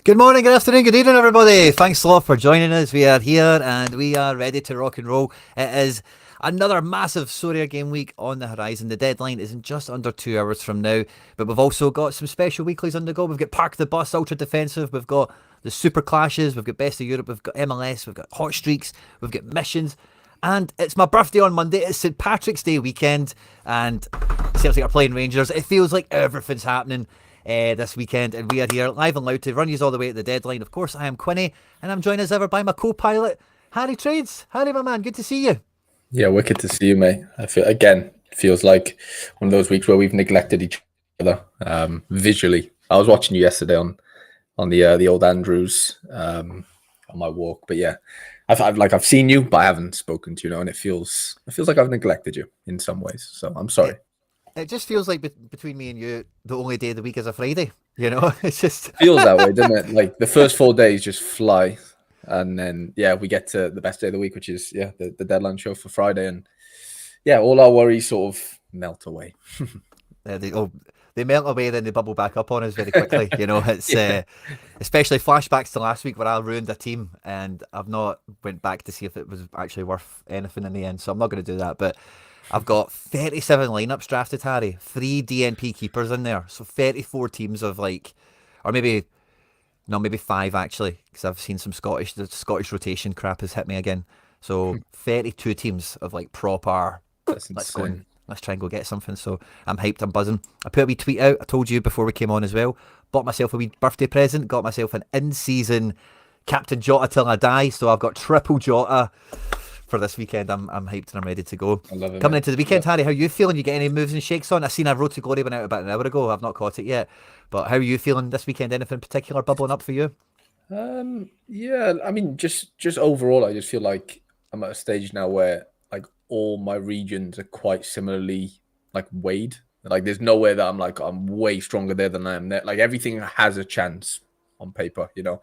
Good morning, good afternoon, good evening, everybody. Thanks a lot for joining us. We are here and we are ready to rock and roll. It is another massive Sorare game week on the horizon. The deadline is in just under 2 hours from now, but we've also got some special weeklies on the go. We've got Park the Bus, Ultra Defensive, we've got the Super Clashes, we've got Best of Europe, we've got MLS, we've got Hot Streaks, we've got Missions, and it's my birthday on Monday. It's St. Patrick's Day weekend, and Celtic are playing Rangers. It feels like everything's happening this weekend, and we are here live and loud to run you all the way at the deadline. Of course, I am Quinny, and I'm joined as ever by my co-pilot, Harry Trades. Harry, my man, good to see you. Yeah, wicked to see you, mate. I feel again, feels like one of those weeks where we've neglected each other visually. I was watching you yesterday on the old Andrews on my walk, but yeah, I've seen you, but I haven't spoken to you, and it feels like I've neglected you in some ways. So I'm sorry. It just feels like between me and you, the only day of the week is a Friday. You know, it's just feels that way, doesn't it? Like the first 4 days just fly, and then we get to the best day of the week, which is the deadline show for Friday, and all our worries sort of melt away. They melt away, then they bubble back up on us very quickly. You know, it's especially flashbacks to last week where I ruined a team and I've not went back to see if it was actually worth anything in the end. So I'm not going to do that, but I've got 37 lineups drafted, Harry. 3 DNP keepers in there. So 34 teams of maybe 5 actually, because I've seen the Scottish rotation crap has hit me again. So 32 teams of proper, let's try and go get something. So I'm hyped, I'm buzzing. I put a wee tweet out, I told you before we came on as well. Bought myself a wee birthday present, got myself an in-season Captain Jota till I die. So I've got triple Jota for this weekend. I'm hyped and I'm ready to go. I love it, Coming into the weekend, Harry, how are you feeling? You get any moves and shakes on? I seen a Road to Glory went out about an hour ago. I've not caught it yet. But how are you feeling this weekend? Anything in particular bubbling up for you? I mean, just overall, I just feel like I'm at a stage now where all my regions are quite similarly weighed. Like there's nowhere that I'm way stronger there than I am there. Like everything has a chance on paper, you know.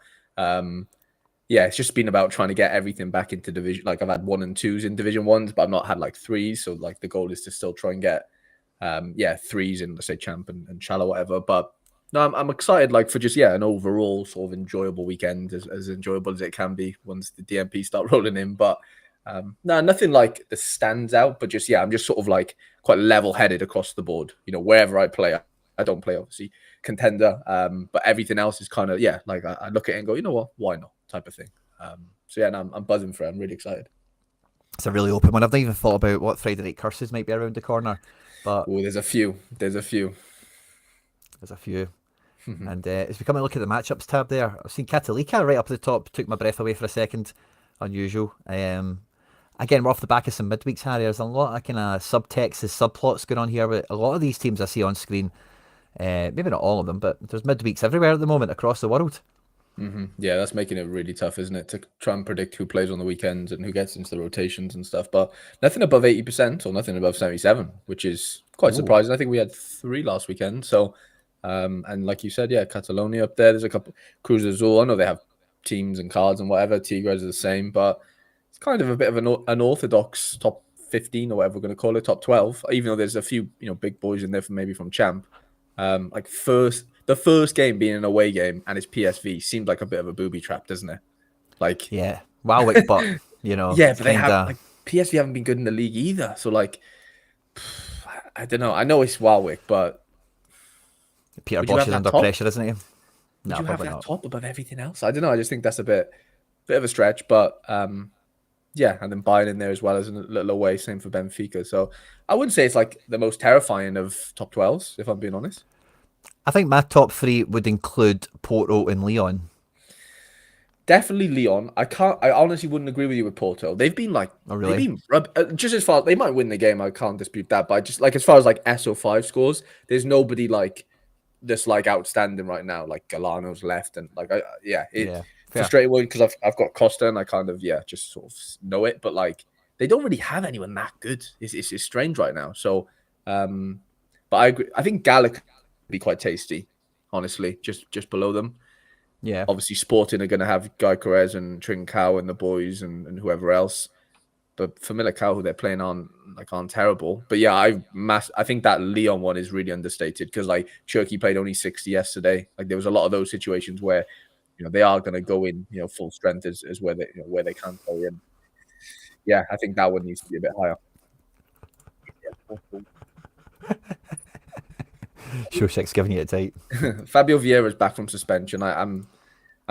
It's just been about trying to get everything back into division. Like I've had 1 and 2s in Division 1s, but I've not had 3s. So the goal is to still try and get 3s in, let's say, Champ and Shallow, whatever. But no, I'm excited for just an overall sort of enjoyable weekend, as enjoyable as it can be once the DMP start rolling in. But no, nothing that stands out, but just I'm just sort of quite level-headed across the board. You know, wherever I play, I don't play obviously Contender, but everything else is kind of I look at it and go, you know what, why not, type of thing. I'm buzzing for it. I'm really excited. It's a really open one. I've not even thought about what Friday Night Curses might be around the corner, but there's a few. And as we come and look at the matchups tab there, I've seen Catalika right up at the top. Took my breath away for a second. Unusual. Again, we're off the back of some midweeks, Harry. There's a lot of kind of subtext, subplots going on here with a lot of these teams I see on screen. Maybe not all of them, but there's midweeks everywhere at the moment across the world. Mm-hmm. Yeah, that's making it really tough, isn't it, to try and predict who plays on the weekends and who gets into the rotations and stuff. But nothing above 80% or nothing above 77, which is quite surprising. I think we had 3 last weekend. So, and like you said, Catalonia up there. There's a couple. Cruz Azul. I know they have teams and cards and whatever. Tigres are the same, but it's kind of a bit of an unorthodox top 15 or whatever we're going to call it, top 12. Even though there's a few big boys in there from Champ. The first game being an away game and it's PSV seemed like a bit of a booby trap, doesn't it? Warwick, but but they have PSV haven't been good in the league either. So I don't know. I know it's Warwick, but Peter Bosch is under pressure, isn't he? No, would you have that top above everything else? I don't know. I just think that's a bit of a stretch, but and then Bayern in there as well as a little away. Same for Benfica. So I wouldn't say it's the most terrifying of top 12s, if I'm being honest. I think my top 3 would include Porto and Lyon. Definitely Lyon. I honestly wouldn't agree with you with Porto. They've been just as far they might win the game. I can't dispute that. But just as far as SO5 scores, there's nobody that's outstanding right now. Galano's left and frustrating one because I've got Costa and I kind of just sort of know it. But they don't really have anyone that good. It's strange right now. So, but I agree. I think Gallic be quite tasty, honestly, just below them. Yeah. Obviously, Sporting are going to have Guy Correz and Trincao and the boys and whoever else. But for Millicao, who they're playing on, aren't terrible. But I think that Lyon one is really understated because Cherky played only 60 yesterday. There was a lot of those situations where they are going to go in full strength as where they can play. And yeah, I think that one needs to be a bit higher. Showshek's giving you it tight. Fabio Vieira's back from suspension. I'm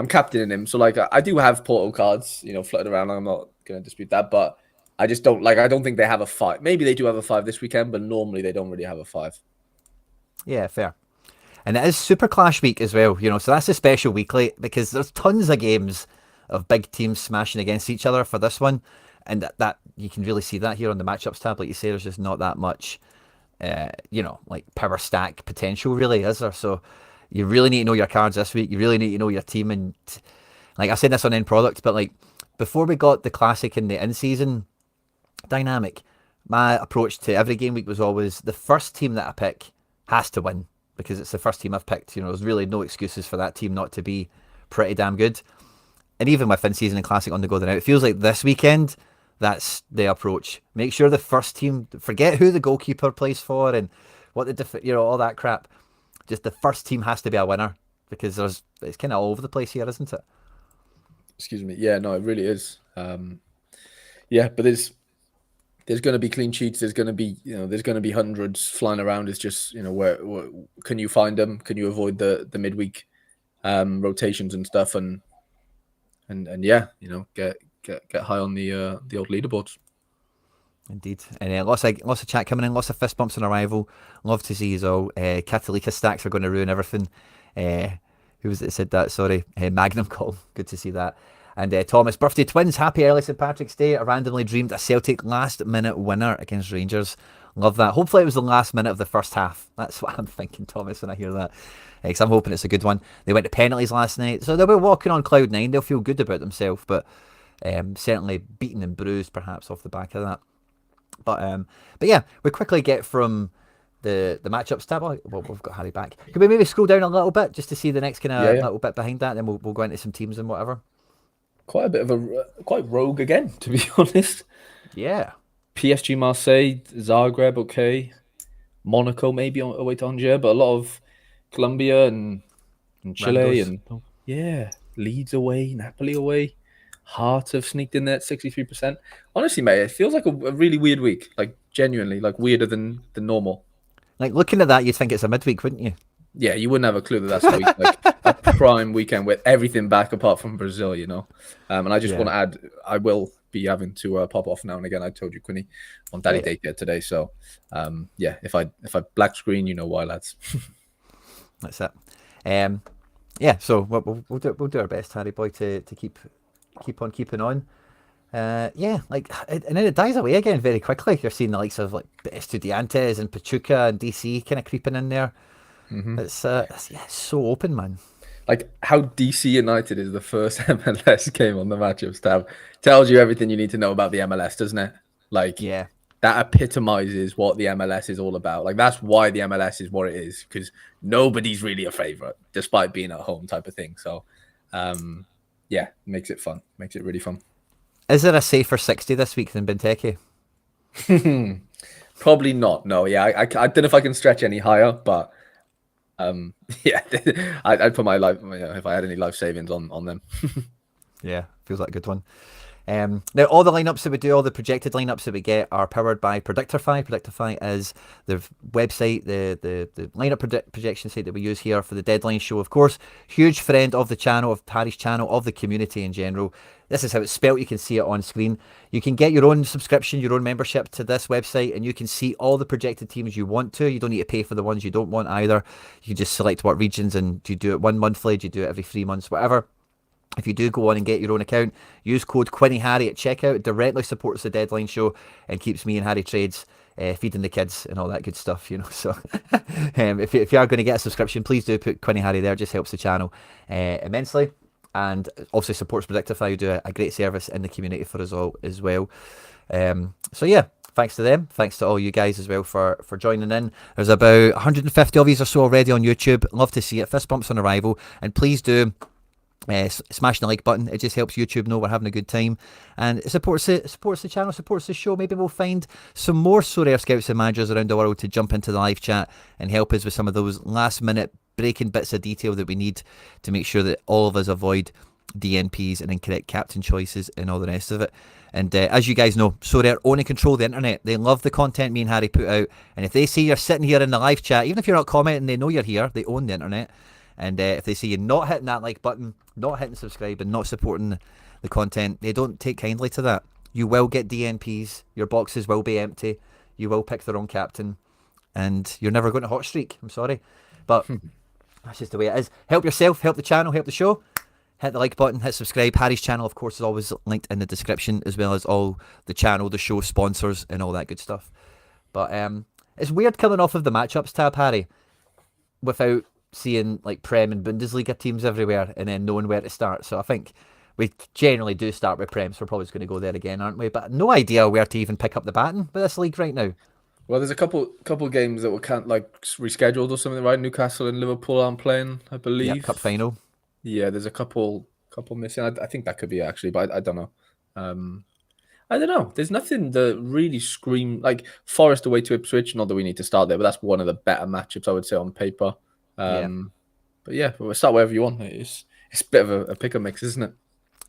captaining him, so like I do have Porto cards, floating around. I'm not going to dispute that, but I just don't I don't think they have a 5. Maybe they do have a 5 this weekend, but normally they don't really have a 5. Yeah, fair. And it is Super Clash week as well, so that's a special weekly because there's tons of games of big teams smashing against each other for this one, and that you can really see that here on the matchups tab. Like you say, there's just not that much, like power stack potential, really, is there? So you really need to know your cards this week. You really need to know your team, and like I said this on end product, but like before we got the classic and the in-season dynamic, my approach to every game week was always the first team that I pick has to win because it's the first team I've picked. There's really no excuses for that team not to be pretty damn good. And even with in-season and classic on the go now, it feels like this weekend that's the approach. Make sure the first team, forget who the goalkeeper plays for and what the all that crap. Just the first team has to be a winner because it's kind of all over the place here, isn't it? Excuse me. Yeah, no, it really is. Yeah, but there's going to be clean sheets. There's going to be there's going to be hundreds flying around. It's just where can you find them? Can you avoid the midweek rotations and stuff? And yeah, get high on the old leaderboards. Indeed. And lots of chat coming in, lots of fist bumps on arrival. Love to see you all. Catalika stacks are going to ruin everything. Who was it that said that? Sorry. Magnum Call. Good to see that. And Thomas, birthday twins, happy early St. Patrick's Day. I randomly dreamed a Celtic last minute winner against Rangers. Love that. Hopefully it was the last minute of the first half. That's what I'm thinking, Thomas, when I hear that. Because I'm hoping it's a good one. They went to penalties last night, so they'll be walking on cloud 9. They'll feel good about themselves, but certainly beaten and bruised perhaps off the back of that. But yeah, we quickly get from the matchups tab. Well, we've got Harry back. Could we maybe scroll down a little bit just to see the next kind of little bit behind that? Then we'll go into some teams and whatever. Quite a bit of quite rogue again, to be honest. Yeah. PSG, Marseille, Zagreb, okay. Monaco maybe away to Angers, but a lot of Colombia and Chile Randos. and Leeds away, Napoli away. Heart have sneaked in there at 63%. Honestly, mate, it feels like a really weird week. Like genuinely, like weirder than normal. Like looking at that, you'd think it's a midweek, wouldn't you? Yeah, you wouldn't have a clue that that's a week, like a prime weekend with everything back apart from Brazil, And I just want to add, I will be having to pop off now and again. I told you, Quinny, on Daddy Daycare today. So, if I black screen, you know why, lads. That's it. So we'll do our best, Harry boy, to keep on keeping on. And then it dies away again very quickly. You're seeing the likes of like Estudiantes and Pachuca and DC kind of creeping in there. Mm-hmm. It's so open, man. Like how DC United is the first MLS game on the matchups tab tells you everything you need to know about the MLS, doesn't it? Like, yeah, that epitomizes what the MLS is all about. Like that's why the MLS is what it is, because nobody's really a favorite, despite being at home type of thing. So, makes it fun. Makes it really fun. Is there a safer 60 this week than Benteke? Probably not. No, yeah, I don't know if I can stretch any higher, but. I'd put my life if I had any life savings on them. Yeah, feels like a good one. Now all the lineups that we do, all the projected lineups that we get are powered by Predictify. Predictify is the website, the lineup projection site that we use here for the Deadline show. Of course, huge friend of the channel, of Harry's channel, of the community in general. This is how it's spelled. You can see it on screen. You can get your own subscription, your own membership to this website, and you can see all the projected teams you want to. You don't need to pay for the ones you don't want either. You can just select what regions, and do you do it one monthly? Do you do it every 3 months? Whatever. If you do go on and get your own account, use code Quinny Harry at checkout. It directly supports the Deadline show and keeps me and Harry Trades feeding the kids and all that good stuff, So if you are going to get a subscription, please do put Quinny Harry there. It just helps the channel immensely. And also supports Predictify, who do a great service in the community for us all as well. Thanks to them. Thanks to all you guys as well for joining in. There's about 150 of you or so already on YouTube. Love to see it. Fist bumps on arrival. And please do smash the like button. It just helps YouTube know we're having a good time. And it supports the channel, supports the show. Maybe we'll find some more Sorare scouts and managers around the world to jump into the live chat and help us with some of those last minute breaking bits of detail that we need to make sure that all of us avoid DNPs and incorrect captain choices and all the rest of it. And as you guys know, Sorare own and control the internet. They love the content me and Harry put out. And if they see you're sitting here in the live chat, even if you're not commenting, they know you're here. They own the internet. And if they see you not hitting that like button, not hitting subscribe, and not supporting the content, they don't take kindly to that. You will get DNPs. Your boxes will be empty. You will pick the wrong captain. And you're never going to hot streak. I'm sorry. But that's just the way it is. Help yourself, help the channel, help the show. Hit the like button, hit subscribe. Harry's channel, of course, is always linked in the description, as well as all the channel, the show sponsors, and all that good stuff. But it's weird coming off of the matchups tab, Harry, without seeing like Prem and Bundesliga teams everywhere and then knowing where to start. So I think we generally do start with Prem, so we're probably just going to go there again, aren't we? But no idea where to even pick up the baton with this league right now. Well, there's a couple games that were rescheduled or something, right? Newcastle and Liverpool aren't playing, I believe. Yeah, cup final. Yeah, there's a couple missing. I think that could be actually, but I don't know. I don't know. There's nothing that really scream like Forest away to Ipswich. Not that we need to start there, but that's one of the better matchups I would say on paper. But yeah, we'll start wherever you want. It's a bit of a pick and mix, isn't it?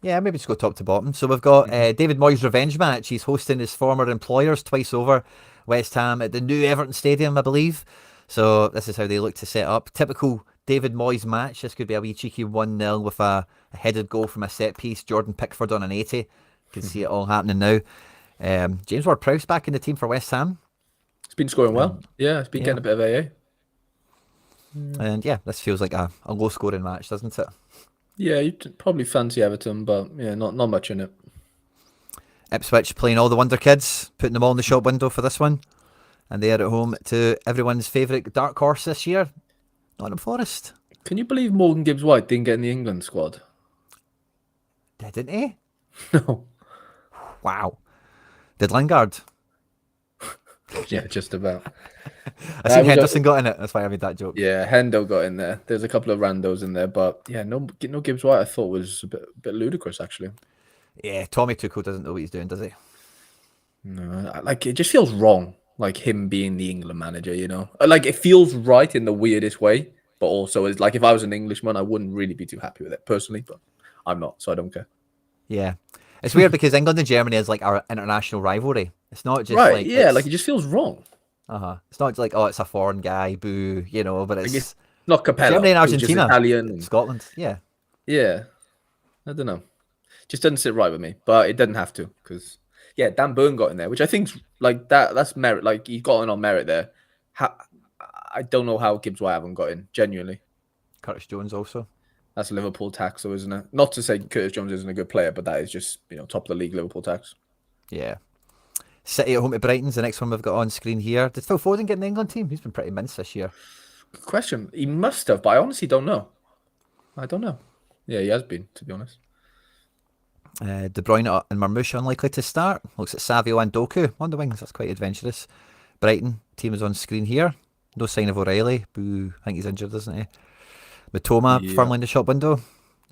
Yeah, maybe just go top to bottom. So we've got David Moyes' revenge match. He's hosting his former employers twice over, West Ham at the new Everton Stadium, I believe. So this is how they look to set up. Typical David Moyes match. This could be a wee cheeky 1-0 with a headed goal from a set piece. Jordan Pickford on an 80. You can see it all happening now. James Ward-Prowse back in the team for West Ham. It's been scoring well. Yeah, it's been getting a bit of AA. And yeah, this feels like a low scoring match, doesn't it? Yeah, you'd probably fancy Everton, but yeah, not much in it. Ipswich playing all the Wonder Kids, putting them all in the shop window for this one. And they are at home to everyone's favourite dark horse this year, Nottingham Forest. Can you believe Morgan Gibbs-White didn't get in the England squad? Didn't he? No. Wow. Did Lingard? Yeah, just about. I seen Henderson got in it. That's why I made that joke. Yeah, Hendo got in there. There's a couple of randos in there, but yeah, no Gibbs-White I thought was a bit ludicrous, actually. Yeah, Tommy Tuchel doesn't know what he's doing, does he? No, like it just feels wrong, like him being the England manager, you know? Like it feels right in the weirdest way, but also it's like if I was an Englishman, I wouldn't really be too happy with it personally, but I'm not, so I don't care. Yeah. It's weird because England and Germany is like our international rivalry. It's not just right, like... yeah, like it just feels wrong. It's not like, oh, it's a foreign guy, boo, you know, but it's not Capello. Germany and Argentina, Italian and Scotland, yeah. Yeah, I don't know. Just doesn't sit right with me, but it doesn't have to because, yeah, Dan Burn got in there, which I think's like that's merit. Like he's got in on merit there. I don't know how Gibbs-White haven't got in, genuinely. Curtis Jones also. That's Liverpool tax, though, isn't it? Not to say Curtis Jones isn't a good player, but that is just, top of the league Liverpool tax. Yeah. City at home to Brighton's the next one we've got on screen here. Did Phil Foden get in the England team? He's been pretty mince this year. Good question. He must have, but I honestly don't know. I don't know. Yeah, he has been, to be honest. De Bruyne and Marmoush unlikely to start. Looks at Savio and Doku on the wings. That's quite adventurous. Brighton team is on screen here. No sign of O'Reilly. Boo. I think he's injured, isn't he? Matoma firmly in the shop window.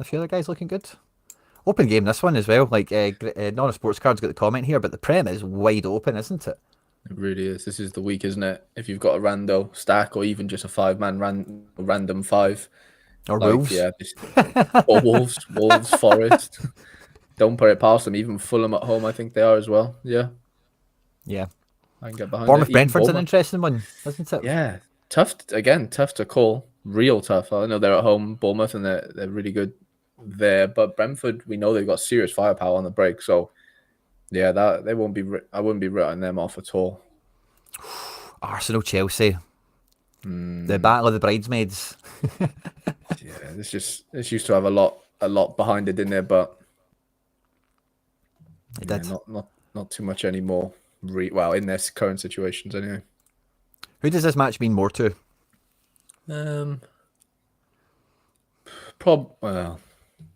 A few other guys looking good. Open game this one as well. Like non sports cards got the comment here, but the Prem is wide open, isn't it? It really is. This is the week, isn't it? If you've got a rando stack or even just a 5-man random 5. Or Wolves. Yeah, or Wolves, Forest. Don't put it past them. Even Fulham at home, I think they are as well. Yeah. Yeah. I can get behind Bournemouth it. Brentford's an interesting one, isn't it? Yeah. Tough to call. Real tough. I know they're at home, Bournemouth, and they're really good there. But Brentford, we know they've got serious firepower on the break. So, yeah, that they won't be. I wouldn't be written them off at all. Arsenal, Chelsea, the battle of the bridesmaids. Yeah, this used to have a lot behind it, didn't it? But it did not too much anymore. Well, in their current situations, anyway. Who does this match mean more to?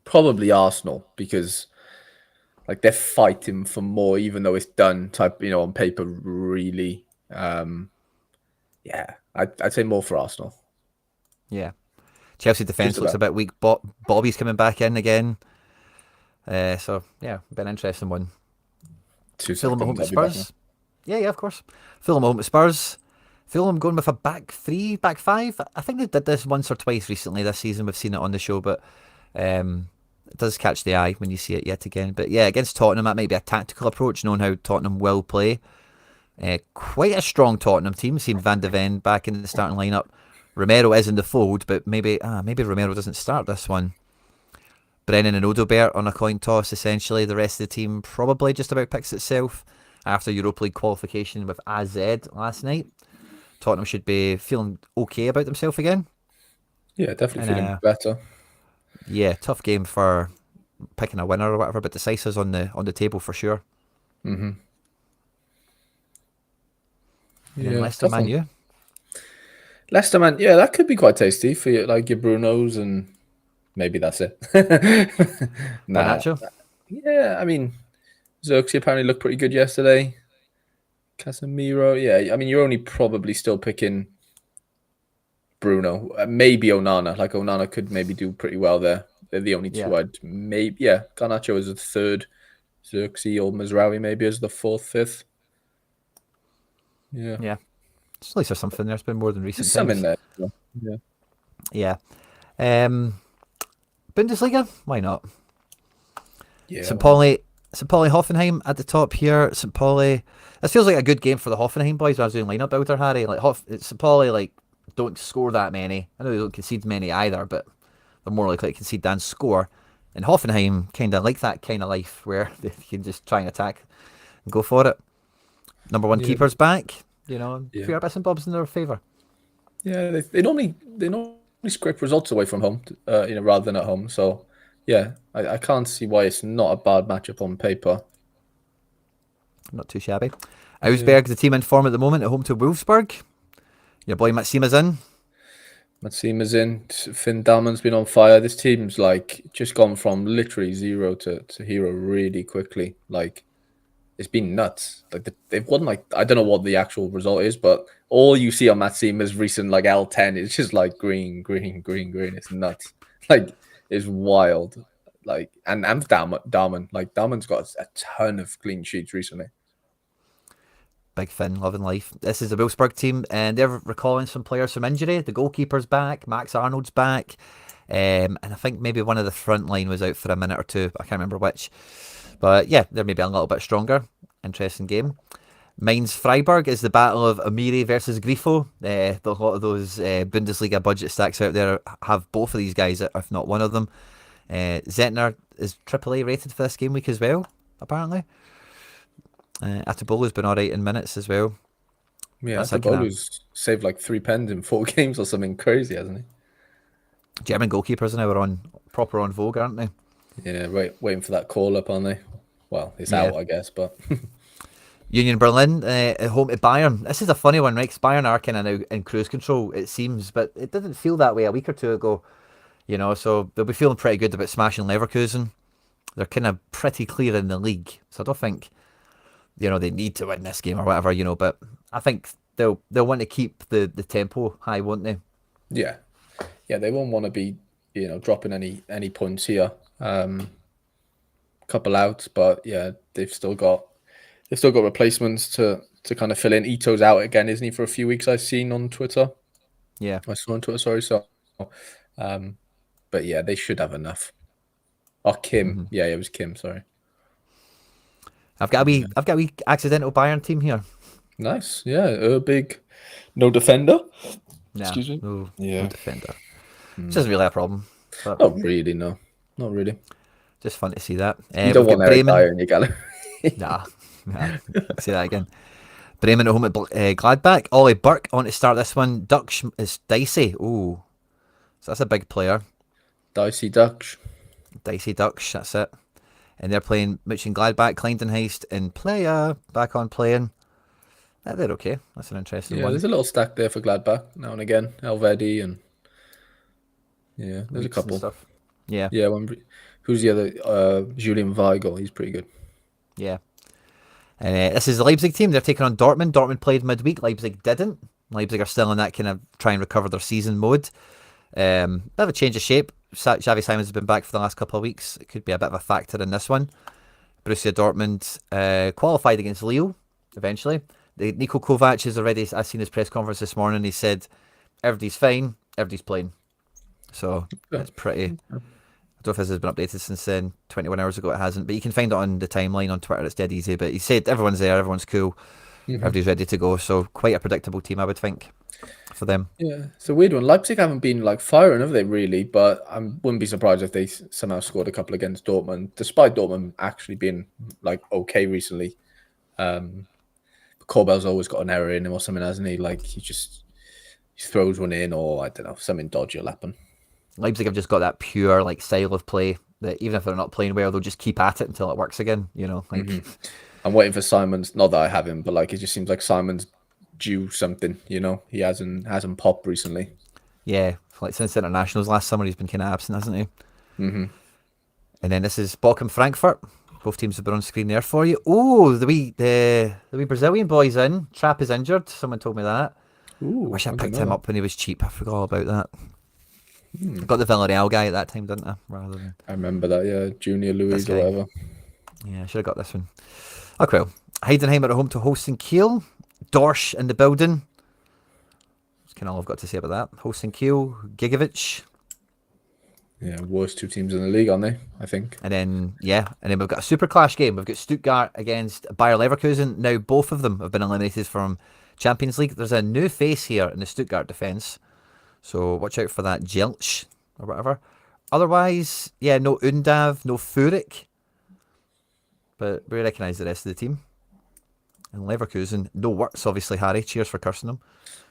Probably Arsenal because like they're fighting for more, even though it's done on paper. Really, yeah, I'd say more for Arsenal. Yeah, Chelsea defense looks a bit weak. Bobby's coming back in again, so yeah, been an interesting one. Fulham at home at Spurs. Yeah, of course. Fulham at home at Spurs. feel I'm going with a back three, back five. I think they did this once or twice recently this season. We've seen it on the show, but it does catch the eye when you see it yet again. But yeah, against Tottenham, that might be a tactical approach, knowing how Tottenham will play. Quite a strong Tottenham team. Seen Van de Ven back in the starting lineup. Romero is in the fold, but maybe Romero doesn't start this one. Brennan and Odobert on a coin toss, essentially. The rest of the team probably just about picks itself after Europa League qualification with AZ last night. Tottenham should be feeling okay about themselves again. Yeah, definitely feeling better. Yeah, tough game for picking a winner or whatever, but decisors on the table for sure. Mm-hmm. Yeah, Leicester Man U. Leicester Man, yeah, that could be quite tasty for you, like your Brunos, and maybe that's it. Garnacho? Yeah, I mean, Xerxes apparently looked pretty good yesterday. Casemiro, yeah, I mean, you're only probably still picking Bruno, maybe Onana. Like Onana could maybe do pretty well there. They're the only two I'd maybe. Yeah, Garnacho is the third, Xerxes or Mazraoui maybe as the fourth, fifth. Yeah. Yeah. At least there's something there. It's been more than recent There's times. some in there. Yeah. Bundesliga? Why not? Yeah. St. Pauli Hoffenheim at the top here. St. Pauli. This feels like a good game for the Hoffenheim boys when I was doing lineup builder, Harry. Like St. Pauli, like, don't score that many. I know they don't concede many either, but they're more likely to concede than score. And Hoffenheim kind of like that kind of life where they can just try and attack and go for it. Number one keeper's back. You know, a few bits and bobs in their favour. Yeah, they normally scrape results away from home, rather than at home. So, yeah, I can't see why it's not a bad matchup on paper. Not too shabby. Augsburg, the team in form at the moment, at home to Wolfsburg. Your boy Matsima's in. Matsima's in. Finn Dahlman's been on fire. This team's like just gone from literally zero to hero really quickly. Like, it's been nuts. Like they've won, like, I don't know what the actual result is, but all you see on Matsima's recent like L10 is just like green. It's nuts. Like, it's wild. Like, and Dahlman. Like, Dahlman's got a ton of clean sheets recently. Big Finn, loving life. This is the Wolfsburg team, and they're recalling some players from injury. The goalkeeper's back, Max Arnold's back, and I think maybe one of the front line was out for a minute or two. I can't remember which. But yeah, they're maybe a little bit stronger. Interesting game. Mainz Freiburg is the battle of Amiri versus Grifo. A lot of those Bundesliga budget stacks out there have both of these guys, if not one of them. Zentner is AAA rated for this game week as well, apparently. Atabolo's been alright in minutes as well. Yeah, Atabolo's saved like 3 pens in 4 games or something crazy, hasn't he? German goalkeepers now are proper on vogue, aren't they? Yeah, waiting for that call up, aren't they? Well, it's out, I guess, but Union Berlin at home to Bayern. This is a funny one, right? 'Cause Bayern are kind of now in cruise control, it seems, but it didn't feel that way a week or two ago. You know, so they'll be feeling pretty good about smashing Leverkusen. They're kind of pretty clear in the league, so I don't think, you know, they need to win this game or whatever, you know, but I think they'll want to keep the tempo high, won't they? Yeah, they won't want to be, dropping any points here. Couple out, but yeah, they've still got replacements to kind of fill in. Ito's out again, isn't he, for a few weeks? I've seen on Twitter. Yeah, I saw on Twitter. Sorry, so, but yeah, they should have enough. Oh, Kim, yeah, it was Kim. Sorry, I've got a wee accidental Bayern team here. Nice, yeah, big, no defender. Nah, excuse me. No defender. Which isn't really a problem. But not really, no, not really. Just fun to see that. You don't want Eric Dyer in your gallery. Nah. Say that again. Bremen at home at Gladbach. Ollie Burke on to start this one. Dutch is dicey. Oh, so that's a big player. Dicey Dutch, that's it. And they're playing Mönchengladbach, Kleindenheist, and Player back on playing. They're okay. That's an interesting one. There's a little stack there for Gladbach now and again. Elvedi and there's a couple. Stuff. Yeah. Who's the other? Julian Weigel. He's pretty good. Yeah. This is the Leipzig team. They're taking on Dortmund. Dortmund played midweek. Leipzig didn't. Leipzig are still in that kind of try and recover their season mode. Bit of a change of shape. Xavi Simons has been back for the last couple of weeks. It could be a bit of a factor in this one. Borussia Dortmund qualified against Lille eventually. Niko Kovac is already. I seen his press conference this morning. He said everybody's fine, everybody's playing. So it's pretty. I don't know if this has been updated since then. 21 hours ago, it hasn't. But you can find it on the timeline on Twitter. It's dead easy. But he said everyone's there, everyone's cool, everybody's ready to go. So quite a predictable team, I would think, for them. Yeah, it's a weird one. Leipzig haven't been like firing, have they, really? But I wouldn't be surprised if they somehow scored a couple against Dortmund, despite Dortmund actually being like okay recently. Corbell's always got an error in him or something, hasn't he? Like he throws one in, or I don't know, something dodgy will happen. Leipzig have just got that pure like style of play that even if they're not playing well, they'll just keep at it until it works again. You know, like I'm waiting for Simon's. Not that I have him, but like it just seems like Simon's due something. You know, he hasn't popped recently. Yeah, like since internationals last summer, he's been kind of absent, hasn't he? And then this is Bochum Frankfurt. Both teams have been on screen there for you. Oh, the wee Brazilian boy's in. Trapp is injured. Someone told me that. Ooh, I wish I picked him up when he was cheap. I forgot all about that. I got the Villarreal guy at that time, didn't I? Rather than I remember that, yeah, Junior Luis or whatever. Yeah, I should have got this one. Okay, well, Heidenheim at home to hosting Kiel. Dorsch in the building. That's kind of all I've got to say about that. Hosting Kiel, Gigovic. Yeah, worst two teams in the league, aren't they? I think. And then we've got a super clash game. We've got Stuttgart against Bayer Leverkusen. Now both of them have been eliminated from Champions League. There's a new face here in the Stuttgart defence, so watch out for that Jelch or whatever. Otherwise, yeah, no Undav, no Furyk, but we recognise the rest of the team. And Leverkusen, no Wirtz, obviously. Harry, cheers for cursing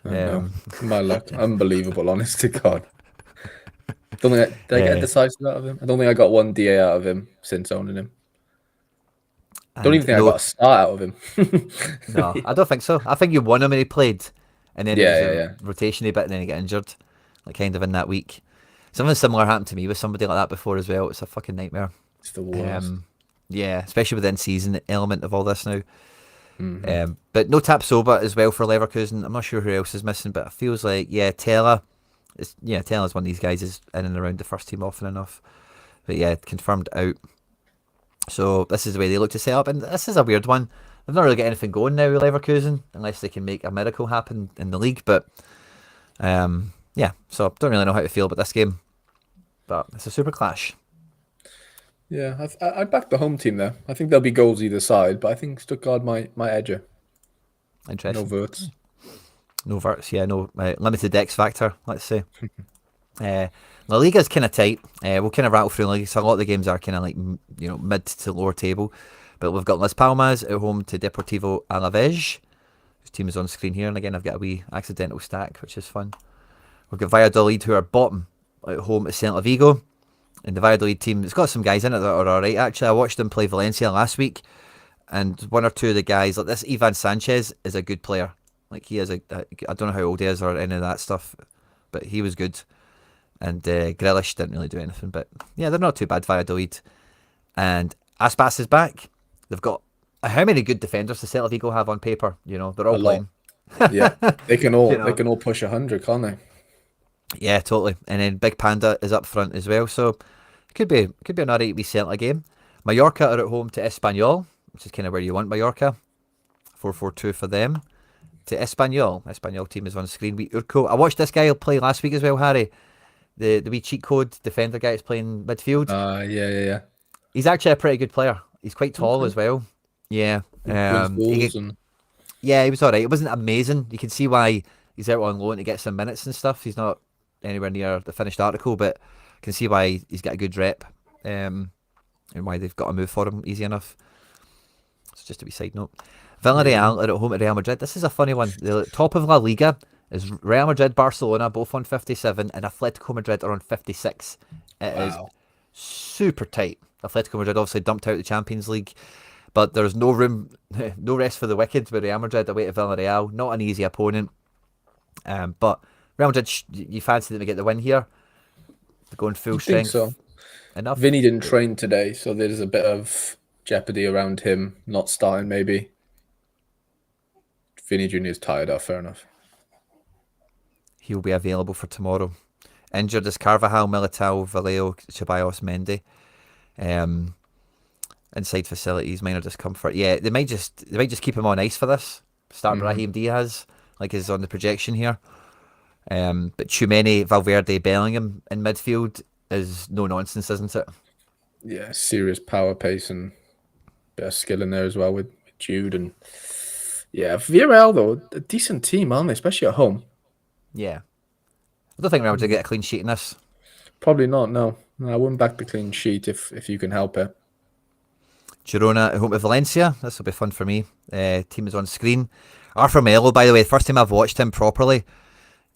them. My luck, unbelievable, honest to God. Don't think did I get a decisive out of him? I don't think I got one DA out of him since owning him. Don't even think I got a start out of him. No, I don't think so. I think you won him when he played, and then rotation a bit, and then he got injured, like kind of in that week. Something similar happened to me with somebody like that before as well. It's a fucking nightmare. It's the worst. Yeah, especially with the in-season element of all this now. But no Tapsoba as well for Leverkusen. I'm not sure who else is missing, but it feels like Tella. Tella's one of these guys is in and around the first team often enough. But yeah, confirmed out. So this is the way they look to set up, and this is a weird one. They've not really got anything going now with Leverkusen, unless they can make a miracle happen in the league. But so don't really know how to feel about this game. But it's a super clash. Yeah, I backed the home team there. I think there'll be goals either side, but I think Stuttgart might edge it. Interesting. No Wirtz. No Wirtz, no limited X factor, let's say. La Liga's kind of tight. We'll kind of rattle through the league. So a lot of the games are kind of like mid to lower table. But we've got Las Palmas at home to Deportivo Alavés, whose team is on screen here. And again, I've got a wee accidental stack, which is fun. We've got Valladolid, who are bottom, at home to Celta Vigo. And the Valladolid team, it's got some guys in it that are alright. Actually, I watched them play Valencia last week, and one or two of the guys, like this Ivan Sanchez, is a good player. Like he is I don't know how old he is or any of that stuff, but he was good. And Grealish didn't really do anything, but yeah, they're not too bad, Valladolid. And Aspas is back. They've got how many good defenders does Celta Vigo have on paper? They're all playing. Yeah, they can all push 100, can't they? Yeah, totally. And then Big Panda is up front as well, so it could be an alright wee Celta game. Mallorca are at home to Espanyol, which is kind of where you want Mallorca. 4-4-2 for them. To Espanyol. Espanyol team is on screen. Urco. I watched this guy play last week as well, Harry. The wee cheat code defender guy is playing midfield. Yeah. He's actually a pretty good player. He's quite tall as well. Yeah. He was alright. It wasn't amazing. You can see why he's out on loan to get some minutes and stuff. He's not anywhere near the finished article, but I can see why he's got a good rep and why they've got a move for him easy enough. It's just a wee side note. Villarreal are at home at Real Madrid. This is a funny one. The top of La Liga is Real Madrid, Barcelona, both on 57, and Atletico Madrid are on 56. It is super tight. Atletico Madrid obviously dumped out the Champions League, but there's no room, no rest for the wicked with Real Madrid away to Villarreal. Not an easy opponent. But Real Madrid, you fancy them to get the win here? They're going full strength. Think so. Enough. Vinny didn't train today, so there's a bit of jeopardy around him not starting, maybe. Vinny Jr. is tired out, fair enough. He'll be available for tomorrow. Injured is Carvajal, Militao, Vallejo, Ceballos, Mendy. Inside facilities, minor discomfort. Yeah, they might just keep him on ice for this. start Brahim Diaz, like is on the projection here. But Tchouameni, Valverde, Bellingham in midfield is no nonsense, isn't it? Yeah, serious power, pace, and bit of skill in there as well with Jude. And yeah, Villarreal, though, a decent team, aren't they? Especially at home. Yeah. I don't think we're able to get a clean sheet in this. Probably not, no. I wouldn't back the clean sheet if you can help it. Girona at home to Valencia. This will be fun for me. Team is on screen. Arthur Melo, by the way, the first time I've watched him properly,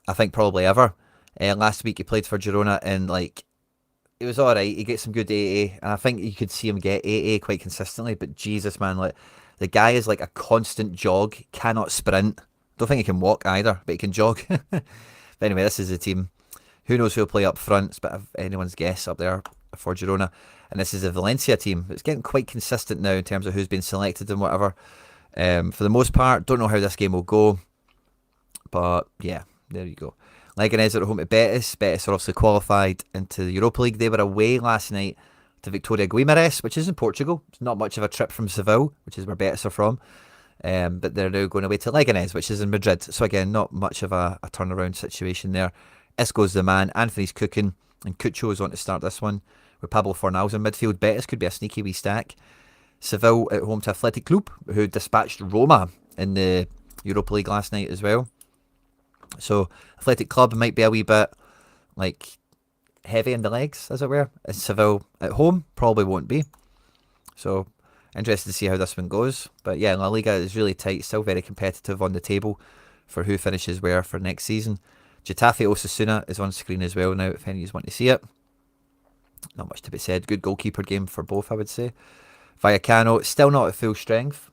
I think probably ever. Last week he played for Girona and like it was all right. He gets some good AA, and I think you could see him get AA quite consistently. But Jesus, man, like the guy is like a constant jog. Cannot sprint. Don't think he can walk either, but he can jog. But anyway, this is the team. Who knows who'll play up front? It's a bit of anyone's guess up there for Girona. And this is a Valencia team. It's getting quite consistent now in terms of who's been selected and whatever. For the most part, don't know how this game will go. But yeah, there you go. Leganés are at home to Betis. Betis are obviously qualified into the Europa League. They were away last night to Victoria Guimarães, which is in Portugal. It's not much of a trip from Seville, which is where Betis are from. But they're now going away to Leganés, which is in Madrid. So again, not much of a turnaround situation there. Isco's the man. Anthony's cooking. And Cucho is on to start this one. With Pablo Fornals in midfield. Betis could be a sneaky wee stack. Seville at home to Athletic Club, who dispatched Roma in the Europa League last night as well. So Athletic Club might be a wee bit like heavy in the legs, as it were. And Seville at home probably won't be. So interested to see how this one goes. But yeah, La Liga is really tight, still very competitive on the table for who finishes where for next season. Getafe Osasuna is on screen as well now, if any of you want to see it. Not much to be said. Good goalkeeper game for both, I would say. Vallecano, still not at full strength.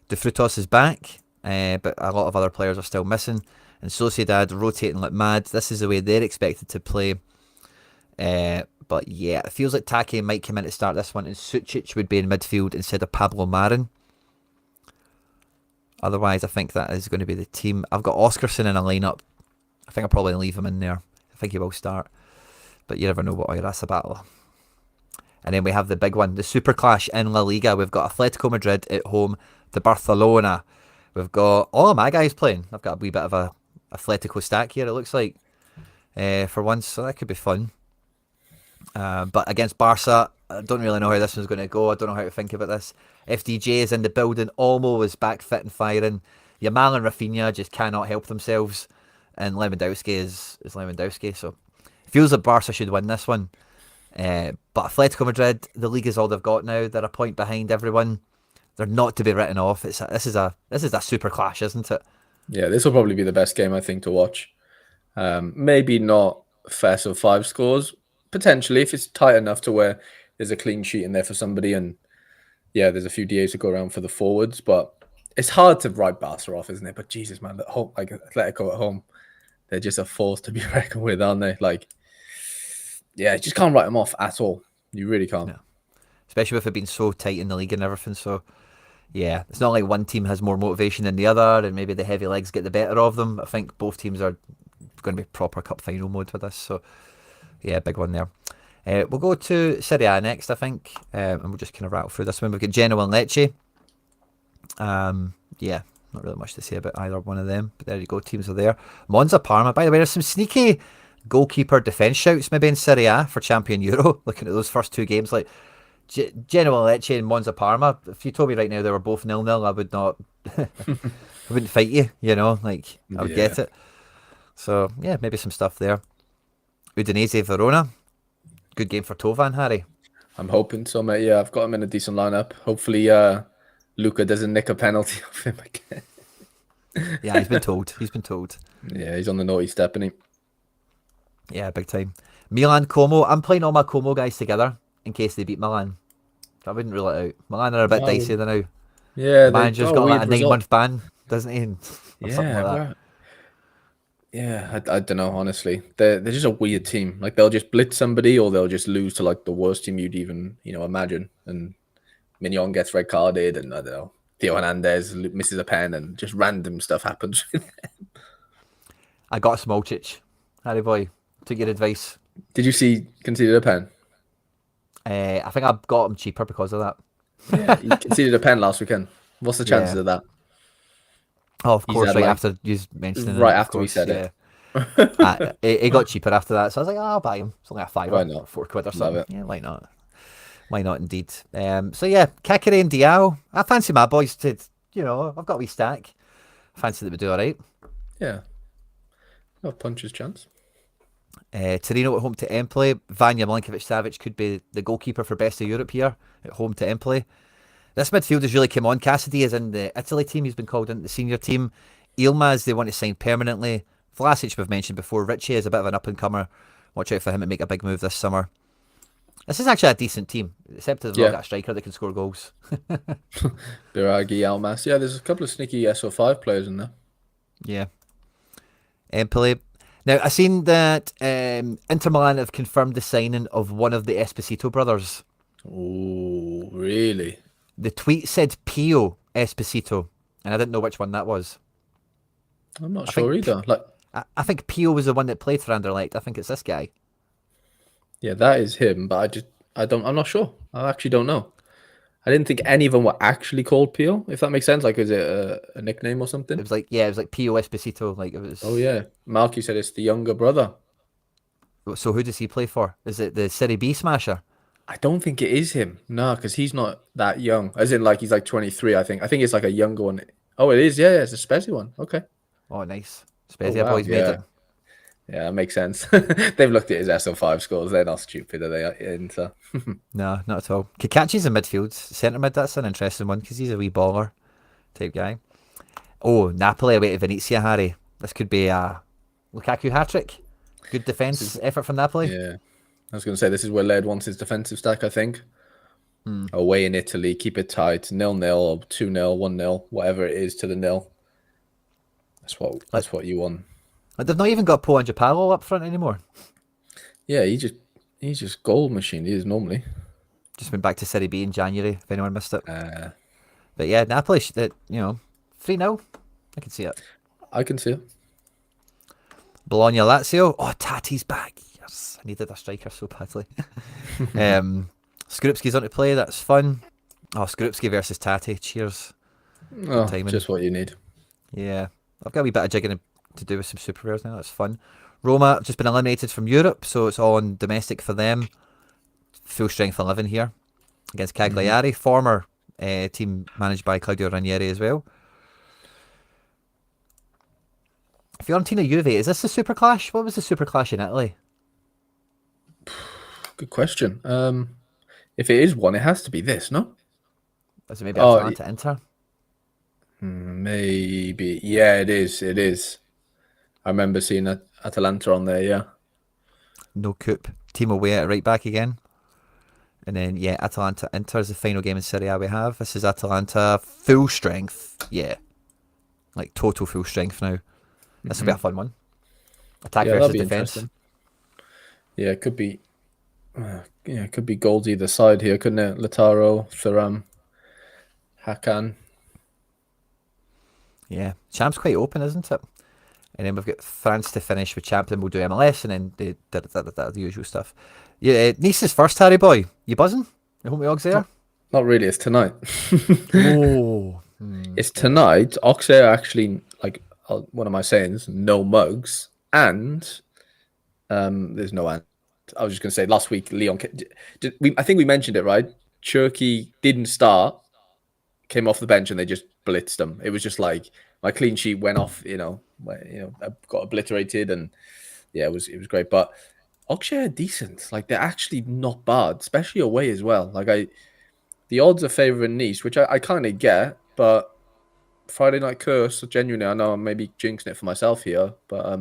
De Frutos is back, but a lot of other players are still missing. And Sociedad rotating like mad. This is the way they're expected to play. But yeah, it feels like Take might come in to start this one, and Sucic would be in midfield instead of Pablo Marin. Otherwise, I think that is going to be the team. I've got Oscarson in a lineup. I think I'll probably leave him in there. I think he will start. But you never know what that's a battle. And then we have the big one, the super clash in La Liga. We've got Atletico Madrid at home to Barcelona. We've got all of my guys playing. I've got a wee bit of a Atletico stack here, it looks like, for once. So that could be fun. But against Barca, I don't really know how this one's going to go. I don't know how to think about this. FDJ is in the building. Olmo is back fit and firing. Yamal and Rafinha just cannot help themselves. And Lewandowski is Lewandowski. So it feels like Barca should win this one. But Atletico Madrid, the league is all they've got now. They're a point behind everyone. They're not to be written off. This is a super clash, isn't it? Yeah, this will probably be the best game I think to watch. Maybe not first of 5 scores. Potentially, if it's tight enough to where there's a clean sheet in there for somebody, and yeah, there's a few DAs to go around for the forwards. But it's hard to write Barca off, isn't it? But Jesus, man, at home, like Atletico at home, they're just a force to be reckoned with, aren't they? Like, yeah, you just can't write them off at all. You really can't. No. Especially with it being so tight in the league and everything. So, yeah, it's not like one team has more motivation than the other, and maybe the heavy legs get the better of them. I think both teams are going to be proper cup final mode with this. So, yeah, big one there. We'll go to Serie A next, I think, and we'll just kind of rattle through this one. We've got Genoa and Lecce. Yeah, not really much to say about either one of them, but there you go, teams are there. Monza, Parma, by the way, there's some sneaky goalkeeper defence shouts maybe in Serie A for Champion Euro, looking at those first two games, like Genoa, Lecce and Monza, Parma. If you told me right now they were both 0-0, I would not, I wouldn't fight you, like, I would get it. So, yeah, maybe some stuff there. Udinese, Verona. Good game for Tovan, Harry. I'm hoping so, mate. Yeah, I've got him in a decent lineup. Hopefully, Luca doesn't nick a penalty off him again. Yeah, he's been told. Yeah, he's on the naughty step, isn't he? Yeah, big time. Milan, Como. I'm playing all my Como guys together in case they beat Milan. I wouldn't rule it out. Milan are a bit dicey now. Yeah, the manager's got like a 9-month ban, doesn't he? Or something like that. Yeah, I don't know, honestly. They're just a weird team. Like, they'll just blitz somebody or they'll just lose to, like, the worst team you'd even, imagine. And Mignon gets red carded and, I don't know, Theo Hernandez misses a pen and just random stuff happens with them. I got Smolcic. Harry boy, took your advice. Did you see conceded a pen? I think I got him cheaper because of that. Yeah, he conceded a pen last weekend. What's the chances of that? Oh, of He's course, had right like after you mentioning right it, of after we course, said yeah. it. It got cheaper after that, so I was like, oh, I'll buy him. It's only a Why fiver or not? £4 or Love something. it. Yeah, why not? Why not, indeed. So yeah, Kakere and Diao. I fancy my boys to, I've got a wee stack. I fancy that we do all right. Yeah. No puncher's chance. Torino at home to Empoli. Vanya Milinkovic-Savic could be the goalkeeper for best of Europe here at home to Empoli. This midfield has really come on. Cassidy is in the Italy team. He's been called into the senior team. Ilmaz, they want to sign permanently. Vlasic, we've mentioned before. Richie is a bit of an up-and-comer. Watch out for him to make a big move this summer. This is actually a decent team, except they've not Yeah. got a striker that can score goals. Biragi, Almas. Yeah, there's a couple of sneaky SO5 players in there. Yeah. Empoli. Now, I seen that Inter Milan have confirmed the signing of one of the Esposito brothers. Oh, really? The tweet said Pio Esposito, and I didn't know which one that was. I'm not I sure think either. Like, I think Pio was the one that played for Anderlecht. I think it's this guy. yeah, that is him, but I'm not sure. I actually don't know. I didn't think any of them were actually called Pio, if that makes sense. Like, is it a nickname or something? It was like Pio Esposito. Like it was. Oh, yeah. Malky said it's the younger brother. So who does he play for? Is it the Serie B smasher? I don't think it is him. No, because he's not that young. As in, like, he's like 23, I think. I think it's like a younger one. Oh, it is. Yeah, it's a Spezia one. Okay. Oh, nice. Oh, Spezia wow. boys made Yeah. it. Yeah, that makes sense. They've looked at his SO5 scores. They're not stupid, are they? Inter? No, not at all. Kakachi's in midfield. Centre mid, that's an interesting one because he's a wee baller type guy. Oh, Napoli away to Venezia, Harry. This could be a Lukaku hat-trick. Good defence effort from Napoli. Yeah. I was going to say, this is where Laird wants his defensive stack, I think. Away in Italy, keep it tight. 0-0 or 2-0, 1-0, whatever it is to the nil. That's what you want. Like, they've not even got Poe and Japalo up front anymore. Yeah, he's just goal machine. He is normally. Just went back to Serie B in January, if anyone missed it. But yeah, Napoli, 3-0. I can see it. I can see it. Bologna, Lazio. Oh, Tati's back. Yes, I needed a striker so badly. Skrupski's on to play. That's fun. Oh, Skrupski versus Tati. Cheers. Oh, timing. just what you need. Yeah. I've got a wee bit of jigging to do with some super rares now. That's fun. Roma have just been eliminated from Europe, so it's all on domestic for them. Full strength 11 here against Cagliari, former team managed by Claudio Ranieri as well. Fiorentina Juve, is this the Super Clash? What was the Super Clash in Italy? Good question. If it is one, it has to be this, no? Was it maybe Atalanta Inter? Maybe. Yeah, it is. It is. I remember seeing Atalanta on there, yeah. No coup. Team away at right back again. And then, yeah, Atalanta Inter is the final game in Serie A we have. This is Atalanta full strength. Yeah. Like total full strength now. This will be a fun one. Attack versus defence. Yeah, it could be. It could be goals either side here, couldn't it? Lautaro, Thuram, Hakan. Yeah, Champ's quite open, isn't it? And then we've got France to finish with Champ, then we'll do MLS, and then the usual stuff. Yeah, Nice's first, Harry boy. You buzzing? You home with Ogs there? Not really. It's tonight. Oh, it's tonight. Auxerre actually, like, what am I saying? No mugs, and there's no ant. I was just going to say last week, Leon. I think we mentioned it, right? Cherky didn't start, came off the bench, and they just blitzed them. It was just like my clean sheet went off. I got obliterated, and yeah, it was great. But Auxerre are decent. Like, they're actually not bad, especially away as well. Like, the odds are favouring Nice, which I kind of get, but Friday Night Curse, genuinely, I know I'm maybe jinxing it for myself here, but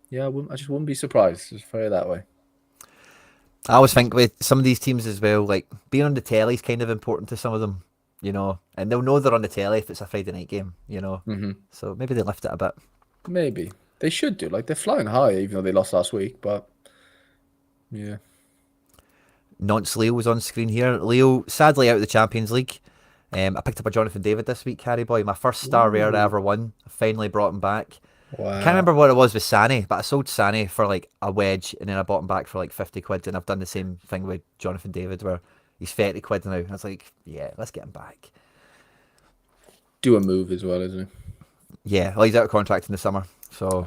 yeah, I just wouldn't be surprised. Just put it that way. I always think with some of these teams as well, like being on the telly is kind of important to some of them, and they'll know they're on the telly if it's a Friday night game, So maybe they lift it a bit. Maybe they should do. Like, they're flying high, even though they lost last week. But yeah, Nantes Leo was on screen here. Leo sadly out of the Champions League. I picked up a Jonathan David this week, Harry boy. My first star rare I ever won. I finally brought him back. wow. Can't remember what it was with Sane, but I sold Sane for like a wedge, and then I bought him back for like 50 quid. And I've done the same thing with Jonathan David, where he's 30 quid now. I was like, yeah, let's get him back. Do a move as well, isn't he? Yeah, well, he's out of contract in the summer, so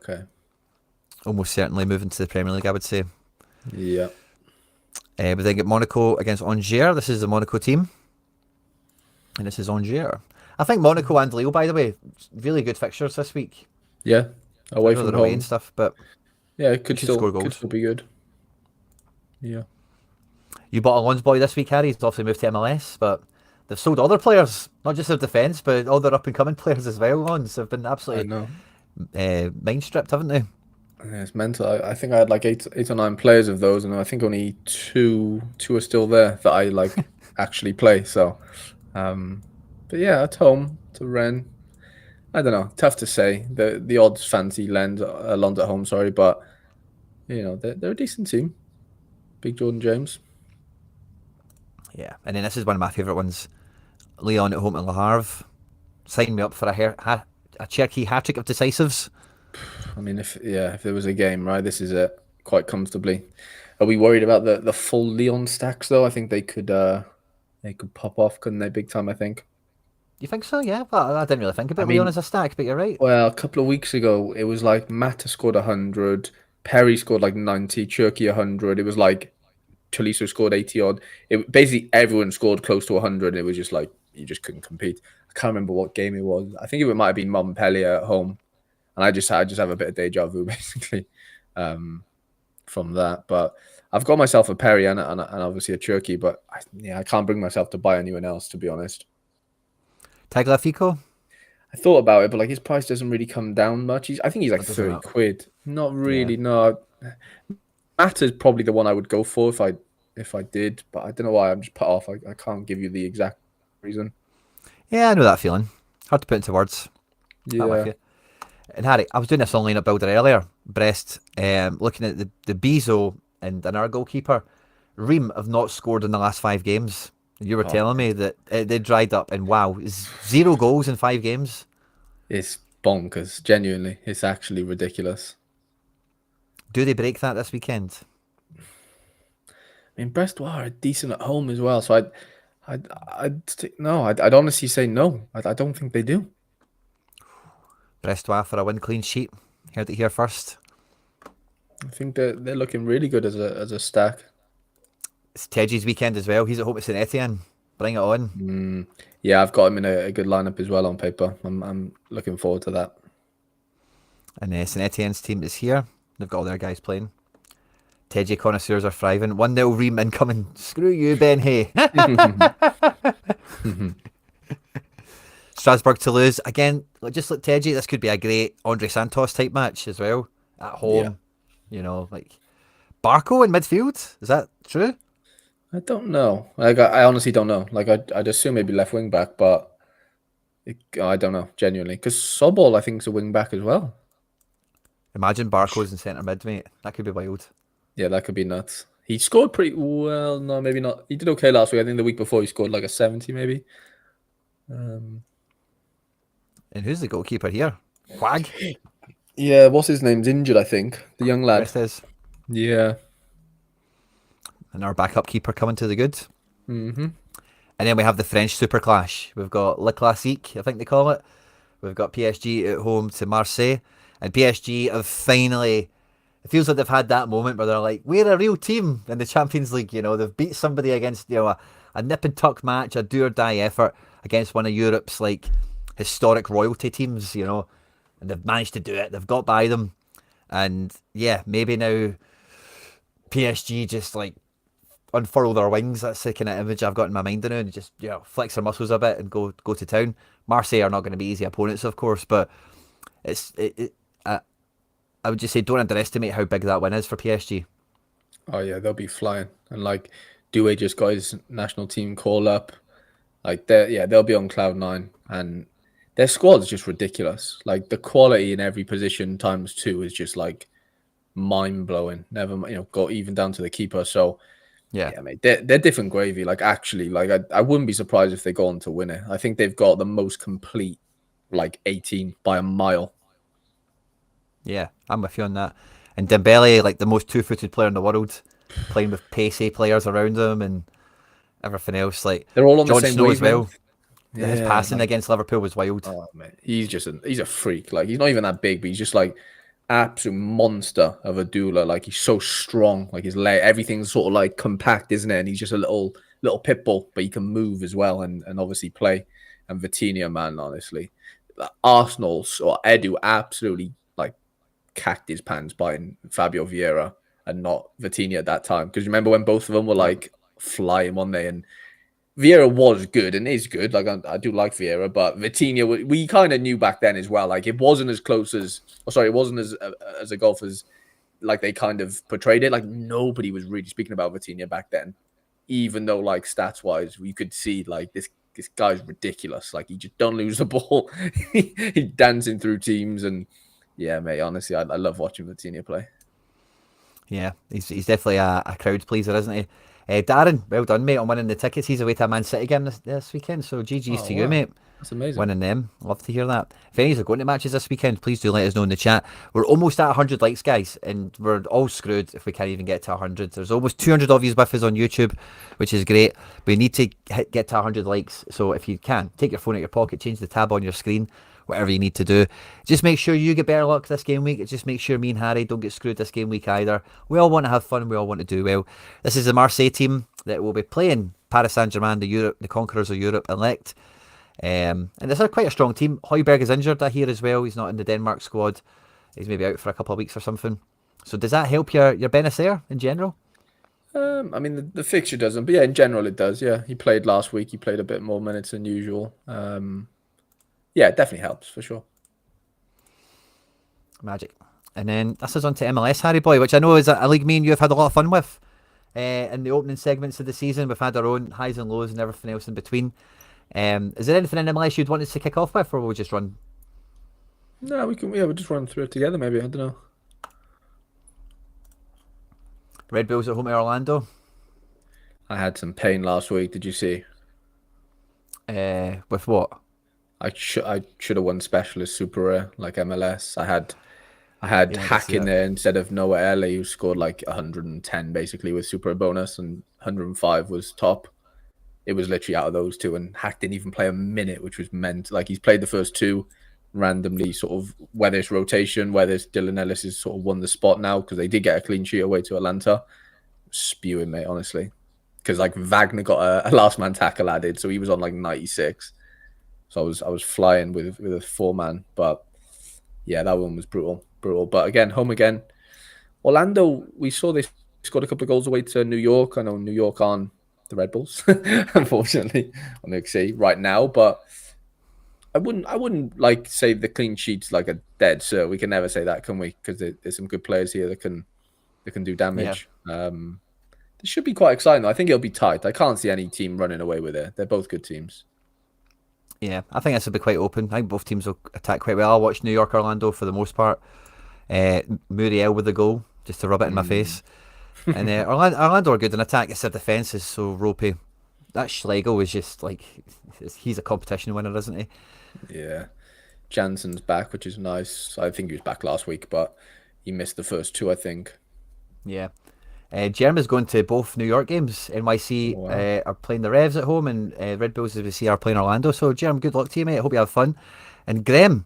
Okay. almost certainly moving to the Premier League, I would say. Yeah. We then get Monaco against Angers. This is the Monaco team, and this is Angers. I think Monaco and Lille, by the way, really good fixtures this week. Yeah. I Away know from they're away and home. stuff, but Yeah, it they should score could goals. still be good. Yeah. You bought a Lons boy this week, Harry. He's obviously moved to MLS, but they've sold other players, not just their defence, but all their up and coming players as well. Lons have been I absolutely know. mind stripped, haven't they? Yeah, it's mental. I think I had like eight or nine players of those, and I think only two are still there that I like actually play. So, but yeah, at home to Rennes, I don't know. Tough to say. The odds fancy Lens at home. Sorry, but you know they're a decent team. Big Jordan James. Yeah, and then this is one of my favourite ones. Leon at home to Le Havre. Sign me up for a Cherokee hat-trick of decisives. I mean, if there was a game, right, this is it quite comfortably. Are we worried about the full Leon stacks though? I think they could pop off, couldn't they? Big time, I think. You think so? Yeah, well, I didn't really think I about Leon mean, as a stack, but you're right. well, a couple of weeks ago, it was like Mata scored 100, Perry scored like 90, Cherky 100. It was like Chaliso scored 80 odd. It basically everyone scored close to 100. It was just like you just couldn't compete. I can't remember what game it was. I think it might have been Montpellier at home, and I just have a bit of deja vu basically from that. But I've got myself a Perry and obviously a Cherky, but I can't bring myself to buy anyone else, to be honest. Tagliafico? I thought about it, but like his price doesn't really come down much. I think he's like That doesn't 30 matter. quid. Not really, Yeah. no. Matt is probably the one I would go for if I did, but I don't know why I'm just put off. I can't give you the exact reason. Yeah, I know that feeling. Hard to put into words. I'm with Yeah. you. And Harry, I was doing this on lineup builder earlier. Brest, looking at the Bezo and another goalkeeper. Ream have not scored in the last 5 games. And you were Oh, telling me that they dried up, and wow, 0 goals in 5 games. it's bonkers. Genuinely, it's actually ridiculous. Do they break that this weekend? I mean, Brest are decent at home as well, so I'd honestly say no. I don't think they do. Brestois for a win clean sheet. Heard it here first. I think they're looking really good as a stack. It's Teddy's weekend as well. He's at home at St Etienne. Bring it on. Yeah, I've got him in a good lineup as well on paper. I'm looking forward to that. And St Etienne's team is here. They've got all their guys playing. Teddy connoisseurs are thriving. 1-0 Ream incoming. Screw you, Ben Hay. Strasbourg to lose. Again, just like Teddy, this could be a great Andre Santos type match as well. At home. Yeah. You know, like Barco in midfield. Is that true? I don't know. Like I honestly don't know. Like I'd assume maybe left wing back, but I don't know genuinely because Sobol I think is a wing back as well. Imagine Barco's in centre mid, mate. That could be wild. Yeah, that could be nuts. He scored pretty well. No, maybe not. He did okay last week. I think the week before he scored like a 70 maybe. And who's the goalkeeper here? Quag? Yeah, what's his name's injured, I think. The young lad. Rest is. Yeah. And our backup keeper coming to the good. Mm-hmm. And then we have the French super clash. We've got Le Classique, I think they call it. We've got PSG at home to Marseille. And PSG have finally, it feels like they've had that moment where they're like, we're a real team in the Champions League. You know, they've beat somebody against, you know, a nip and tuck match, a do or die effort against one of Europe's like historic royalty teams, you know. And they've managed to do it. They've got by them. And yeah, maybe now PSG just like unfurl their wings. That's the kind of image I've got in my mind now, and just flex their muscles a bit and go to town. Marseille are not going to be easy opponents, of course, but I would just say don't underestimate how big that win is for PSG. Oh yeah, they'll be flying. And like Doué just got his national team call up. Like they'll be on cloud nine, and their squad is just ridiculous. Like the quality in every position times 2 is just like mind blowing. Never, got even down to the keeper. So yeah, mate, they're different gravy. Like actually, like I wouldn't be surprised if they go on to win it. I think they've got the most complete like 18 by a mile. Yeah, I'm with you on that. And Dembele, like the most two-footed player in the world, playing with pacey players around him and everything else. Like They're all on Jon the same Snow as well. wavelength. his Yeah, passing against Liverpool was wild. oh man, he's a freak. Like he's not even that big, but he's just like absolute monster of a doula. Like he's so strong. Like his leg, everything's sort of like compact, isn't it? And he's just a little pit bull, but he can move as well and obviously play. And Vitinha, man, honestly, Arsenal or Edu absolutely like cacked his pants buying Fabio Vieira and not Vitinha at that time. Because remember when both of them were like flying one day, and Vieira was good and is good. Like I do like Vieira, but Vitinha, we kind of knew back then as well. Like it wasn't as close as, it wasn't as a golf as like they kind of portrayed it. Like nobody was really speaking about Vitinha back then, even though like stats wise, you could see like this guy's ridiculous. Like he just don't lose the ball. He's dancing through teams, and yeah, mate. Honestly, I love watching Vitinha play. Yeah, he's definitely a crowd pleaser, isn't he? Darren, well done, mate, on winning the tickets. He's away to a Man City game this weekend, so GG's to you, mate. That's amazing. Winning them. Love to hear that. If any are going to matches this weekend, please do let us know in the chat. We're almost at 100 likes, guys, and we're all screwed if we can't even get to 100. There's almost 200 of you with us on YouTube, which is great. We need to get to 100 likes, so if you can, take your phone out your pocket, change the tab on your screen, whatever you need to do. Just make sure you get better luck this game week. Just make sure me and Harry don't get screwed this game week either. We all want to have fun. We all want to do well. This is the Marseille team that will be playing Paris Saint-Germain, the conquerors of Europe elect. And this is quite a strong team. Højbjerg is injured, I hear, as well. He's not in the Denmark squad. He's maybe out for a couple of weeks or something. So does that help your Benacer in general? I mean, the fixture doesn't, but yeah, in general it does. Yeah, he played last week. He played a bit more minutes than usual. Yeah, it definitely helps for sure. Magic. And then this is on to MLS, Harry boy, which I know is a league me and you have had a lot of fun with. In the opening segments of the season, we've had our own highs and lows and everything else in between. Is there anything in MLS you'd want us to kick off with, or will we just run? No, we can. Yeah, we'll just run through it together. Maybe, I don't know. Red Bulls at home to Orlando. I had some pain last week. Did you see? With what? I should have won specialist super rare like MLS. I had Hack in there instead of Noah Ellie, who scored like 110 basically with super bonus, and 105 was top. It was literally out of those two, and Hack didn't even play a minute, which was meant. Like he's played the first two randomly, sort of whether it's rotation, whether it's Dylan Ellis has sort of won the spot now because they did get a clean sheet away to Atlanta. Spewing, mate, honestly, because like Wagner got a last man tackle added, so he was on like 96. So I was flying with a 4-man, but yeah, that one was brutal. But again, home again. Orlando, we saw they scored a couple of goals away to New York. I know New York aren't the Red Bulls, unfortunately, on the XC right now. But I wouldn't like say the clean sheet's like a dead cert. We can never say that, can we? Because there's some good players here that can do damage. Yeah. This should be quite exciting, though. I think it'll be tight. I can't see any team running away with it. They're both good teams. Yeah, I think this will be quite open. I think both teams will attack quite well. I'll watch New York, Orlando for the most part. Muriel with the goal, just to rub it in my face. And Orlando are good in attack. It's their defence is so ropey. That Schlegel is just like, he's a competition winner, isn't he? Yeah. Jansen's back, which is nice. I think he was back last week, but he missed the first two, I think. Yeah. Jerem is going to both New York games. NYC are playing the Revs at home, and Red Bulls, as we see, are playing Orlando. So, Jerem, good luck to you, mate. I hope you have fun. And Graham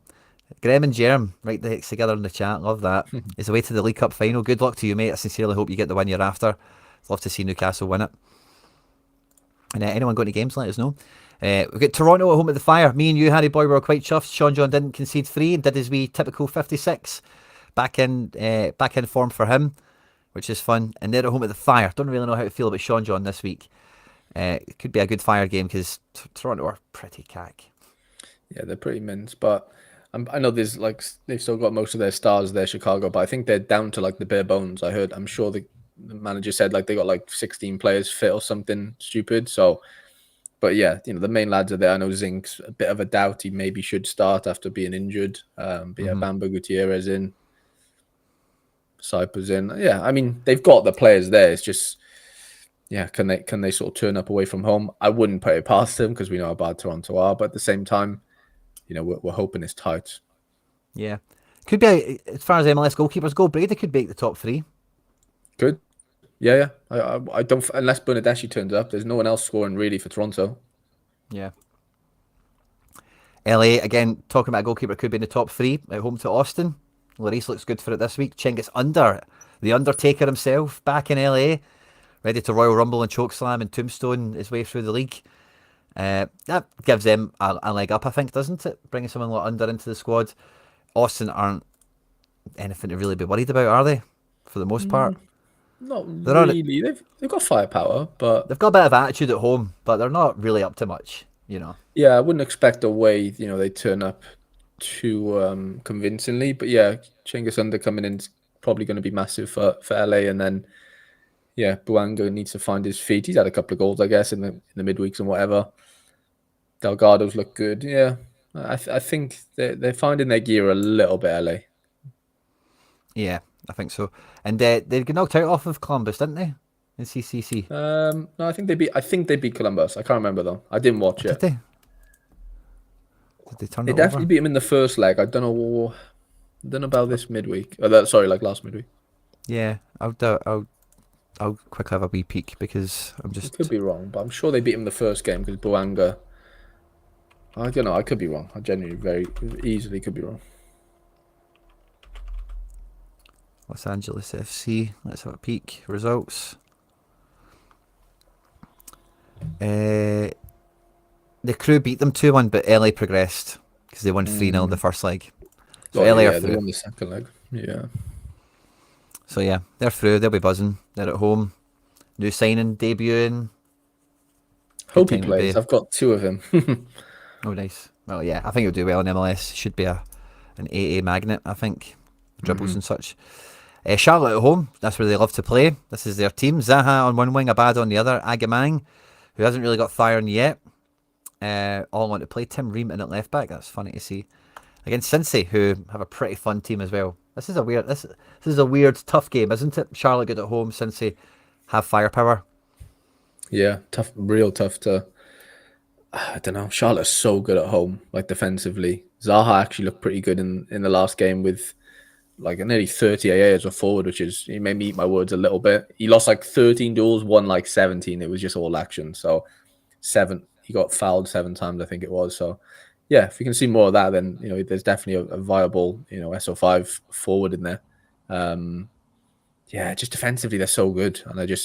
and Jerem, right the heck together in the chat. Love that. It's away to the League Cup final. Good luck to you, mate. I sincerely hope you get the win you're after. Love to see Newcastle win it. And anyone going to games, let us know. We've got Toronto at home at the Fire. Me and you, Harry Boy, were quite chuffed. Sean John didn't concede 3 and did his wee typical 56. Back in form for him, which is fun. And they're at home at the Fire. Don't really know how to feel about Sean John this week. It could be a good Fire game because Toronto are pretty cack. Yeah, they're pretty mince, but I know there's like they've still got most of their stars there, Chicago, but I think they're down to like the bare bones. I'm sure the manager said like they got like 16 players fit or something stupid. So, but yeah, the main lads are there. I know Zink's a bit of a doubt. He maybe should start after being injured. But yeah, Bamba Gutierrez in, Cypher's in. Yeah, I mean they've got the players there. It's just, yeah, can they sort of turn up away from home? I wouldn't put it past them because we know how bad Toronto are. But at the same time, we're hoping it's tight. Yeah, could be as far as MLS goalkeepers go. Brady could make the top 3. Good. Yeah. I don't, unless Bernadeschi turns up. There's no one else scoring really for Toronto. Yeah. LA, again, talking about a goalkeeper could be in the top 3 at home to Austin. Lloris looks good for it this week. Cengiz Under, the Undertaker himself, back in LA, ready to Royal Rumble and chokeslam and tombstone his way through the league. That gives them a leg up, I think, doesn't it? Bringing someone like Under into the squad. Austin aren't anything to really be worried about, are they? For the most part. Not really. They've got firepower, but they've got a bit of attitude at home, but they're not really up to much, you know. Yeah, I wouldn't expect the way they turn up too convincingly. But yeah, Cengiz Under coming in is probably going to be massive for LA, and then Buanga needs to find his feet. He's had a couple of goals, I guess, in the midweeks and whatever. Delgado's look good. Yeah, I think they're finding their gear a little bit. LA. Yeah, I think so. And they got knocked out off of Columbus, didn't they? In CCC. No, I think they beat Columbus. I can't remember though. I didn't watch it. Did they? Did they turn They it definitely over? beat him in the first leg. I don't know about this midweek. Sorry, like last midweek. Yeah, I'll quickly have a wee peek because I'm just. I could be wrong, but I'm sure they beat him the first game because Buanga. I don't know. I could be wrong. I genuinely very easily could be wrong. Los Angeles FC. Let's have a peek. Results. The Crew beat them 2-1, but LA progressed because they won 3-0 the first leg. So LA are through. They won the second leg. Yeah. So yeah, they're through. They'll be buzzing. They're at home. New signing debuting. Hope he plays. I've got 2 of him. Oh, nice. Well, yeah, I think he'll do well in MLS. Should be an AA magnet, I think. Dribbles and such. Charlotte at home. That's where they love to play. This is their team. Zaha on one wing, Abad on the other. Agamang, who hasn't really got firing yet. All want to play. Tim Ream in at left back. That's funny to see. Against Cincy, who have a pretty fun team as well. This is a weird, tough game, isn't it? Charlotte good at home. Cincy have firepower. Yeah, tough, real tough to. I don't know. Charlotte's so good at home, like defensively. Zaha actually looked pretty good in the last game with like nearly 30 AA as a forward, which is, he made me eat my words a little bit. He lost like 13 duels, won like 17. It was just all action. So he got fouled 7 times, I think it was. So yeah, if we can see more of that, then there's definitely a viable SO5 forward in there. Just defensively they're so good, and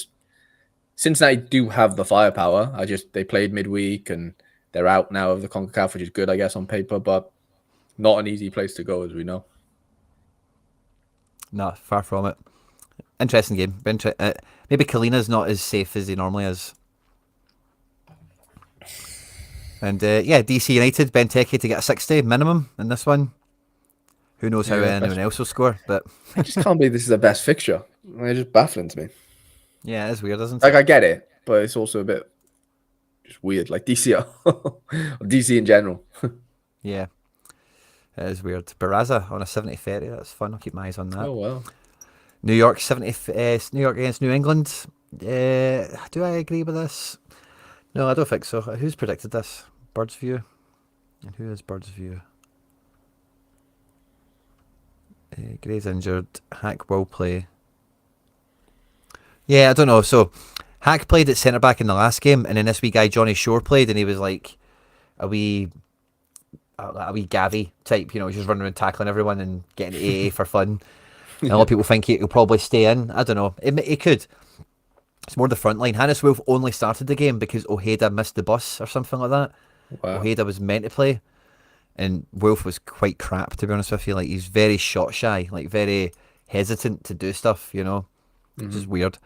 Cincinnati do have the firepower. They played midweek and they're out now of the CONCACAF, which is good, I guess, on paper, but not an easy place to go, as we know. No, far from it. Interesting game. Maybe Kalina's not as safe as he normally is. And DC United, Benteke to get a 60 minimum in this one. Who knows how anyone else will score, but I just can't believe this is the best fixture. It's just baffling to me. Yeah, it is weird, isn't it? Like, I get it, but it's also a bit just weird, like DC or DC in general. Yeah, it is weird. Barraza on a 70-30, that's fun. I'll keep my eyes on that. Oh, wow. New York 70, New York against New England. Do I agree with this? No, I don't think so. Who's predicted this? Bird's View? And who is Bird's View? Gray's injured. Hack will play. Yeah, I don't know. So, Hack played at centre back in the last game, and then this wee guy Johnny Shore played, and he was like a wee Gavi type, just running around tackling everyone and getting AA for fun. And a lot of people think he'll probably stay in. I don't know. It could. It's more the front line. Hannes Wolf only started the game because Ojeda missed the bus or something like that. Wow. Ojeda was meant to play, and Wolf was quite crap, to be honest with you. Like, he's very shot shy, like very hesitant to do stuff, which is weird.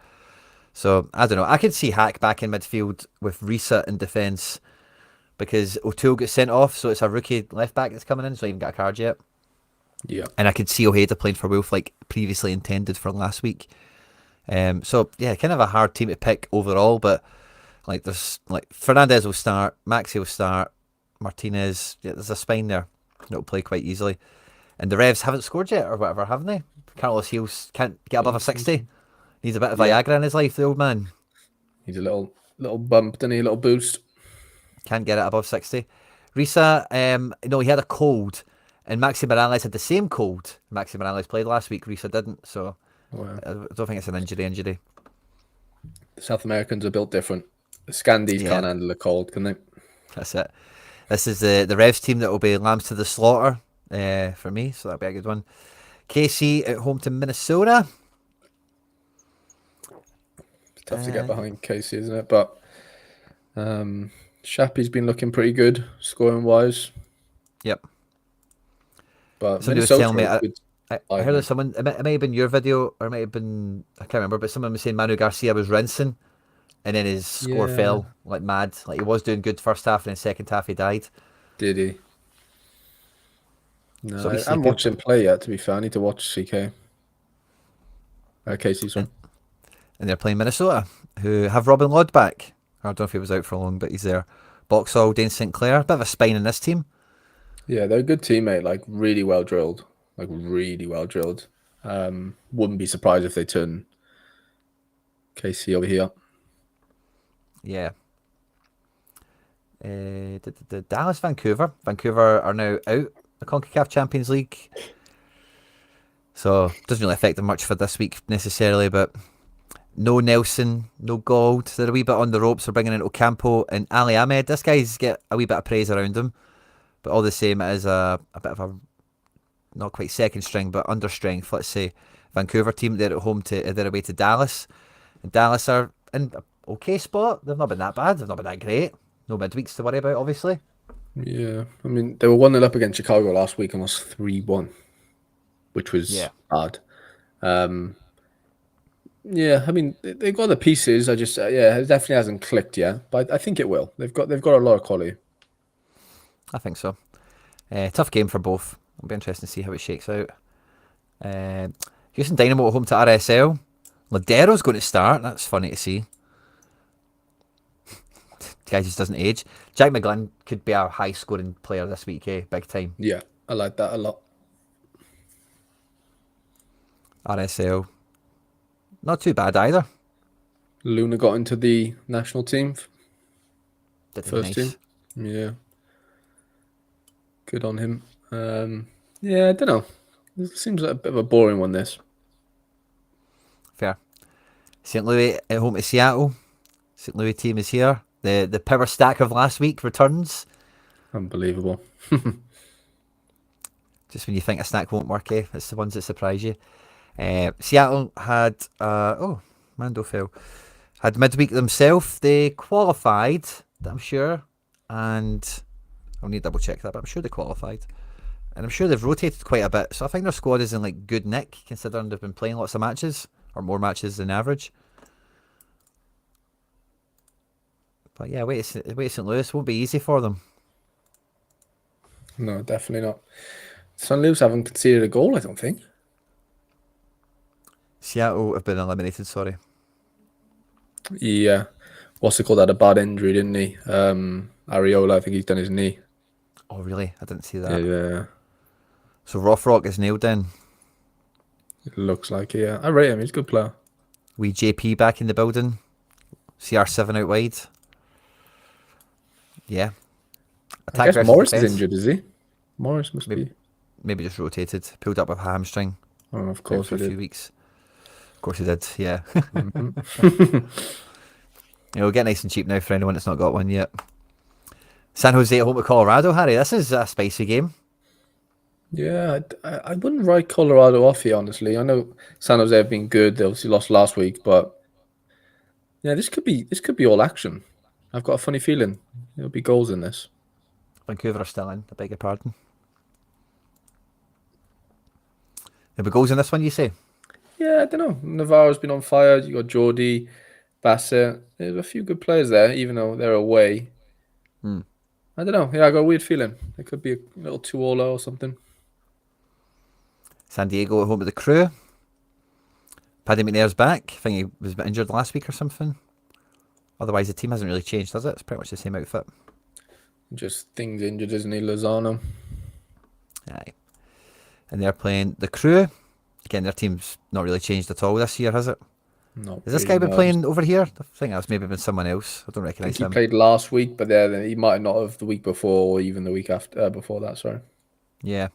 So, I don't know. I could see Hack back in midfield with Risa in defence because O'Toole gets sent off, so it's a rookie left back that's coming in, so I haven't got a card yet. Yeah. And I could see Ojeda playing for Wolf like previously intended for last week. So, yeah, kind of a hard team to pick overall, but like there's like Fernandez will start, Maxi will start, Martinez, there's a spine there that'll play quite easily. And the Revs haven't scored yet or whatever, haven't they? Carlos Hills can't get above a 60. Needs a bit of Viagra in his life, the old man. Needs a little bump, doesn't he? A little boost. Can't get it above 60. Risa, he had a cold, and Maxi Morales had the same cold. Maxi Morales played last week, Risa didn't, so wow. I don't think it's an injury. The South Americans are built different. The Scandies can't handle a cold, can they? That's it. This is the Revs team that will be lambs to the slaughter for me, so that'll be a good one. KC at home to Minnesota. It's tough to get behind Casey, isn't it? But Shappy's been looking pretty good scoring wise. Yep. But somebody was telling me, I heard of someone, it might have been your video, or it might have been, I can't remember, but someone was saying Manu Garcia was rinsing, and then his score fell like mad. Like he was doing good first half, and then second half he died. Did he? No, So I haven't watched him play yet, to be fair. I need to watch CK. Casey's one. And they're playing Minnesota, who have Robin Lod back. I don't know if he was out for long, but he's there. Boxall, Dane St. Clair, bit of a spine in this team. Yeah, they're a good teammate, like really well drilled. Like really well drilled. Wouldn't be surprised if they turn KC over here. Yeah. The Dallas, Vancouver. Vancouver are now out the CONCACAF Champions League. So it doesn't really affect them much for this week necessarily, but no Nelson, no Gold. They're a wee bit on the ropes for bringing in Ocampo and Ali Ahmed. This guy's get a wee bit of praise around him, but all the same, it is a bit of a not quite second string, but under strength, let's say. Vancouver team, they're at home they're away to Dallas. And Dallas are in an okay spot. They've not been that bad. They've not been that great. No midweeks to worry about, obviously. Yeah. I mean, they were 1-0 up against Chicago last week and lost 3-1, which was hard. Yeah, I mean, they've got the pieces. It definitely hasn't clicked yet, but I think it will. They've got a lot of quality. I think so. Tough game for both. It'll be interesting to see how it shakes out. Houston Dynamo at home to RSL. Ladero's going to start. That's funny to see. The guy just doesn't age. Jack McGlynn could be our high-scoring player this week, big time. Yeah, I like that a lot. RSL. Not too bad either. Luna got into the national team. First team. Yeah. Good on him. I don't know. It seems like a bit of a boring one, this. Fair. St. Louis at home to Seattle. St. Louis team is here. The power stack of last week returns. Unbelievable. Just when you think a stack won't work, it's the ones that surprise you. Seattle had Mando fell. Had midweek themselves. They qualified, I'm sure, and I'll need to double check that, but I'm sure they qualified. And I'm sure they've rotated quite a bit. So I think their squad is in like good nick, considering they've been playing lots of matches, or more matches than average. But yeah, wait, St. Louis won't be easy for them. No, definitely not. St. Louis haven't conceded a goal, I don't think. Seattle have been eliminated, sorry. Yeah. What's it called? Had a bad injury, didn't he? Areola, I think he's done his knee. Oh, really? I didn't see that. Yeah. So Rothrock is nailed in. It looks like it, yeah. I rate him. He's a good player. We JP back in the building. CR7 out wide. Yeah. I guess Morris is injured, is he? Morris must maybe, be. Maybe just rotated. Pulled up with a hamstring. Oh, of course for a few weeks. Of course he did, yeah. Mm-hmm. It'll get nice and cheap now for anyone that's not got one yet. San Jose at home to Colorado, Harry. This is a spicy game. Yeah, I wouldn't write Colorado off here, honestly. I know San Jose have been good. They obviously lost last week, but yeah, this could be all action. I've got a funny feeling there'll be goals in this. Vancouver are still in, I beg your pardon. There'll be goals in this one, you say? Yeah, I don't know. Navarro's been on fire. You got Jordy, Bassett. There's a few good players there, even though they're away. I don't know. Yeah, I got a weird feeling. It could be a little 2-2 or something. San Diego at home to the Crew. Paddy McNair's back. I think he was a bit injured last week or something. Otherwise, the team hasn't really changed, has it? It's pretty much the same outfit. Just things injured, isn't he, Lozano? Aye. And they're playing the Crew. Again, their team's not really changed at all this year, has it? No. Has this guy been playing over here? I think that's maybe been someone else. I don't recognise him. He played last week, but then he might not have the week before or even the week after before that, sorry. Yeah.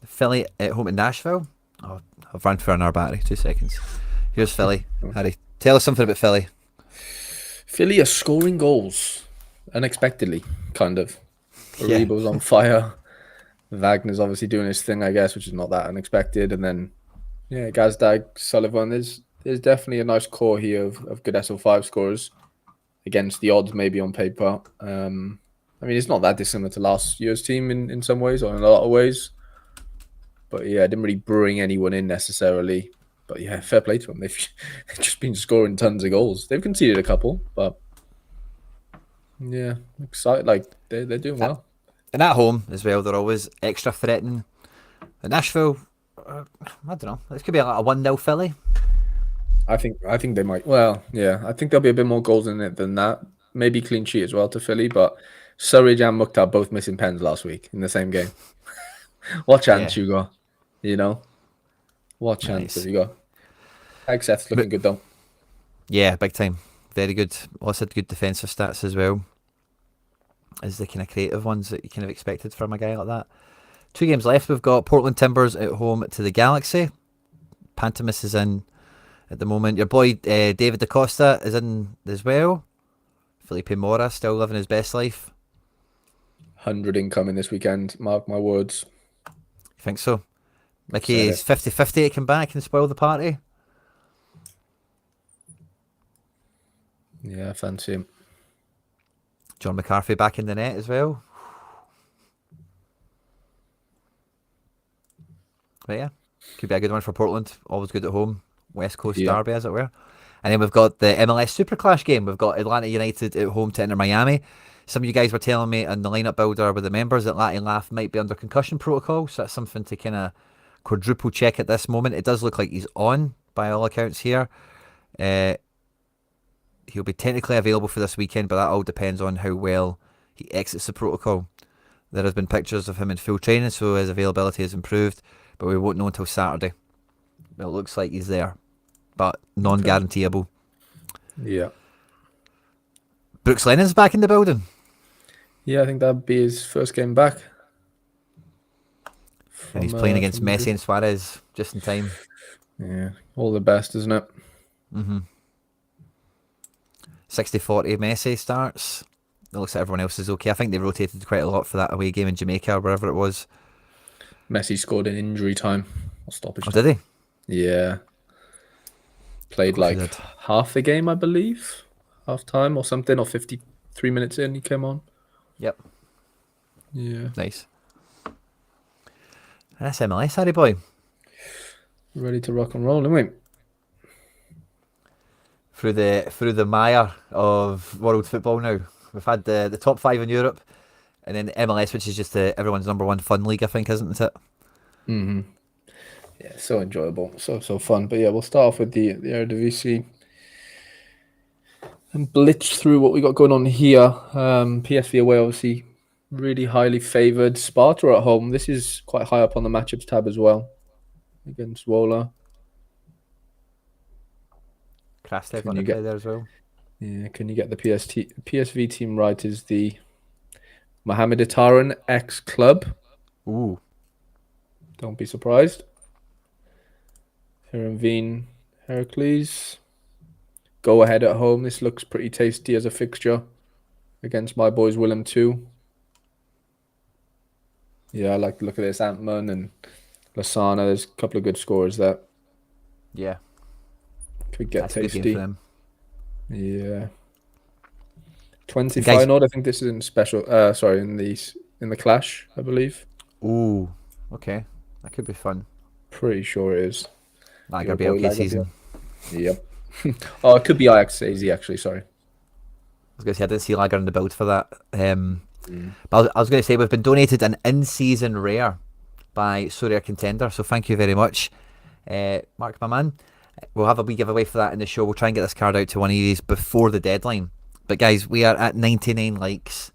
Philly at home in Nashville. Oh, I've run through an hour battery. 2 seconds. Here's Philly. Harry, tell us something about Philly. Philly are scoring goals. unexpectedly, kind of. Yeah. Ariba was on fire. Wagner's obviously doing his thing, I guess, which is not that unexpected. And then, yeah, Gazdag, Sullivan. There's definitely a nice core here of good SO5 scorers against the odds, maybe on paper. I mean, it's not that dissimilar to last year's team in some ways, or in a lot of ways. But yeah, it didn't really bring anyone in necessarily. But yeah, fair play to them. They've just been scoring tons of goals. They've conceded a couple, but yeah, excited. Like they're doing well. And at home as well, they're always extra threatening. At Nashville, I don't know. This could be like a 1-0 Philly. I think they might. Well, yeah, I think there'll be a bit more goals in it than that. Maybe clean sheet as well to Philly, but Surridge and Mukhtar both missing pens last week in the same game. What chance you got? You know, what chance have you got? Seth's looking good though. Yeah, big time. Very good. Also had good defensive stats as well. As the kind of creative ones that you kind of expected from a guy like that. 2 games left. We've got Portland Timbers at home to the Galaxy. Pantomis is in at the moment. Your boy David DaCosta is in as well. Felipe Mora still living his best life. 100 incoming this weekend. Mark my words. You think so? Mickey is 50-50 to come back and spoil the party. Yeah, I fancy him. John McCarthy back in the net as well. But yeah, could be a good one for Portland. Always good at home. West Coast derby, as it were. And then we've got the MLS Super Clash game. We've got Atlanta United at home to Inter Miami. Some of you guys were telling me on the lineup builder with the members that Latin Laugh might be under concussion protocol. So that's something to kind of quadruple check at this moment. It does look like he's on by all accounts here. He'll be technically available for this weekend, but that all depends on how well he exits the protocol. There has been pictures of him in full training, so his availability has improved, but we won't know until Saturday. It looks like he's there, but non-guaranteeable. Yeah. Brooks Lennon's back in the building. Yeah, I think that'd be his first game back. And he's playing against Messi and Suarez just in time. Yeah, all the best, isn't it? 60-40 Messi starts. It looks like everyone else is okay. I think they rotated quite a lot for that away game in Jamaica or wherever it was. Messi scored in injury time. Or stoppage time. Did he? Yeah. Played like half the game, I believe. Half time or something, or 53 minutes in, he came on. Yep. Yeah. Nice. That's MLS, Harry boy. Ready to rock and roll, aren't we? Through the mire of world football now. We've had the top 5 in Europe, and then MLS, which is just everyone's number 1 fun league, I think, isn't it? Mm-hmm. Yeah, so enjoyable, so fun. But yeah, we'll start off with the Eredivisie and blitz through what we got going on here. PSV away, obviously, really highly favoured. Sparta at home. This is quite high up on the matchups tab as well against Wola. Krastev on the play there as well. Yeah, can you get the PSV team right? Is the Mohamed Ataran ex-club. Ooh. Don't be surprised. Herenveen Heracles. Go ahead at home. This looks pretty tasty as a fixture against my boys Willem 2. Yeah, I like the look of this. Antman and Lasana. There's a couple of good scores there. Yeah. Could get tasty. A good game for them. Yeah. 20 final. I think this is in special. In the clash, I believe. Ooh. Okay. That could be fun. Pretty sure it is. That could be a okay season. Yep. Oh, it could be Ajax AZ actually. Sorry. I was going to say I didn't see Lager in the build for that. But I was going to say we've been donated an in-season rare by Sorare Contender, so thank you very much, Mark, my man. We'll have a wee giveaway for that in the show. We'll try and get this card out to one of these before the deadline. But guys, we are at 99 likes.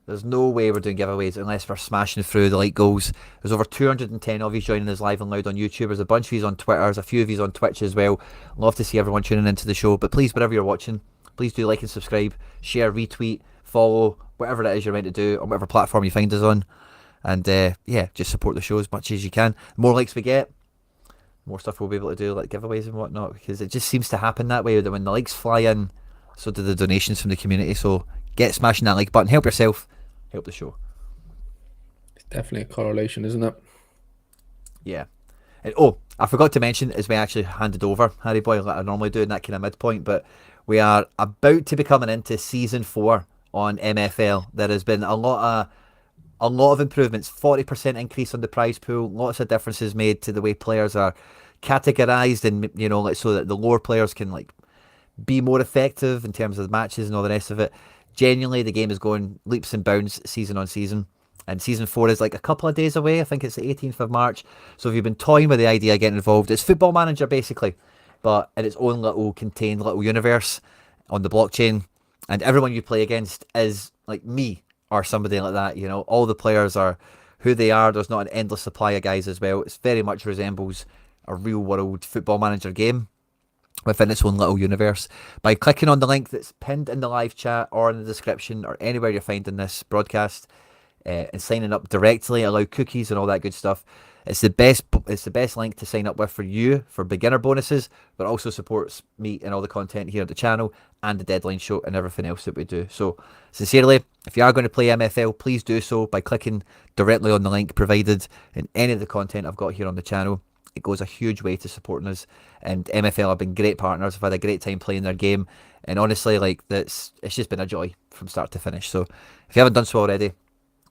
There's no way we're doing giveaways unless we're smashing through the like goals. There's over 210 of you joining us live and loud on YouTube. There's a bunch of you on Twitter. There's a few of you on Twitch as well. Love to see everyone tuning into the show. But please, wherever you're watching, please do like and subscribe, share, retweet, follow, whatever it is you're meant to do on whatever platform you find us on. And yeah, just support the show as much as you can. The more likes we get, more stuff we'll be able to do, like giveaways and whatnot, because it just seems to happen that way, that when the likes fly in, so do the donations from the community. So get smashing that like button. Help yourself, help the show. It's definitely a correlation, isn't it? Yeah. And, I forgot to mention as we actually handed over Harry Boy like I normally do in that kind of midpoint, but we are about to be coming into season 4 on MFL. There has been a lot of improvements, 40% increase on the prize pool, lots of differences made to the way players are categorized, and like so that the lower players can like be more effective in terms of the matches and all the rest of it. Genuinely, the game is going leaps and bounds season on season. And season 4 is like a couple of days away. I think it's the 18th of March. So if you've been toying with the idea of getting involved, it's Football Manager basically, but in its own little contained little universe on the blockchain. And everyone you play against is like me or somebody like that. All the players are who they are. There's not an endless supply of guys as well. It very much resembles a real world Football Manager game within its own little universe. By clicking on the link that's pinned in the live chat or in the description or anywhere you're finding this broadcast, and signing up directly, allow cookies and all that good stuff. It's the best link to sign up with for you for beginner bonuses, but also supports me and all the content here at the channel and the Deadline Show and everything else that we do. So sincerely, if you are going to play MFL, please do so by clicking directly on the link provided in any of the content I've got here on the channel. It goes a huge way to supporting us, and MFL have been great partners. I've had a great time playing their game, and honestly, it's just been a joy from start to finish. So if you haven't done so already,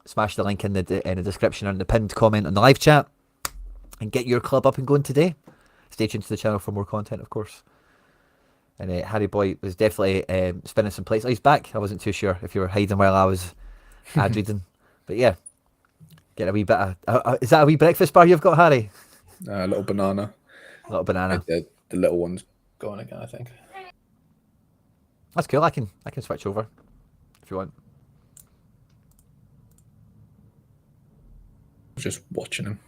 smash the link in the description and the pinned comment on the live chat and get your club up and going today. Stay tuned to the channel for more content, of course. And Harry Boy was definitely spinning some plates. Oh, he's back. I wasn't too sure if you were hiding while I was ad reading. But yeah, get a wee bit of... is that a wee breakfast bar you've got, Harry? A little banana. A little banana. The little one's going again, I think. That's cool. I can switch over if you want. Just watching him.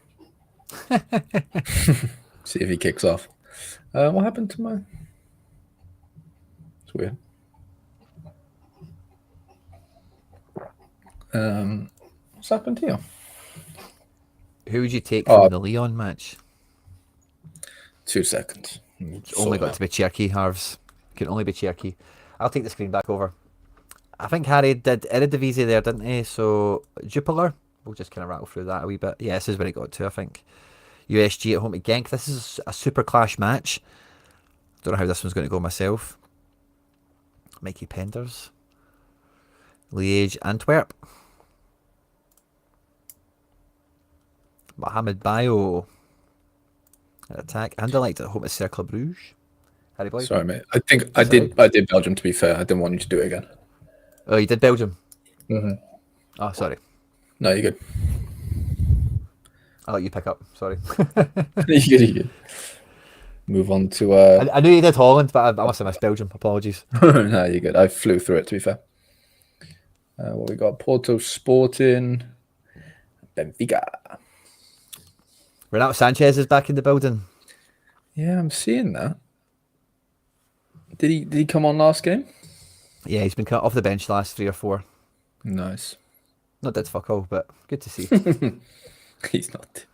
See if he kicks off. What happened to my... It's weird. What's happened here? Who would you take from the Leon match? 2 seconds. It's only got to be Cherky, Harvs. Can only be Cherky. I'll take the screen back over. I think Harry did Eredivisie there, didn't he? So, Jupiler. We'll just kind of rattle through that a wee bit. Yeah, this is where he got to, I think. USG at home to Genk. This is a super clash match. Don't know how this one's going to go myself. Mikey Penders. Liège, Antwerp. Mohamed Bayo at attack. Anderlecht at home to Cercle Bruges. Harry Boy. Sorry, mate. I think I did Belgium, to be fair. I didn't want you to do it again. Oh, you did Belgium? Mm-hmm. Oh, sorry. No, you're good. I'll let you pick up. Sorry. You're good. Move on to... I knew you did Holland, but I must have missed Belgium. Apologies. No, you're good. I flew through it, to be fair. What we got? Porto Sporting. Benfica. Renato Sanchez is back in the building. Yeah, I'm seeing that. Did he come on last game? Yeah, he's been cut off the bench the last 3 or 4. Nice. Not dead fuck all, but good to see. He's not dead.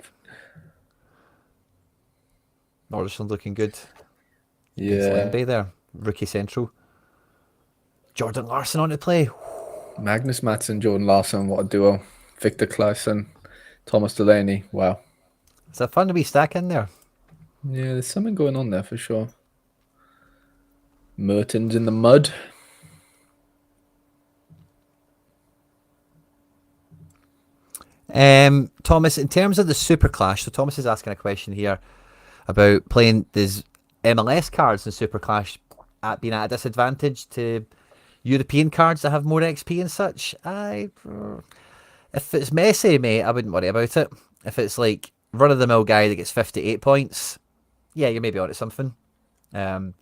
Norderson looking good. Yeah. Bay there. Rookie central. Jordan Larson on to play. Magnus Madsen, Jordan Larson, what a duo. Victor Claesson, Thomas Delaney. Wow. It's a fun wee stack in there. Yeah, there's something going on there for sure. Mertens in the mud. Thomas, in terms of the Super Clash, so Thomas is asking a question here about playing these MLS cards in Super Clash at being at a disadvantage to European cards that have more XP and such. If it's messy, mate, I wouldn't worry about it. If it's like run-of-the-mill guy that gets 58 points, yeah, you're maybe onto something. But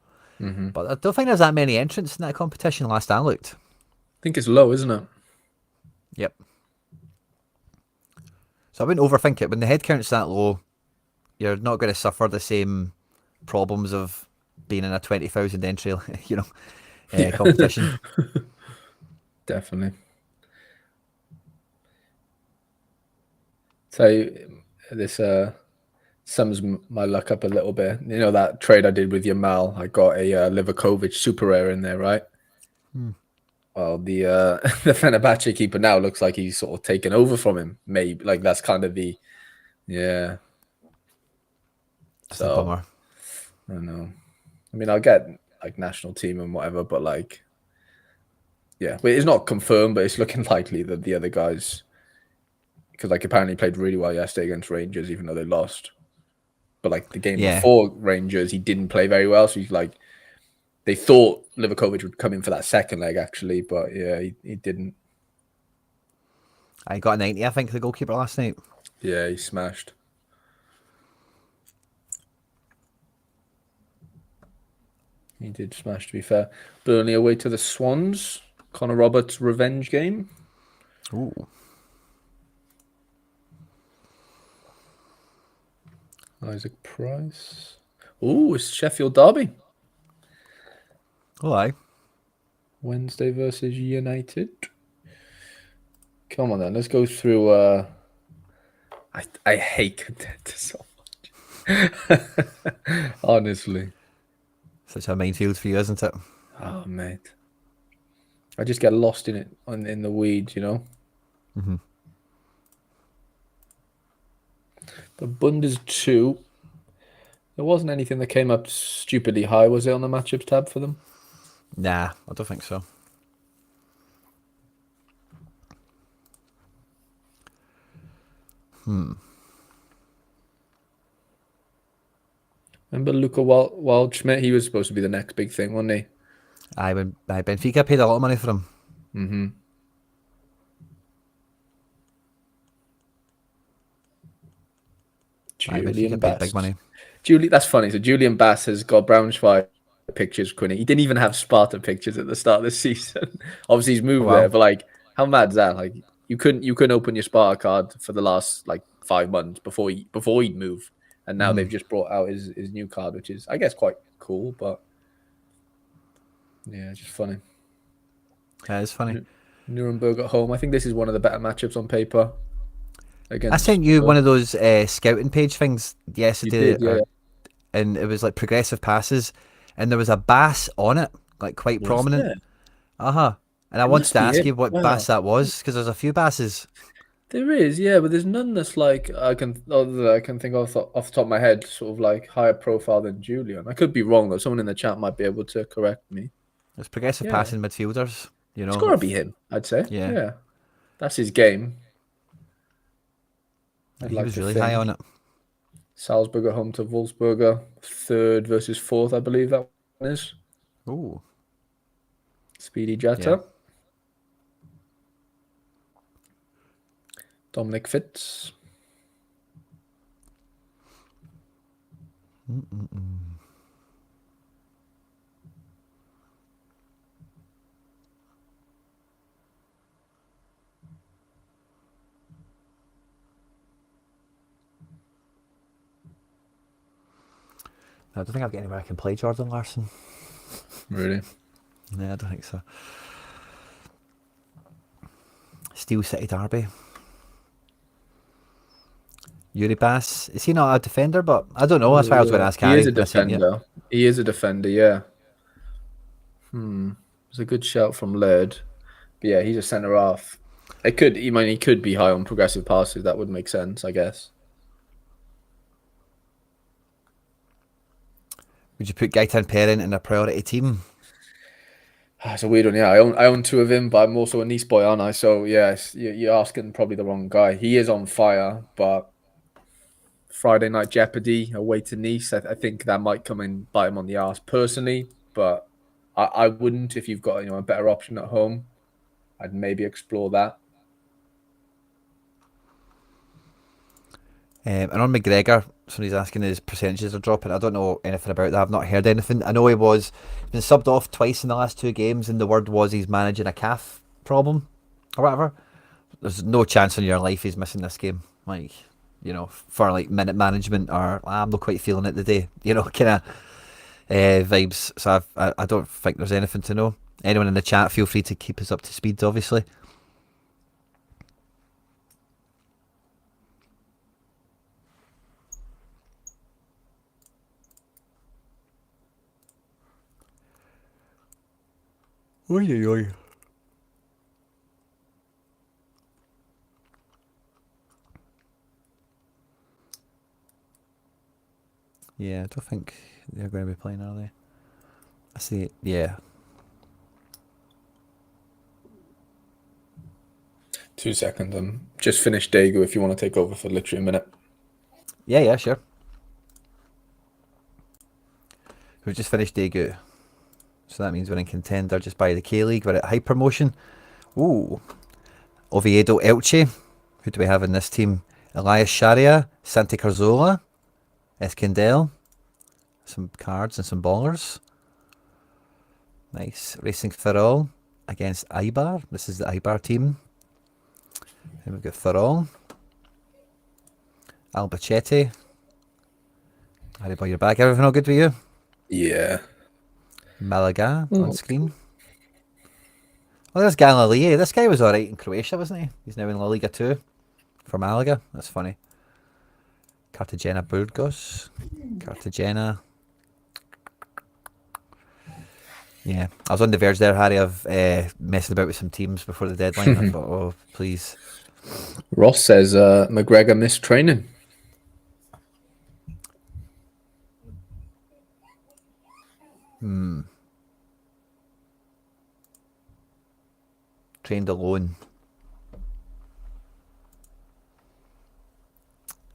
I don't think there's that many entrants in that competition last I looked. I think it's low, isn't it? Yep. So I wouldn't overthink it. When the head count's that low, you're not going to suffer the same problems of being in a 20,000 entry, competition. Definitely. So this sums my luck up a little bit. You know that trade I did with Yamal? I got a Livakovic super rare in there, right? Well, the the Fenerbahce keeper now looks like he's sort of taken over from him. Maybe like that's kind of the yeah. That's a So bummer. I don't know. I mean, I'll get like national team and whatever, but like yeah, but it's not confirmed, but it's looking likely that the other guys, because like apparently played really well yesterday against Rangers, even though they lost. But like the game Yeah. before Rangers, he didn't play very well. So he's like, they thought Livakovic would come in for that second leg actually, but yeah, he didn't. I got a 90, I think, the goalkeeper last night. Yeah, he smashed. He did smash, to be fair. Burnley away to the Swans. Connor Roberts' revenge game. Ooh. Isaac Price. Ooh, it's Sheffield Derby. Oh, aye. Wednesday versus United. Come on then, let's go through. I hate Contender so much. Honestly. Such a minefield for you, isn't it? Oh, mate. I just get lost in it in the weeds, you know? Mm-hmm. But Bundes 2, there wasn't anything that came up stupidly high, was it, on the matchups tab for them? Nah, I don't think so. Remember Luca Waldschmidt? He was supposed to be the next big thing, wasn't he? Benfica paid a lot of money for him. Mm-hmm. Benfica paid big money. That's funny. So Julian Bass has got Braunschweig pictures, Quinny. He didn't even have Sparta pictures at the start of the season. Obviously, he's moved there, but like, how mad is that? Like, you couldn't open your Sparta card for the last like 5 months before he'd move, and now they've just brought out his new card, which is, I guess, quite cool. But yeah, just funny. Yeah, it's funny. Nuremberg at home. I think this is one of the better matchups on paper. I sent you one of those scouting page things yesterday, did, yeah. And it was like progressive passes, and there was a bass on it, like quite prominent. And I wanted to ask you what bass that was, because there's a few basses. There is, yeah, but there's none that's like I can think off the top of my head, sort of like higher profile than Julian. I could be wrong though. Someone in the chat might be able to correct me. There's progressive passing midfielders, you know. It's got to be him, I'd say. Yeah. Yeah, that's his game. He was really high on it. Salzburg at home to Wolfsburger, 3rd versus 4th, I believe that one is. Ooh. Speedy Jetta. Yeah. Dominic Fitz. I don't think I've got anywhere I can play Jordan Larson. Really? Yeah, I don't think so. Steel City Derby. Yuri Bass. Is he not a defender? But I don't know. That's why I was going to ask Harry. He is a defender. He is a defender, yeah. It's a good shout from Laird. But yeah, he's a centre half. He could be high on progressive passes. That would make sense, I guess. Would you put Gaetan Perrin in a priority team? It's a weird one, yeah. I own 2 of him, but I'm also a Nice boy, aren't I? So yes, you're asking probably the wrong guy. He is on fire, but Friday night jeopardy away to Nice, I think that might come and bite him on the arse personally. But I wouldn't if you've got a better option at home. I'd maybe explore that. And on McGregor, somebody's asking his percentages are dropping. I don't know anything about that. I've not heard anything. I know he's been subbed off twice in the last 2 games, and the word was he's managing a calf problem or whatever. There's no chance in your life he's missing this game. Like, for like minute management or I'm not quite feeling it today. Kind of vibes. So I don't think there's anything to know. Anyone in the chat, feel free to keep us up to speed, obviously. Oi. Yeah, I don't think they're going to be playing, are they? I see. Yeah. 2 seconds. Just finished Daegu if you want to take over for literally a minute. Yeah, sure. We've just finished Daegu. So that means we're in Contender just by the K-League. We're at high promotion. Ooh. Oviedo Elche. Who do we have in this team? Elias Sharia, Santi Carzola, Escandel. Some cards and some ballers. Nice. Racing Ferrol against Ibar. This is the Ibar team. Then we've got Ferrol. Albacete. Harry boy, you're back. Everything all good with you? Yeah. Malaga on screen. Well, there's Galilei. This guy was alright in Croatia, wasn't he? He's now in La Liga 2 for Malaga. That's funny. Cartagena Burgos. Cartagena. Yeah, I was on the verge there, Harry, of messing about with some teams before the deadline. I thought, oh, please. Ross says McGregor missed training. Trained alone.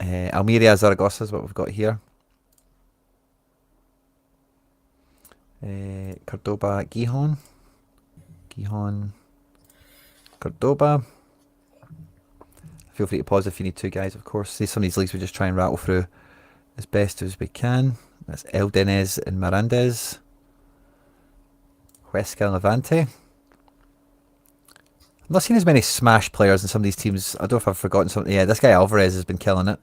Almeria Zaragoza is what we've got here. Cordoba Gijón. Cordoba. Feel free to pause if you need to, guys, of course. See, some of these leagues we just try and rattle through as best as we can. That's Eldenez and Mirandes. Huesca and Levante. I've not seen as many Smash players in some of these teams. I don't know if I've forgotten something. Yeah, this guy Alvarez has been killing it.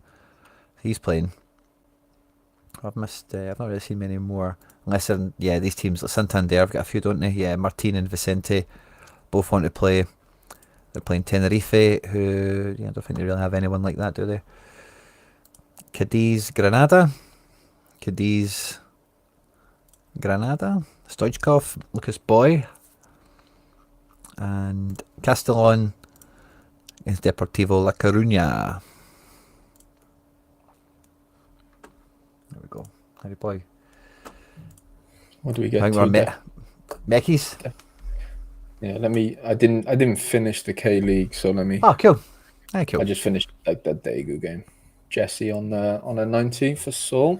He's playing. I've missed. I've not really seen many more. Unless, these teams like Santander have got a few, don't they? Yeah, Martin and Vicente both want to play. They're playing Tenerife, who I don't think they really have anyone like that, do they? Cadiz, Granada. Stoichkov, Lucas Boy. And Castellon is Deportivo La Coruña. There we go. Harry boy. What do we get? I think we're Meckies. Yeah, I didn't finish the K League, so let me. Oh, cool. Hey, cool. I just finished like that Daegu game. Jesse on a 90 for Saul.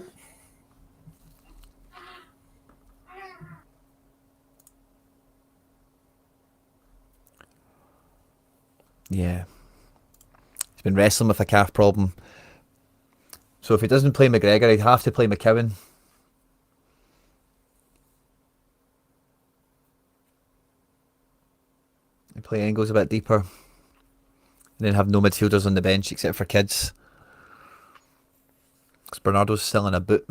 Yeah. He's been wrestling with a calf problem. So if he doesn't play McGregor, he'd have to play McCowan. And play Engels a bit deeper. And then have no midfielders on the bench except for kids. Because Bernardo's still in a boot.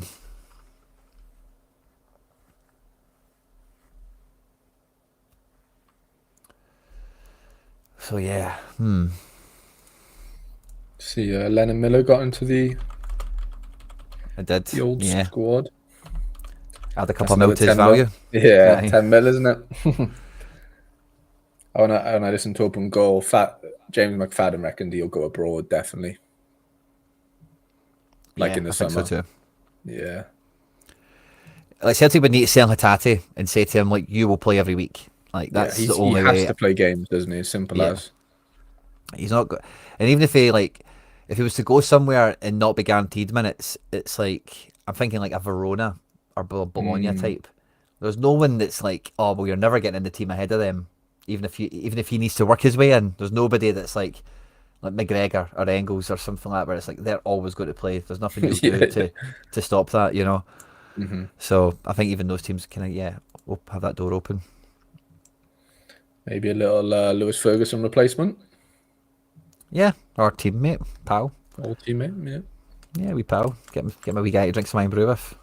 So yeah. See, Lennon Miller got into the old squad. Add a couple of mil to his value. Yeah, 10 mil, isn't it? When I listen to Open Goal, James McFadden reckoned he'll go abroad, definitely. Like in the summer. I think so too. Yeah. Like Celtic would need to sell Hatate and say to him, like, you will play every week. Like that's the only way. He has to play games, doesn't he? As simple as. He's not good. And even if he was to go somewhere and not be guaranteed minutes, it's like I'm thinking like a Verona or Bologna type. There's no one that's like, oh well, you're never getting in the team ahead of them. Even if he needs to work his way in, there's nobody that's like McGregor or Engels or something like that, where it's like they're always going to play. There's nothing you'll do to stop that, you know. Mm-hmm. So I think even those teams can will have that door open. Maybe a little Lewis Ferguson replacement. Yeah, our teammate, pal. Old teammate, yeah. Yeah, we pal. Get my wee guy to drink some wine brew with.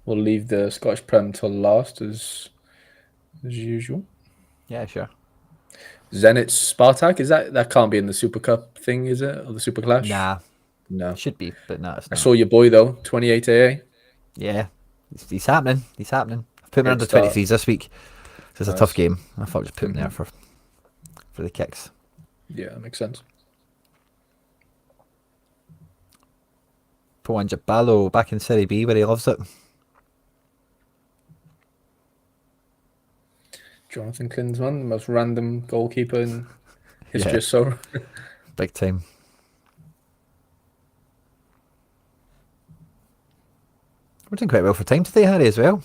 We'll leave the Scottish Prem till last as usual. Yeah, sure. Zenit Spartak, is that can't be in the Super Cup thing, is it? Or the Super Clash? Nah. No. It should be, but no, it's not. I saw your boy though, 28 AA. Yeah. He's happening. I've put him under 23s this week. So it's a tough game. I thought I'd just put him there for the kicks. Yeah, that makes sense. Poan Jabalo back in Serie B where he loves it. Jonathan Klinsmann, the most random goalkeeper in history Yeah. of Sorare. Big time. We're doing quite well for time today, Harry, as well.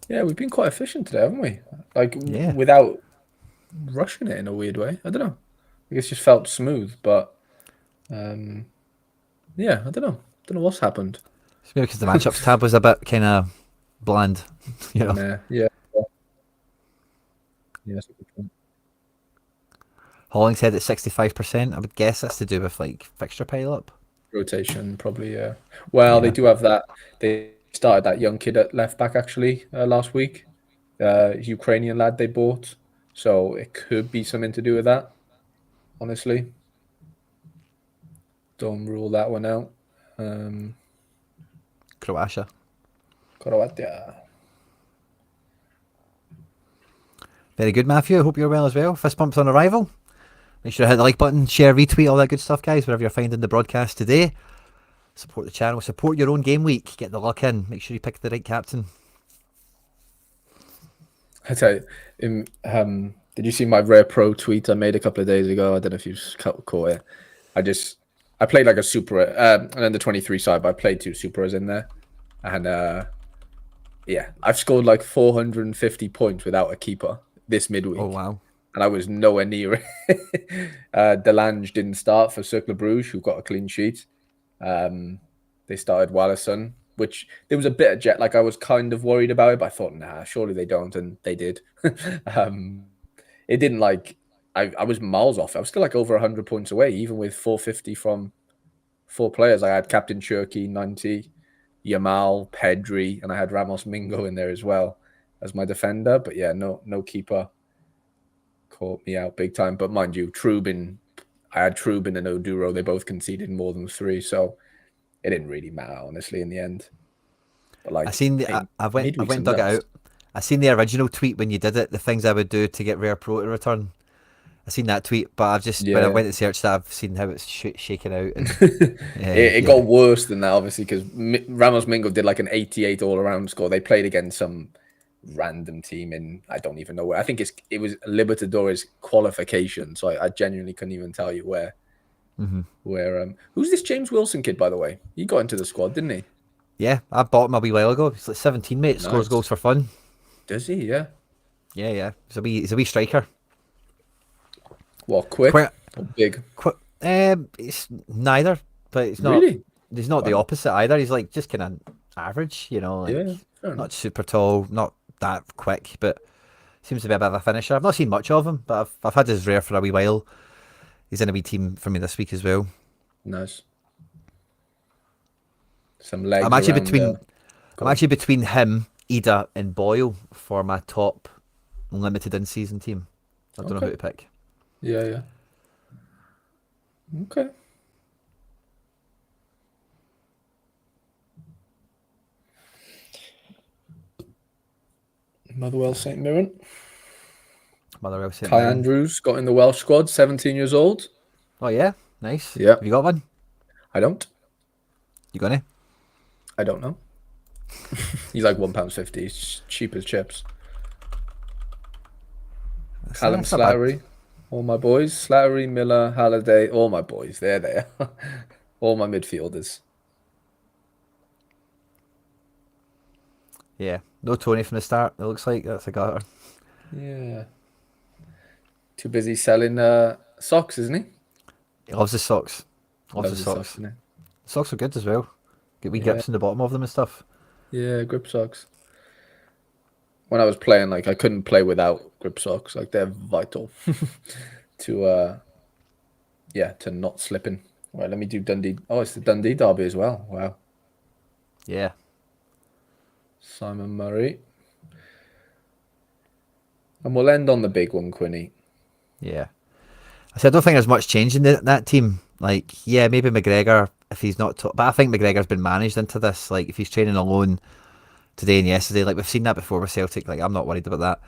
Yeah, we've been quite efficient today, haven't we? Like, Yeah. without rushing it in a weird way. I don't know. I guess it just felt smooth, but yeah, I don't know. Don't know what's happened. It's maybe because the matchups tab was a bit kind of bland, you know. Nah, yeah. Yeah, that's a good point. Hollingshead at 65%. I would guess that's to do with like fixture pile up. Rotation, probably, yeah. Well, they Yeah. do have that. They started that young kid at left back actually last week. Ukrainian lad they bought. So it could be something to do with that, honestly. Don't rule that one out. Croatia. Croatia. Very good, Matthew. I hope you're well as well. Fist bumps on arrival. Make sure to hit the like button, share, retweet, all that good stuff, guys, wherever you're finding the broadcast today. Support the channel, support your own game week. Get the luck in. Make sure you pick the right captain. I tell you, did you see my Rare Pro tweet I made a couple of days ago? I don't know if you've caught it. I played like a super, and then the 23 side, but I played 2 supers in there. And yeah, I've scored like 450 points without a keeper this midweek. Oh, wow. And I was nowhere near it. Delange didn't start for Cercle Bruges, who got a clean sheet. They started Wallison, which there was a bit of jet. Like I was kind of worried about it, but I thought, nah, surely they don't, and they did. It didn't like I was miles off. I was still like over 100 points away, even with 450 from 4 players. I had Captain Cherky 90, Yamal, Pedri, and I had Ramos Mingo in there as well as my defender. But yeah, no keeper caught me out big time. But mind you, I had Trubin and Oduro. They both conceded more than 3, so it didn't really matter, honestly, in the end. But like, I went dug it out. I seen the original tweet when you did it. The things I would do to get Rare Pro to return. I seen that tweet, but I've just when I went to search that, I've seen how it's shaken out. And, it got worse than that, obviously, because Ramos Mingo did like an 88 all-around score. They played against some random team in I don't even know where. I think it was Libertadores qualification, so I genuinely couldn't even tell you where. Where who's this James Wilson kid, by the way? He got into the squad, didn't he? Yeah, I bought him a wee while ago. He's like 17, mate. Scores goals for fun. Does he? Yeah. Yeah. He's a wee striker. What, quick or big? It's neither, but it's not. Really? He's not the opposite either. He's like just kind of average, you know. Like, not super tall, not that quick, but seems to be a bit of a finisher. I've not seen much of him, but I've had his Rare for a wee while. He's in a wee team for me this week as well. Nice. Some legs. I'm actually between him, Ida, and Boyle for my top limited in-season team. I don't know who to pick. Yeah. Okay. Motherwell St Mirren. Motherwell St Kai Mirren. Andrews got in the Welsh squad, 17 years old. Oh yeah, nice. Yeah. Have you got one? I don't. You got any? I don't know. He's like £1.50. He's cheap as chips. Callum Slattery. All my boys. Slattery, Miller, Halliday. All my boys. They're there. All my midfielders. Yeah. No Tony from the start. It looks like that's a gutter. Yeah. Too busy selling socks, isn't he? He loves his socks. Loves his socks. socks. Socks are good as well. Get wee grips in the bottom of them and stuff. Yeah, grip socks. When I was playing, like I couldn't play without grip socks. Like they're vital to not slipping. All right, let me do Dundee. Oh, it's the Dundee derby as well. Wow. Yeah. Simon Murray. And we'll end on the big one, Quinny. Yeah. I said I don't think there's much change in that team. Like, yeah, maybe McGregor if he's not but I think McGregor's been managed into this. Like if he's training alone today and yesterday, like we've seen that before with Celtic, like I'm not worried about that.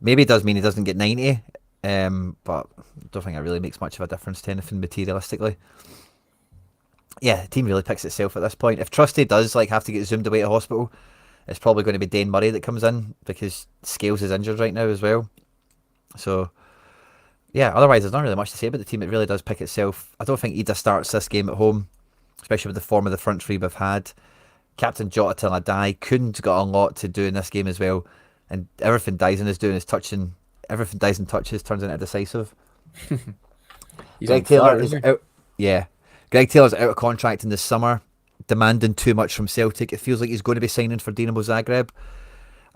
Maybe it does mean he doesn't get 90, but I don't think it really makes much of a difference to anything materialistically. yeah, the team really picks itself at this point. If Trusty does like have to get zoomed away to hospital, it's probably going to be Dane Murray that comes in because Scales is injured right now as well. So yeah, otherwise there's not really much to say about the team. It really does pick itself. I don't think Ida starts this game at home, especially with the form of the front three we've had. Captain Jota till I die. Kuhn's got a lot to do in this game as well, and everything Dyson is doing is touching. Everything Dyson touches turns into decisive. He's Greg on Taylor fire, is isn't he? out. Yeah, Greg Taylor's out of contract in the summer, demanding too much from Celtic. It feels like he's going to be signing for Dinamo Zagreb,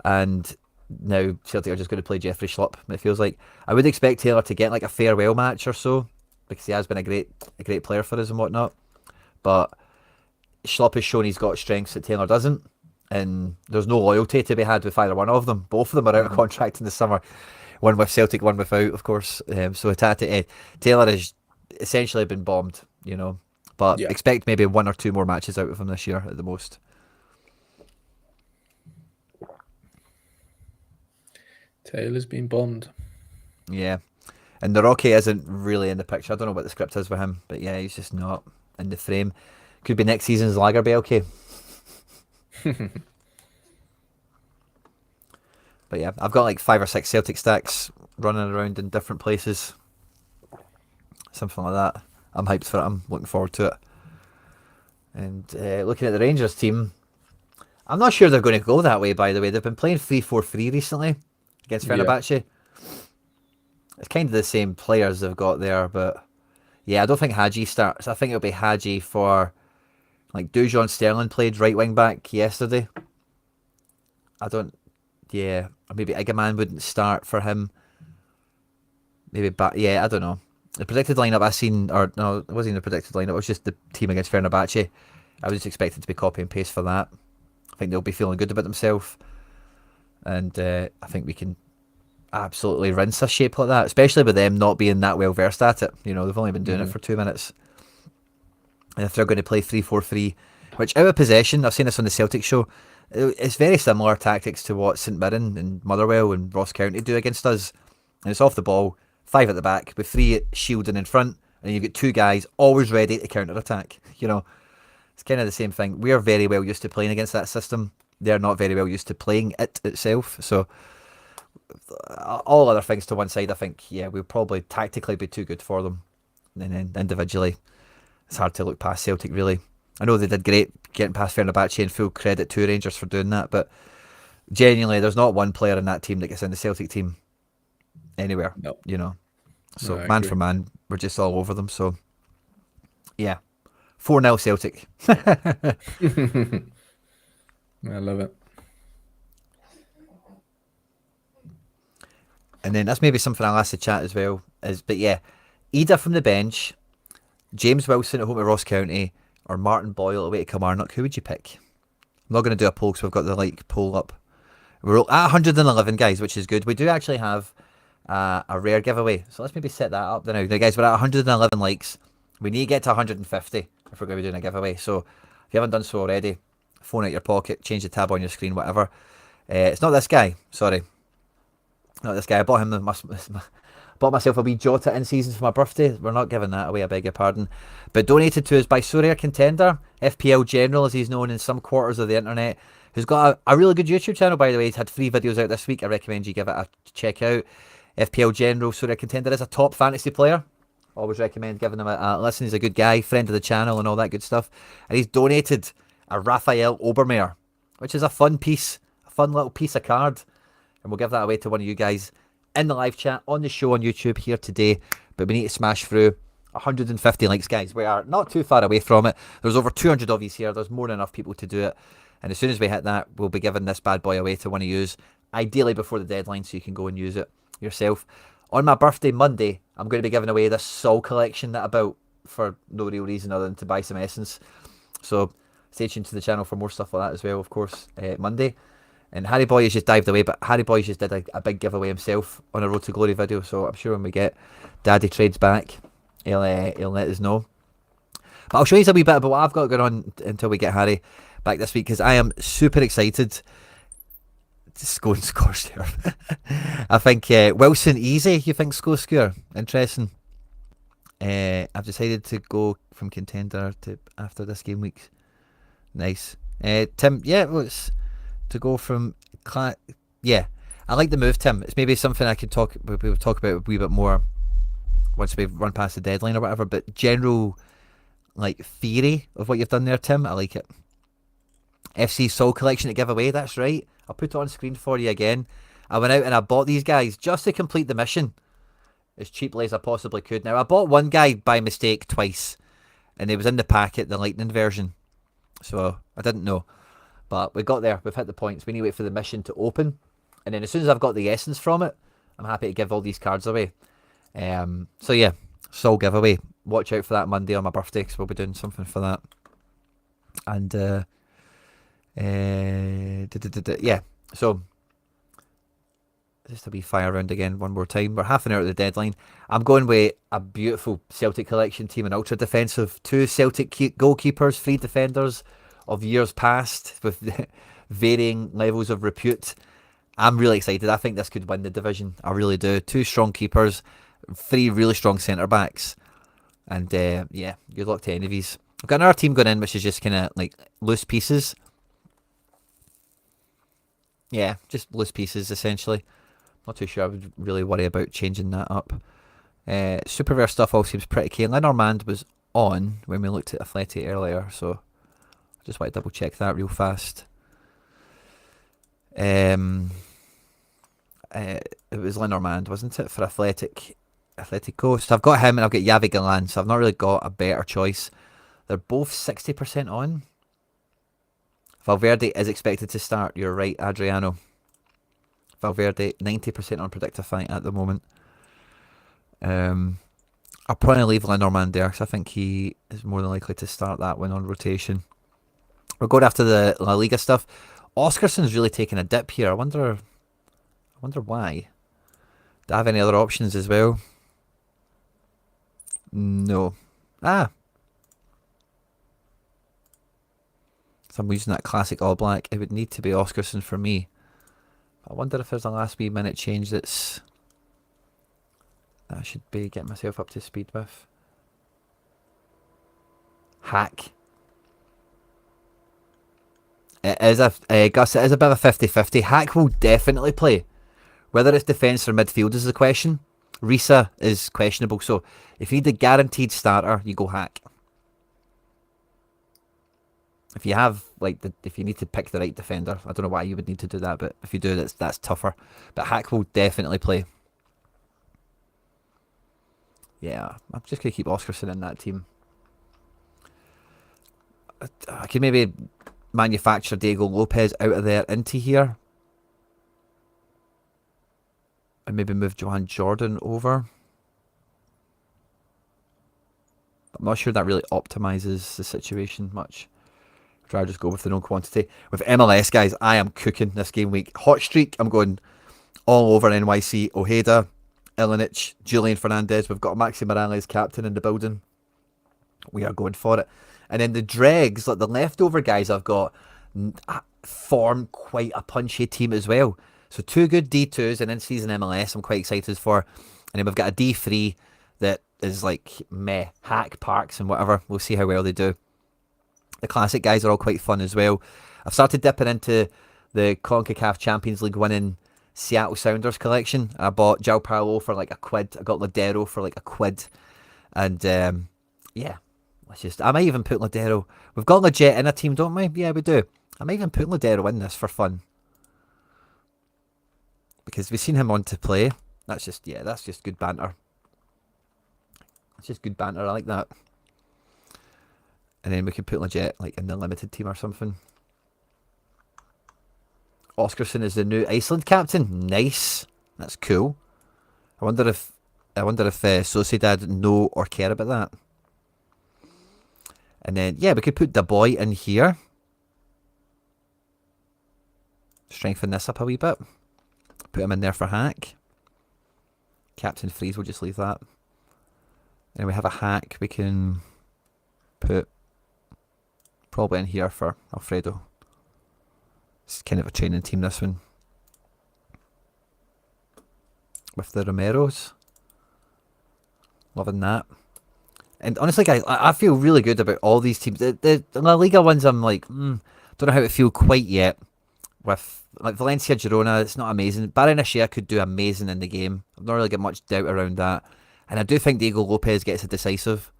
and now Celtic are just going to play Jeffrey Schlupp. It feels like I would expect Taylor to get like a farewell match or so because he has been a great player for us and whatnot, but Schlupp has shown he's got strengths that Taylor doesn't, and there's no loyalty to be had with either one of them. Both of them are out of contract in the summer, one with Celtic, one without, of course. So Taylor has essentially been bombed, but Yeah. expect maybe 1 or 2 more matches out of him this year at the most. Taylor's been bombed. Yeah, and the Rocky isn't really in the picture. I don't know what the script is with him, but yeah, he's just not in the frame. Could be next season's Lagerbielke. But yeah, I've got like 5 or 6 Celtic stacks running around in different places. Something like that. I'm hyped for it. I'm looking forward to it. And looking at the Rangers team, I'm not sure they're going to go that way, by the way. They've been playing 3-4-3 recently against Yeah. Fenerbahce. It's kind of the same players they've got there, but yeah, I don't think Hadji starts. I think it'll be Hadji for like Dujon Sterling played right wing back yesterday. Yeah, or maybe Igaman wouldn't start for him. Maybe back. Yeah, I don't know. The predicted lineup I seen, or no, it wasn't even the predicted lineup. It was just the team against Fenerbahce. I was expecting to be copy and paste for that. I think they'll be feeling good about themselves, and I think we can absolutely rinse a shape like that, especially with them not being that well versed at it. They've only been doing it for 2 minutes, and if they're going to play 3-4-3, which out of possession, I've seen this on the Celtic show. It's very similar tactics to what St Mirren and Motherwell and Ross County do against us. And it's off the ball, 5 at the back, with 3 shielding in front, and you've got 2 guys always ready to counter attack. It's kind of the same thing. We are very well used to playing against that system. They're not very well used to playing it itself. So all other things to one side, I think, yeah, we'll probably tactically be too good for them. And then individually, it's hard to look past Celtic, really. I know they did great getting past Fenerbahce, and full credit to Rangers for doing that, but genuinely, there's not one player in that team that gets in the Celtic team anywhere. No. So No, I man agree. for man, we're just all over them. So yeah, 4-0 Celtic. I love it. And then that's maybe something I'll ask the chat as well. But yeah, Ida from the bench, James Wilson at home at Ross County, or Martin Boyle away to Kilmarnock. Who would you pick? I'm not going to do a poll because we've got the poll up. We're at 111 guys, which is good. We do actually have a rare giveaway, so let's maybe set that up now. Now, guys, we're at 111 likes. We need to get to 150 if we're going to be doing a giveaway. So if you haven't done so already, phone out your pocket, change the tab on your screen, whatever. It's not this guy. Sorry, not this guy. I bought him bought myself a wee Jota in season for my birthday. We're not giving that away, I beg your pardon. But donated to us by Sorare Contender, FPL General as he's known in some quarters of the internet, who's got a really good YouTube channel, by the way. He's had 3 videos out this week. I recommend you give it a check out. FPL General, Sorare Contender is a top fantasy player. Always recommend giving him a listen. He's a good guy, friend of the channel and all that good stuff. And he's donated a Raphael Obermeier, which is a fun little piece of card. And we'll give that away to one of you guys in the live chat on the show on YouTube here today. But we need to smash through 150 likes, guys. We are not too far away from it. There's over 200 of you here. There's more than enough people to do it. And as soon as we hit that, we'll be giving this bad boy away to one of you, ideally before the deadline, so you can go and use it yourself. On my birthday Monday, I'm going to be giving away this Sol collection that I built for no real reason other than to buy some essence. So stay tuned to the channel for more stuff like that as well, of course, Monday. And Harry Boy has just dived away, but Harry Boy just did a big giveaway himself on a Road to Glory video, so I'm sure when we get Daddy Trades back, he'll let us know. But I'll show you a wee bit about what I've got going on until we get Harry back this week, because I am super excited to go and score there. I think Wilson easy, you think, score? Interesting. I've decided to go from Contender to after this game week. Nice. Tim, yeah, well, it's to go from... yeah, I like the move, Tim. It's maybe something I could we'll talk about a wee bit more once we've run past the deadline or whatever, but general like theory of what you've done there, Tim, I like it. FC Soul Collection to give away, that's right. I'll put it on screen for you again. I went out and I bought these guys just to complete the mission as cheaply as I possibly could. Now, I bought one guy by mistake twice, and it was in the packet, the Lightning version. So, I didn't know. But we got there. We've hit the points. We need to wait for the mission to open. And then as soon as I've got the essence from it, I'm happy to give all these cards away. So, yeah, Soul giveaway. Watch out for that Monday on my birthday, because we'll be doing something for that. And, yeah, so just a wee fire round again one more time. We're half an hour at the deadline. I'm going with a beautiful Celtic collection team and ultra defensive. 2 Celtic goalkeepers, 3 defenders of years past with varying levels of repute. I'm really excited. I think this could win the division. I really do. 2 strong keepers, 3 really strong centre backs, and yeah, good luck to any of these. I've got another team going in which is just kind of like loose pieces. Yeah, just loose pieces essentially. Not too sure I would really worry about changing that up. Superverse stuff all seems pretty key. Lenormand was on when we looked at Athletic earlier, so I just want to double check that real fast. It was Lenormand, wasn't it, for Atletico? So I've got him and I've got Yavi Galan, so I've not really got a better choice. They're both 60% on. Valverde is expected to start. You're right, Adriano. Valverde, 90% on Predictify at the moment. I'll probably leave Lenormand there because I think he is more than likely to start that one on rotation. We're going after the La Liga stuff. Oscarson's really taking a dip here. I wonder why. Do I have any other options as well? No. So I'm using that classic all black. It would need to be Oscarson for me. I wonder if there's a last wee minute change that I should be getting myself up to speed with. Hack. Gus, it is a bit of a 50-50. Hack will definitely play. Whether it's defence or midfield is the question. Risa is questionable, so if you need a guaranteed starter, you go Hack. If you have if you need to pick the right defender, I don't know why you would need to do that, but if you do, that's tougher. But Hack will definitely play. Yeah, I'm just gonna keep Oscarson in that team. I could maybe manufacture Diego Lopez out of there into here, and maybe move Johan Jordan over. I'm not sure that really optimizes the situation much. Try to just go with the known quantity. With MLS, guys, I am cooking this game week. Hot streak, I'm going all over NYC. Ojeda, Ilinic, Julian Fernandez. We've got Maxi Morales captain in the building. We are going for it. And then the dregs, like the leftover guys I've got, form quite a punchy team as well. So 2 good D2s and in season MLS I'm quite excited for. And then we've got a D3 that is like meh, Hack, Parks and whatever. We'll see how well they do. The classic guys are all quite fun as well. I've started dipping into the CONCACAF Champions League winning Seattle Sounders collection. I bought João Paulo for like £1. I got Ladero for like £1. And yeah, I might even put Ladero. We've got Legit in a team, don't we? Yeah, we do. I might even put Ladero in this for fun. Because we've seen him on to play. That's just good banter. It's just good banter. I like that. And then we could put Legit like in the limited team or something. Oscarson is the new Iceland captain. Nice. That's cool. I wonder if Sociedad know or care about that. And then yeah, we could put the boy in here. Strengthen this up a wee bit. Put him in there for Hack. Captain Freeze, we'll just leave that. And we have a Hack we can put probably in here for Alfredo. It's kind of a training team, this one. With the Romeros. Loving that. And honestly, guys, I feel really good about all these teams. The La Liga ones, I'm like, don't know how to feel quite yet. With like Valencia, Girona, it's not amazing. Barrenechea could do amazing in the game. I've not really got much doubt around that. And I do think Diego Lopez gets a decisive.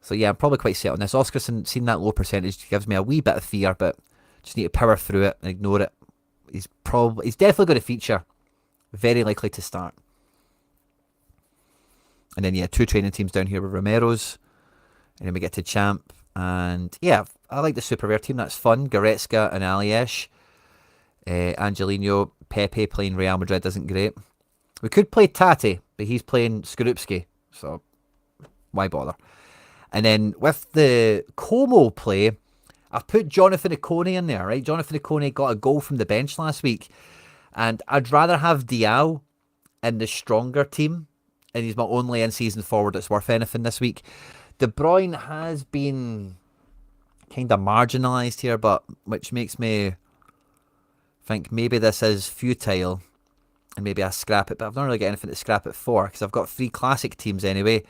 So yeah, I'm probably quite set on this. Oscarson, seeing that low percentage gives me a wee bit of fear, but just need to power through it and ignore it. He's definitely going to feature. Very likely to start. And then, yeah, 2 training teams down here with Romero's. And then we get to Champ. And, yeah, I like the Super Rare team. That's fun. Goretzka and Aliesh. Angelino. Pepe playing Real Madrid isn't great. We could play Tati, but he's playing Skorupski. So, why bother? And then with the Como play, I've put Jonathan Ikone in there, right? Jonathan Ikone got a goal from the bench last week. And I'd rather have Diao in the stronger team. And he's my only in-season forward that's worth anything this week. De Bruyne has been kind of marginalised here, but which makes me think maybe this is futile. And maybe I scrap it, but I've not really got anything to scrap it for. Because I've got 3 classic teams anyway.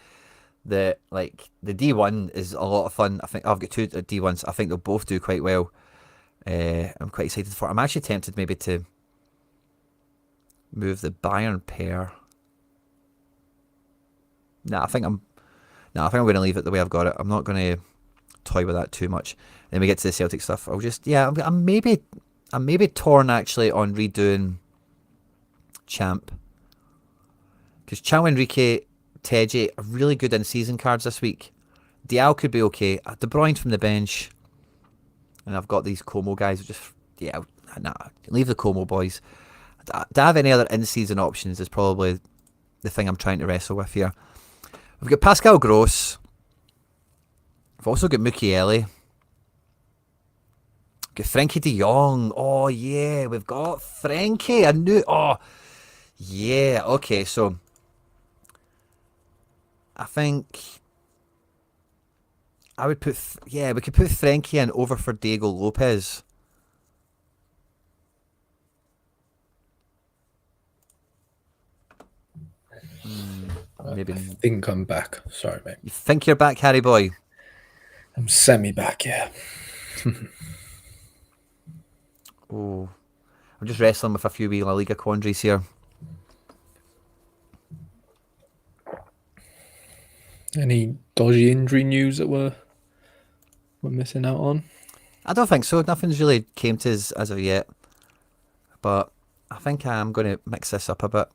The D1 is a lot of fun. I think I've got 2 D1s. I think they'll both do quite well. I'm quite excited for it. I'm actually tempted maybe to move the Bayern pair. I think I'm going to leave it the way I've got it. I'm not going to toy with that too much. Then we get to the Celtic stuff. I'm maybe torn actually on redoing Champ, because Chao Enrique, Teji are really good in season cards this week. Diao could be okay. De Bruyne from the bench, and I've got these Como guys. Leave the Como boys. To have any other in-season options is probably the thing I'm trying to wrestle with here. We've got Pascal Gross. We've also got Mukiele. We've got Frankie de Jong. Oh, yeah. We've got Frankie. Oh, yeah. Okay, so I think I would put... we could put Frankie in over for Diego Lopez. Maybe. I think I'm back. Sorry, mate. You think you're back, Harry boy? I'm semi-back, yeah. Oh, I'm just wrestling with a few wee La Liga quandaries here. Any dodgy injury news that we're missing out on? I don't think so. Nothing's really came to us as of yet. But I think I'm going to mix this up a bit.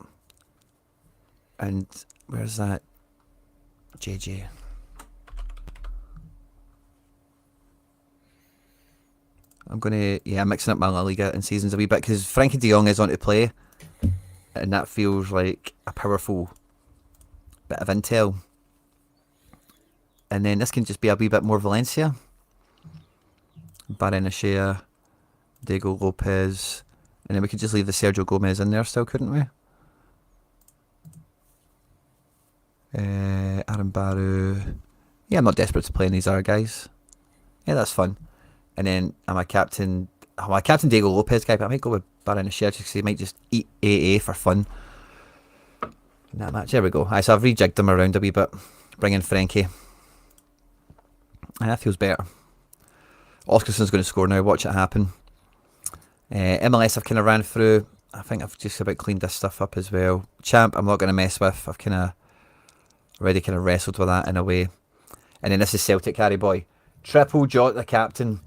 And where's that JJ? I'm going to, mixing up my La Liga and seasons a wee bit, because Frankie de Jong is on to play. And that feels like a powerful bit of intel. And then this can just be a wee bit more Valencia. Barrenechea, Diego Lopez. And then we could just leave the Sergio Gomez in there still, couldn't we? Aaron Baru. Yeah, I'm not desperate to play in these other guys. Yeah, that's fun. And then I'm a captain Diego Lopez guy, but I might go with Barrenechea because he might just eat AA for fun in that match. There we go. So I've rejigged them around a wee bit. Bring in Frankie. And that feels better. Oscarson's going to score now. Watch it happen. MLS I've kind of ran through. I think I've just about cleaned this stuff up as well. Champ I'm not going to mess with. I've already kind of wrestled with that in a way. And then this is Celtic, Harry boy. Triple Jota captain.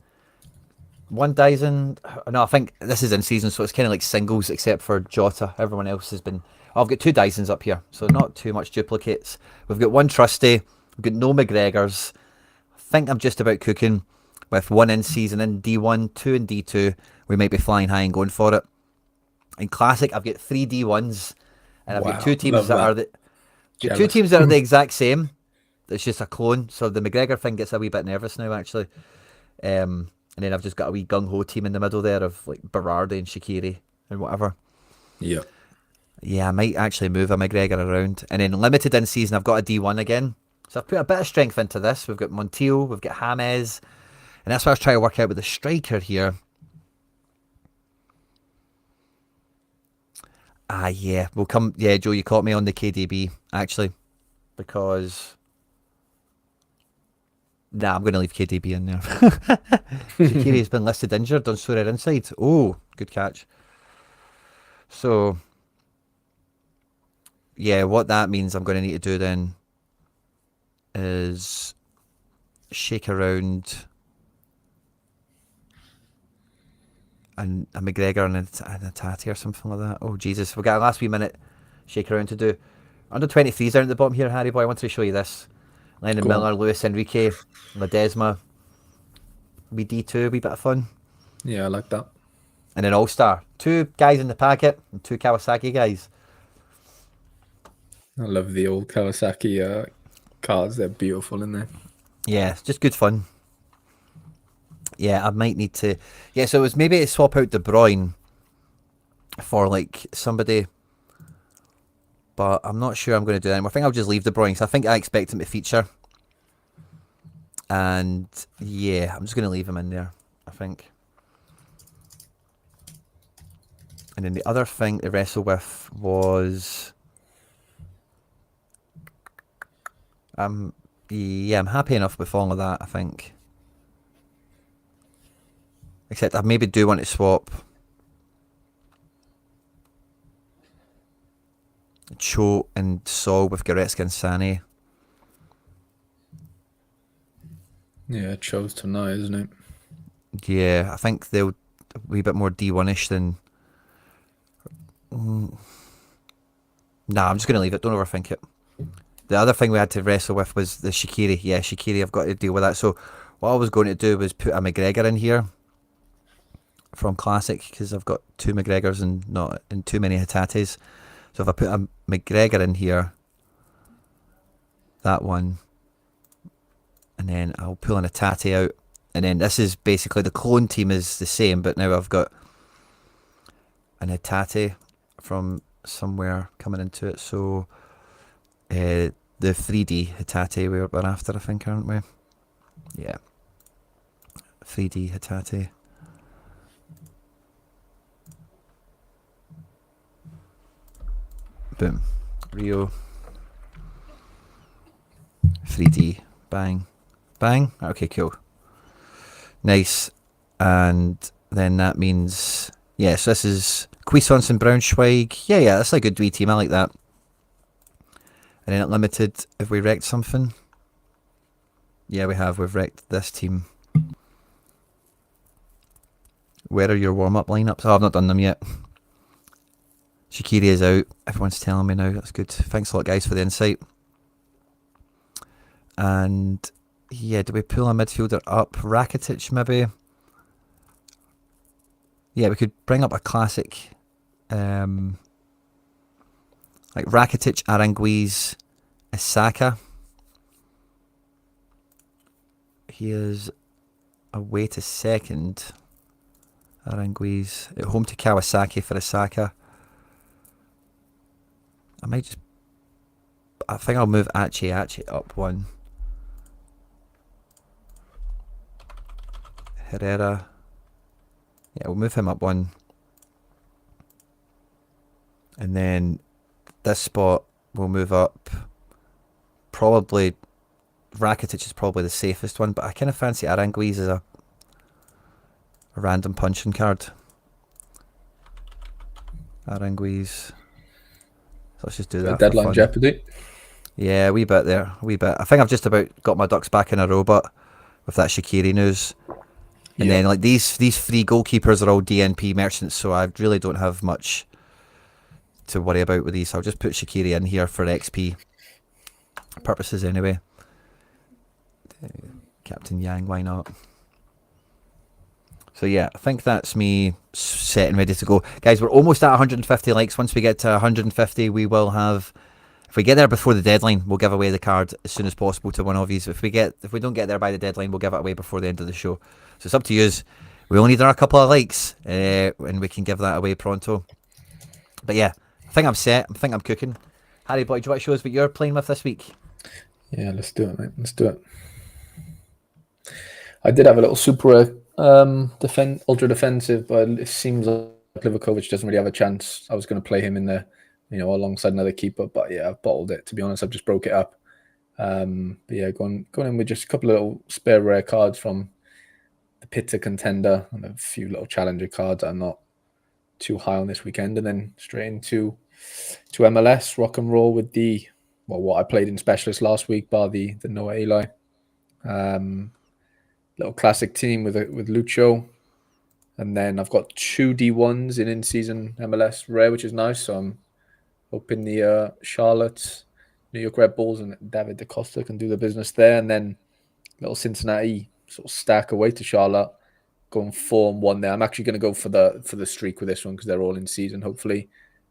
One Dyson. No, I think this is in season, so it's kind of like singles except for Jota. Everyone else has been... I've got 2 Dysons up here, so not too much duplicates. We've got 1 Trusty. We've got no McGregors. I think I'm just about cooking with 1 in season in D1, 2 in D2. We might be flying high and going for it. In Classic, I've got 3 D1s, and I've got 2 teams that are the exact same. It's just a clone, so the McGregor thing gets a wee bit nervous now, actually. And then I've just got a wee gung-ho team in the middle there of like Berardi and Shaqiri and whatever. Yeah. Yeah, I might actually move a McGregor around. And then limited in season, I've got a D1 again. So I've put a bit of strength into this. We've got Montiel, we've got James. And that's what I was trying to work out with the striker here. Yeah, we'll come. Yeah, Joe, you caught me on the KDB, actually. Because Nah, I'm going to leave KDB in there. Shaqiri's been listed injured on Sorare inside. Oh, good catch. So, yeah, what that means I'm going to need to do then is shake around and a McGregor and a Tatty or something like that. Oh, Jesus. We've got a last wee minute shake around to do. Under 23s down at the bottom here, Harry boy. I wanted to show you this. Lennon Go on. Miller, Luis Enrique, Ledesma. Wee D2, wee bit of fun. Yeah, I like that. And then All-Star. 2 guys in the packet and 2 Kawasaki guys. I love the old Kawasaki cards. They're beautiful in there. Yeah, it's just good fun. Yeah, I might need to. Yeah, so it was maybe to swap out De Bruyne for like somebody, but I'm not sure I'm going to do that anymore. I think I'll just leave De Bruyne because I think I expect him to feature. And yeah, I'm just going to leave him in there, I think. And then the other thing to wrestle with was, yeah, I'm happy enough with all of that, I think. Except I maybe do want to swap Cho and Saul with Goretzka and Sané. Yeah, it shows tonight, isn't it? Yeah, I think they'll a wee bit more D1-ish than... Nah, I'm just going to leave it. Don't overthink it. The other thing we had to wrestle with was the Shaqiri. Yeah, Shaqiri, I've got to deal with that. So what I was going to do was put a McGregor in here from Classic because I've got 2 McGregors and too many Hatates. So if I put a McGregor in here, that one, and then I'll pull an Hatate out, and then this is basically the clone team is the same, but now I've got an Hatate from somewhere coming into it. So the 3D Hatate we're after, I think, aren't we? Yeah. 3D Hatate. Boom. Rio. 3D. Bang. Bang. Okay, cool. Nice. And then that means... Yes, this is Cuisance and Braunschweig. Yeah, that's a good wee team. I like that. And then at Limited, have we wrecked something? Yeah, we have. We've wrecked this team. Where are your warm-up lineups? Oh, I've not done them yet. Shaqiri is out. Everyone's telling me now. That's good. Thanks a lot, guys, for the insight. And yeah, do we pull a midfielder up? Rakitic, maybe? Yeah, we could bring up a classic. Like Rakitic, Aranguiz, Isaka. He is away to second. Aranguiz at home to Kawasaki for Isaka. I think I'll move Achi up one. Herrera. Yeah, we'll move him up one. And then this spot we'll move up. Probably Rakitic is probably the safest one, but I kind of fancy Aranguiz as a random punching card. Aranguiz. So let's just do that. Deadline jeopardy. Yeah, a wee bit there. A wee bit. I think I've just about got my ducks back in a row, but with that Shaqiri news. And then like these 3 goalkeepers are all DNP merchants, so I really don't have much to worry about with these. I'll just put Shaqiri in here for XP purposes anyway. Captain Yang, why not? So yeah, I think that's me set and ready to go. Guys, we're almost at 150 likes. Once we get to 150, we will have... If we get there before the deadline, we'll give away the card as soon as possible to one of you. If we don't get there by the deadline, we'll give it away before the end of the show. So it's up to you. We only need a couple of likes, and we can give that away pronto. But yeah, I think I'm set. I think I'm cooking. Harry boy, do you want to show us what you're playing with this week? Yeah, let's do it, mate. Let's do it. I did have a little super ultra defensive, but it seems like Livakovic doesn't really have a chance. I was going to play him in there, alongside another keeper, but yeah, I've bottled it. To be honest, I've just broke it up. But yeah, going in with just a couple of little spare rare cards from the Pizza Contender and a few little challenger cards I'm not too high on this weekend, and then straight into MLS rock and roll with what I played in specialist last week, bar the Noah Eli. Little classic team with Lucho. And then I've got 2 D1s in season MLS rare, which is nice. So I'm hoping the Charlotte, New York Red Bulls, and David DaCosta can do the business there. And then little Cincinnati sort of stack away to Charlotte, going 4-1 there. I'm actually going to go for the streak with this one because they're all in season, hopefully.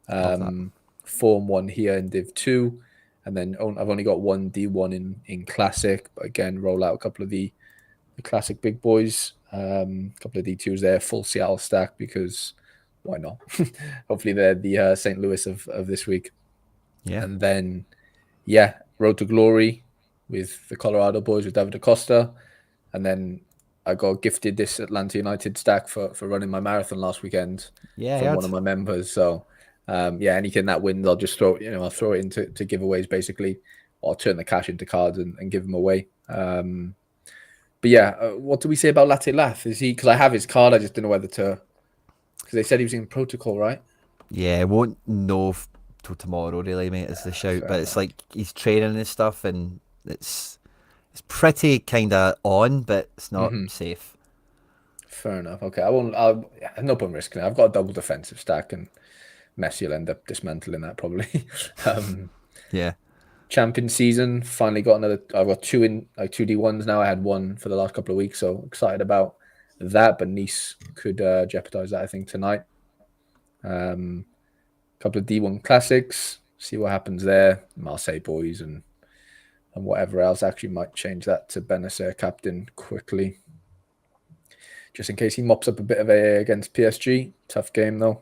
4-1 here in Div 2. And then I've only got 1 D1 in Classic. But again, roll out a couple of the Classic big boys. A couple of D2s there, full Seattle stack because why not? Hopefully they're the St. Louis of this week. Yeah. And then, Road to Glory with the Colorado boys with David Acosta. And then I got gifted this Atlanta United stack for running my marathon last weekend from one of my members. So, anything that wins, I'll just throw it into giveaways basically. Or I'll turn the cash into cards and give them away. But yeah, what do we say about Latte Lath? Is he? Because I have his card, I just don't know whether to. Because they said he was in protocol, right? Yeah, I won't know till tomorrow, really, mate. Is the shout, but it's like he's training and stuff, and it's pretty kind of on, but it's not safe. Fair enough. Okay, I won't. I'll no point risking it. I've got a double defensive stack, and Messi will end up dismantling that probably. Yeah. Champion season, finally got another. I've got 2 2 D1s now. I had 1 for the last couple of weeks, so excited about that. But Nice could jeopardize that, I think, tonight. Couple of D1 classics, see what happens there. Marseille boys and whatever else. Actually might change that to Benacer captain quickly, just in case he mops up a bit of AA against PSG. Tough game though.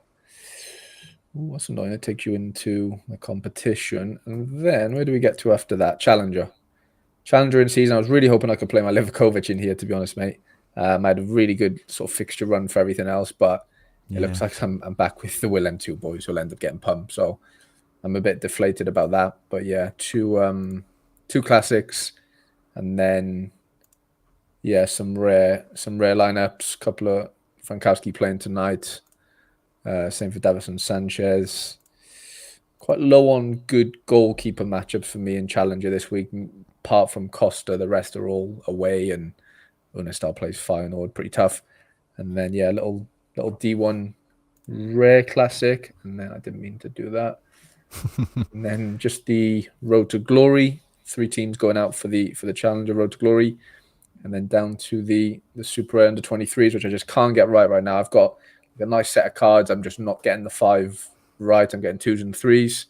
Ooh, that's annoying. It takes you into the competition. And then where do we get to after that? Challenger in season. I was really hoping I could play my Livakovic in here, to be honest, mate. I had a really good sort of fixture run for everything else, but it looks like I'm back with the Will M2 boys who'll end up getting pumped. So I'm a bit deflated about that. But yeah, two classics, and then some rare lineups. Couple of Frankowski playing tonight. Same for Davison Sanchez. Quite low on good goalkeeper matchups for me in Challenger this week. Apart from Costa, the rest are all away, and Unistar plays Feyenoord, pretty tough. And then little D1 rare classic, and then I didn't mean to do that. And then just the Road to Glory. 3 teams going out for the Challenger Road to Glory, and then down to the Super Under 23s, which I just can't get right now. I've got a nice set of cards. I'm just not getting the 5 right. I'm getting 2s and 3s.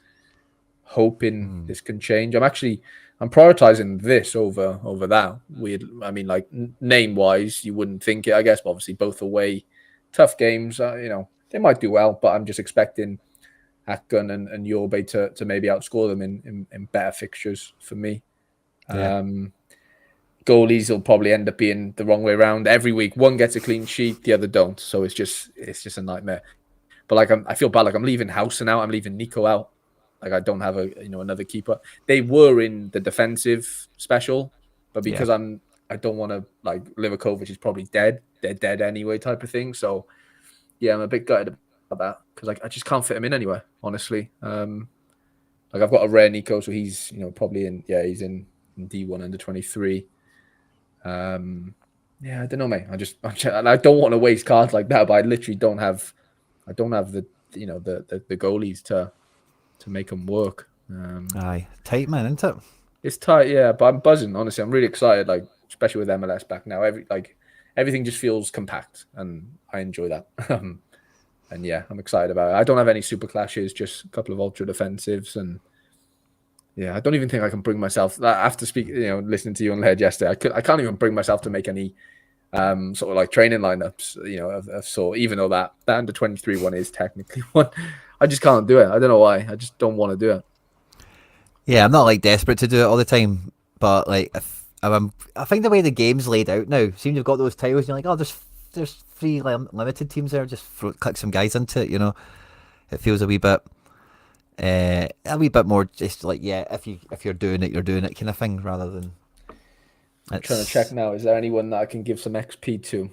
Hoping this can change. I'm prioritizing this over that. Weird. I mean, like name wise, you wouldn't think it, I guess. But obviously, both away, tough games. They might do well, but I'm just expecting Atgun and Yorbe to maybe outscore them in better fixtures for me. Yeah. Goalies will probably end up being the wrong way around. Every week, one gets a clean sheet, the other don't. So it's just a nightmare. But like I feel bad. Like I'm leaving Housen out. I'm leaving Nico out. Like I don't have another keeper. They were in the defensive special, but because I don't want to, like, Livakovic is probably dead. They're dead anyway, type of thing. So yeah, I'm a bit gutted about that because I just can't fit him in anywhere. Honestly, like I've got a rare Nico, so he's probably he's in D1 under 23. I don't know, mate. I don't want to waste cards like that, but I literally don't have the the goalies to make them work. Aye, tight, man, isn't it? It's tight, yeah, but I'm buzzing. Honestly, I'm really excited. Like especially with MLS back now, everything just feels compact, and I enjoy that. And yeah, I'm excited about it. I don't have any super clashes, just a couple of ultra defensives, and yeah, I don't even think I can bring myself after listening to you on Laird yesterday. I can't even bring myself to make any sort of like training lineups, of sort. Even though that under 23 one is technically one, I just can't do it. I don't know why. I just don't want to do it. Yeah, I'm not like desperate to do it all the time, but like I think the way the game's laid out now, seems you've got those titles, and you're like, oh, there's 3 limited teams there, just click some guys into it. It feels a wee bit A wee bit more just like, yeah, if you're doing it, you're doing it kind of thing, rather than I'm trying to check now. Is there anyone that I can give some XP to?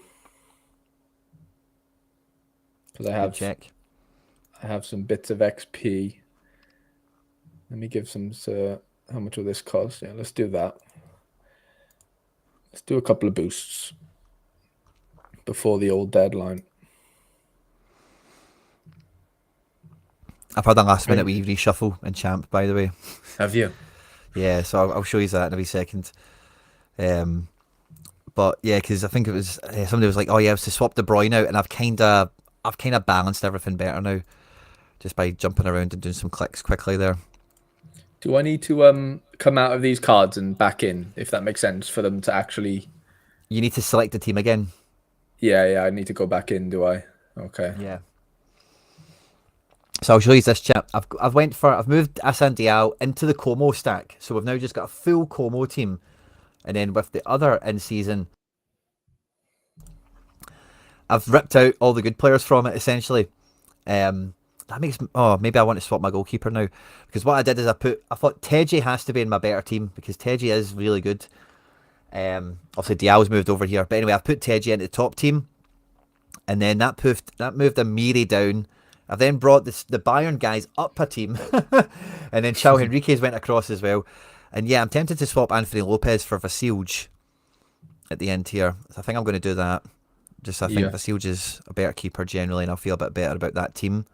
Because I have some bits of XP. Let me give some. How much will this cost? Yeah, let's do that. Let's do a couple of boosts before the old deadline. I've had a last minute wee reshuffle in Champ, by the way. Have you? Yeah, so I'll show you that in a wee second. But yeah, because I think it was somebody was like, "Oh yeah, I was to swap De Bruyne out," and I've kind of balanced everything better now, just by jumping around and doing some clicks quickly there. Do I need to come out of these cards and back in, if that makes sense, for them to actually? You need to select the team again. Yeah, I need to go back in. Do I? Okay. Yeah. So I'll show you this chap. I've moved Asan Diao into the Como stack, so we've now just got a full Como team, and then with the other in season, I've ripped out all the good players from it essentially. That makes maybe I want to swap my goalkeeper now, because what I did is I thought Teji has to be in my better team because Teji is really good. Obviously Dial's moved over here, but anyway, I've put Teji into the top team, and then that moved Amiri down. I've then brought the Bayern guys up a team, and then Chao Henriquez went across as well. And yeah, I'm tempted to swap Anthony Lopez for Vasilj at the end here. So I think I'm going to do that. I think Vasilj is a better keeper generally, and I'll feel a bit better about that team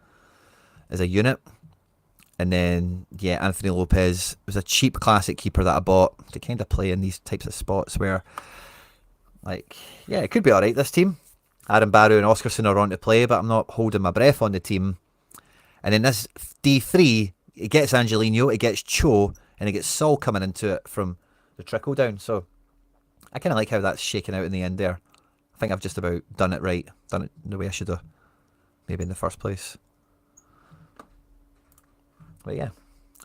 as a unit. And then, yeah, Anthony Lopez was a cheap classic keeper that I bought to kind of play in these types of spots where, like, yeah, it could be alright, this team. Aaron Barrow and Oscarson are on to play, but I'm not holding my breath on the team. And then this D3, it gets Angelino, it gets Cho, and it gets Sol coming into it from the trickle down. So I kind of like how that's shaking out in the end there. I think I've just about done it right, done it the way I should have, maybe in the first place. But yeah,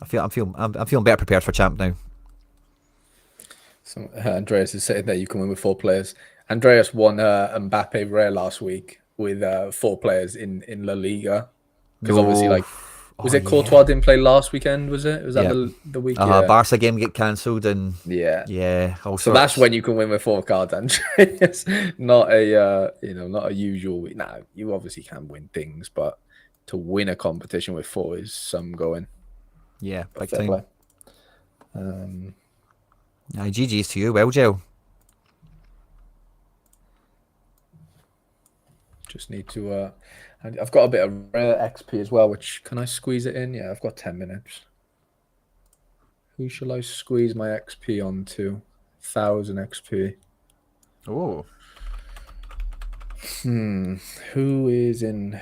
I'm feeling better prepared for Champ now. So Andreas is saying that you can win with 4 players. Andreas won Mbappe Rare last week with 4 players in La Liga. Because obviously, like, was it Courtois didn't play last weekend? Was it? Was that the week? Barca game get cancelled and yeah. Also, that's when you can win with 4 cards, Andreas. Not a not a usual week. Nah, you obviously can win things, but to win a competition with 4 is some going. Yeah, big time. GG's to you, well, Joe. Just need to. I've got a bit of rare XP as well. Which can I squeeze it in? Yeah, I've got 10 minutes. Who shall I squeeze my XP onto? 1,000 XP. Oh. Who is in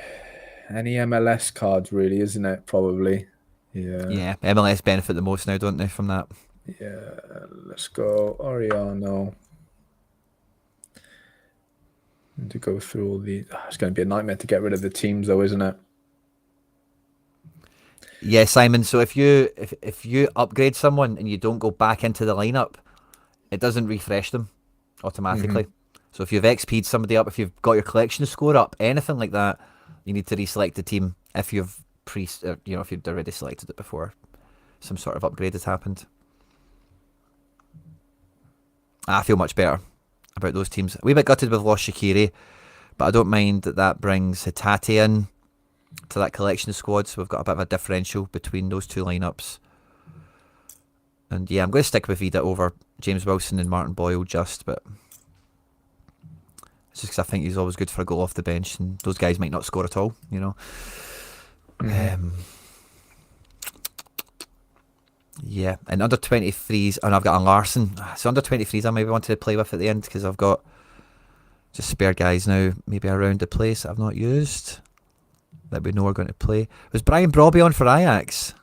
any MLS cards? Really, isn't it? Probably. Yeah. Yeah, MLS benefit the most now, don't they, from that? Yeah, let's go. Oriano. And to go through all these. It's going to be a nightmare to get rid of the teams, though, isn't it? Yeah, Simon. So if you upgrade someone and you don't go back into the lineup, it doesn't refresh them automatically. So if you've XP'd somebody up, if you've got your collection score up, anything like that, you need to reselect the team if you've if you'd already selected it before some sort of upgrade has happened. I feel much better about those teams. A wee bit gutted we've lost Shaqiri, but I don't mind that brings Hatate in to that collection squad, so we've got a bit of a differential between those two lineups. And yeah, I'm going to stick with Vida over James Wilson and Martin Boyle but it's just because I think he's always good for a goal off the bench, and those guys might not score at all, you know. Yeah, and under 23s, and I've got a Larson. So under 23s I maybe wanted to play with at the end because I've got just spare guys now, maybe around the place that I've not used that we know are going to play. Was Brian Brobby on for Ajax?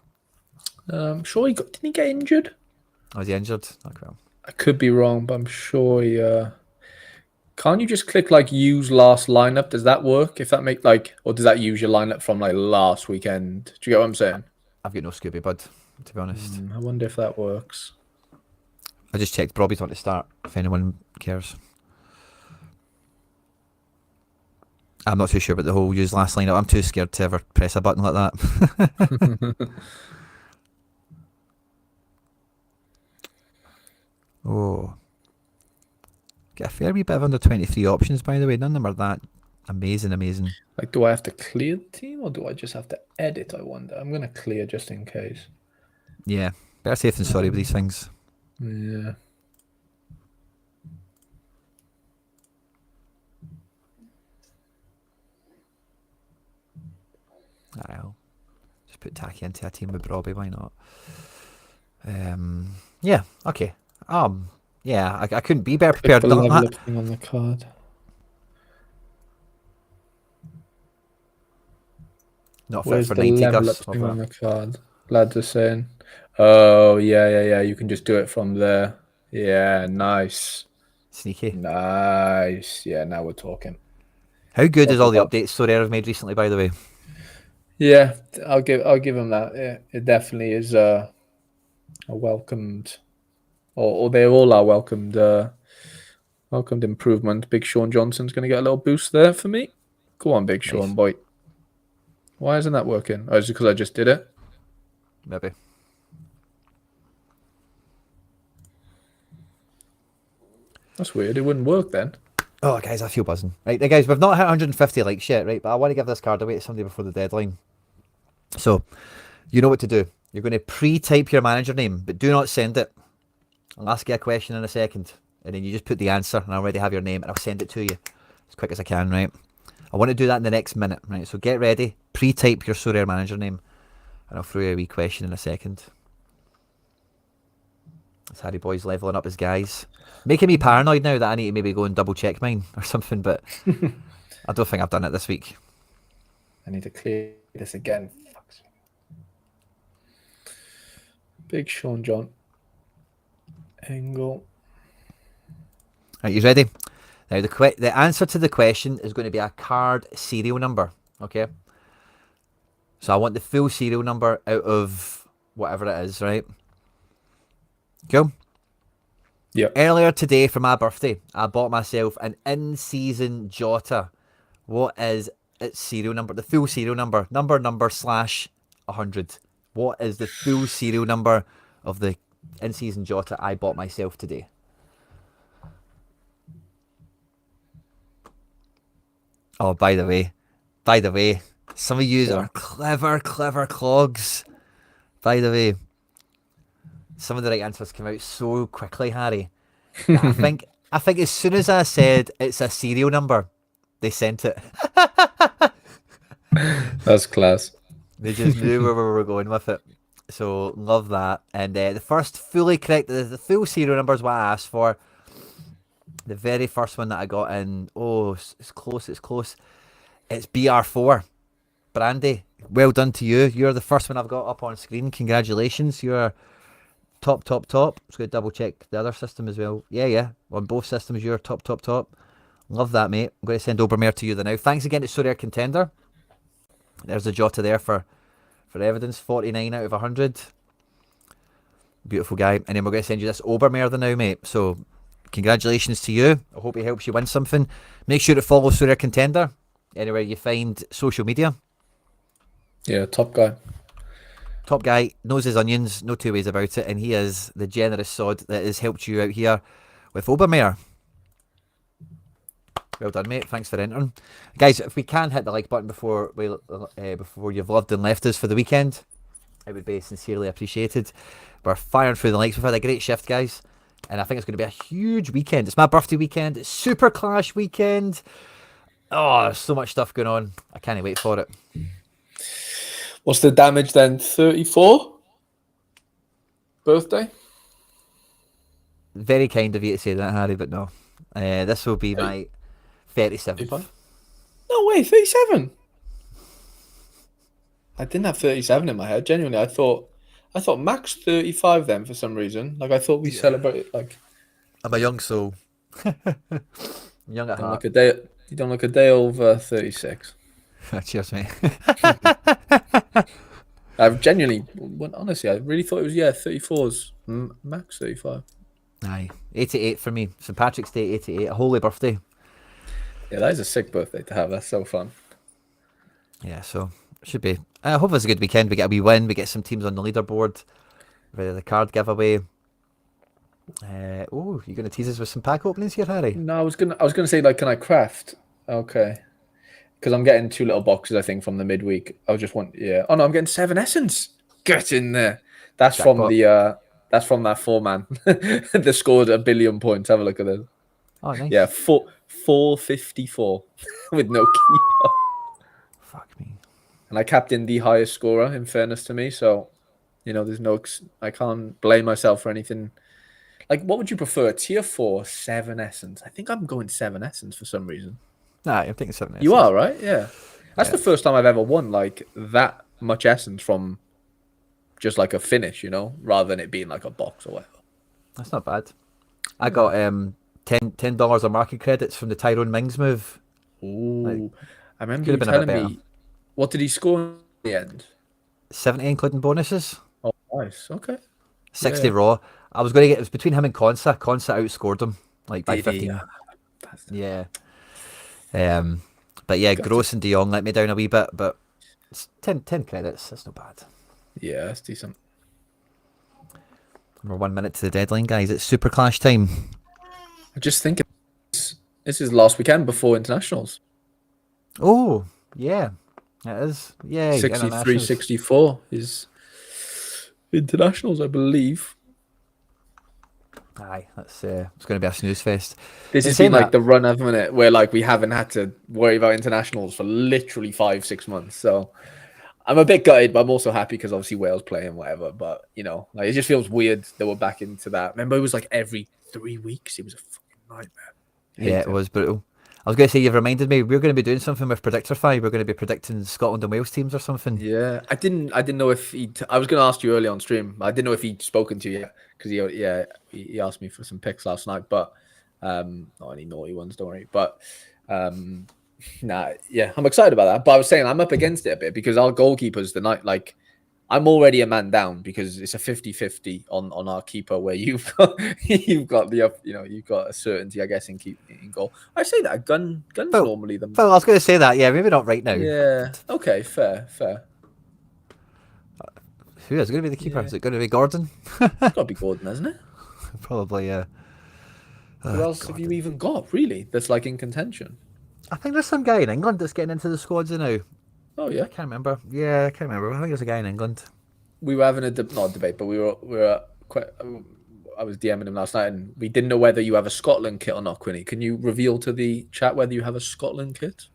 I'm sure didn't he get injured? Was he injured? Okay. Well. I could be wrong, but I'm sure he. Can't you just click like use last lineup? Does that work? If that make or does that use your lineup from like last weekend? Do you get what I'm saying? I've got no Scooby Bud, to be honest. I wonder if that works. I just checked Brobby's on to start, if anyone cares. I'm not too sure about the whole use last lineup. I'm too scared to ever press a button like that. Oh, get a fair wee bit of under 23 options, by the way. None of them are that amazing. Like, do I have to clear the team or do I just have to edit? I wonder. I'm gonna clear just in case. Yeah, better safe than sorry with these things. Yeah. I'll just put Taki into a team with Robbie. Why not? Yeah. Okay. Yeah. I couldn't be better Click prepared. the Than level that. up thing on the card. Not fit Where's for the 90, level Gus. up Love thing on that. the card? Lads are saying, oh, yeah. You can just do it from there. Yeah, nice. Sneaky. Nice. Yeah, now we're talking. How good Top is all of the up. updates Sorare have made recently, by the way? Yeah, I'll give him that. Yeah, it definitely is a welcomed, or they all are welcomed. Welcomed improvement. Big Sean Johnson's going to get a little boost there for me. Go on, Big Sean, Nice. boy. Why isn't that working? Oh, is it because I just did it? Maybe. That's weird. It wouldn't work then. Oh, guys, I feel buzzing. Right, guys, we've not hit 150 likes yet, right? But I want to give this card away to somebody before the deadline. So, you know what to do. You're going to pre-type your manager name, but do not send it. I'll ask you a question in a second, and then you just put the answer, and I already have your name, and I'll send it to you as quick as I can, right? I want to do that in the next minute, right? So get ready, pre-type your Sorare manager name, and I'll throw you a wee question in a second. It's Harry Boy's leveling up his guys. Making me paranoid now that I need to maybe go and double check mine or something, but I don't think I've done it this week. I need to clear this again. Fuck's sake. Big Sean John. Angle. Right, you ready? Now the answer to the question is going to be a card serial number, okay? So I want the full serial number out of whatever it is, right? Cool. Yeah. Earlier today for my birthday, I bought myself an in-season Jota. What is its serial number? The full serial number. Number /100. What is the full serial number of the in-season Jota I bought myself today? Oh, by the way, some of you are clever clogs. By the way, some of the right answers came out so quickly, Harry. I think as soon as I said it's a serial number, they sent it. That's class. They just knew where we were going with it. So love that. And the first fully correct, the full serial number is what I asked for. The very first one that I got in, it's close. It's BR4. Brandy, well done to you. You're the first one I've got up on screen. Congratulations. You're top. Just going to double check the other system as well. Yeah. On both systems, you're top. Love that, mate. I'm going to send Obermare to you now. Thanks again to Sorare Contender. There's a Jota there for evidence. 49 out of 100. Beautiful guy. And then we're going to send you this Obermare now, mate. So congratulations to you. I hope he helps you win something. Make sure to follow Sorare Contender anywhere you find social media. Yeah, top guy. Top guy, knows his onions, no two ways about it, and he is the generous sod that has helped you out here with Obermare. Well done, mate. Thanks for entering. Guys, if we can hit the like button before you've loved and left us for the weekend, it would be sincerely appreciated. We're firing through the likes. We've had a great shift, guys, and I think it's going to be a huge weekend. It's my birthday weekend. It's Super Clash weekend. Oh, there's so much stuff going on. I can't wait for it. What's the damage then? 34? Birthday? Very kind of you to say that, Harry, but no. This will be my 37th. No way, 37. I didn't have 37 in my head. Genuinely, I thought max 35 then for some reason. Like I thought we celebrated like. I'm a young soul. Young at heart. You don't look a day over 36. Cheers, mate. I've genuinely, honestly, I really thought it was 34's max 35. Aye, 88 for me. St Patrick's Day, 88. A holy birthday. Yeah, that is a sick birthday to have. That's so fun. Yeah, so should be. I hope it's a good weekend. We get a wee win. We get some teams on the leaderboard. The card giveaway. You going to tease us with some pack openings here, Harry? No, I was gonna say like, can I craft? Okay, because I'm getting 2 little boxes, I think, from the midweek. I just want, yeah. Oh no, I'm getting 7 essence. Get in there. That's from Jackpot. that's from that 4-man that scored 1,000,000,000 points. Have a look at this. Oh, nice. Yeah, 454 with no keeper. Fuck me. And I captained the highest scorer, in fairness to me. So, I can't blame myself for anything. Like, what would you prefer? Tier 4, 7 essence. I think I'm going 7 essence for some reason. Nah, I'm thinking 7 You essence. are, right? Yeah. That's the first time I've ever won like that much essence from just like a finish, rather than it being like a box or whatever. That's not bad. I got $10 of market credits from the Tyrone Mings move. Ooh. I remember could you have been a bit telling better. me, what did he score in the end? 70 including bonuses. Oh, nice. Okay. 60 Yeah. raw. I was going to get it was between him and Consa. Consa outscoured him like by Did he? 15. That's Yeah. But yeah, Gutted. Gross and De Jong let me down a wee bit, but it's 10 credits. That's not bad. Yeah, that's decent. We're 1 minute to the deadline, guys. It's Super Clash time. I just think this is last weekend before internationals. Oh, yeah. It is. Yeah, 63, internationals. 64 is internationals, I believe. Aye, that's it's going to be a snooze fest. This In has saying been like that- the run, hasn't it? Where like we haven't had to worry about internationals for literally 5-6 months. So I'm a bit gutted, but I'm also happy because obviously Wales play and whatever. But like it just feels weird that we're back into that. Remember, it was like every 3 weeks. It was a fucking nightmare. Yeah, it was brutal. I was going to say, you've reminded me, we're going to be doing something with Predictify. We're going to be predicting Scotland and Wales teams or something. Yeah, I didn't know if I was going to ask you early on stream. I didn't know if he'd spoken to you yet because he asked me for some picks last night, but not any naughty ones, don't worry. But nah, yeah, I'm excited about that. But I was saying I'm up against it a bit because our goalkeepers tonight, like I'm already a man down because it's a 50-50 on our keeper where you've got you've got a certainty, I guess, in goal. I say that gun's normally the. Well, I was going to say that. Yeah, maybe not right now. Yeah. Okay. Fair. Who is going to be the keeper? Yeah. Is it going to be Gordon? It's got to be Gordon, hasn't it? Probably, yeah. Who else have you even got, really, that's like in contention? I think there's some guy in England that's getting into the squads now. Oh, yeah. I can't remember. Yeah, I can't remember. I think there's a guy in England. We were having not a debate, but we were quite. I was DMing him last night, and we didn't know whether you have a Scotland kit or not, Quinny. Can you reveal to the chat whether you have a Scotland kit?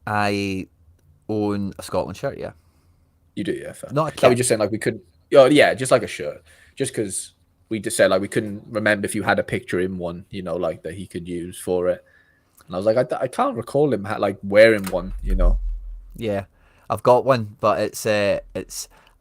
I own a Scotland shirt, yeah. You do, yeah. Fair. Not a kit. So we just saying like we couldn't. Oh, yeah, just like a shirt, just because we just said like we couldn't remember if you had a picture in one, like that he could use for it. And I was like, I can't recall him like wearing one, Yeah, I've got one, but it's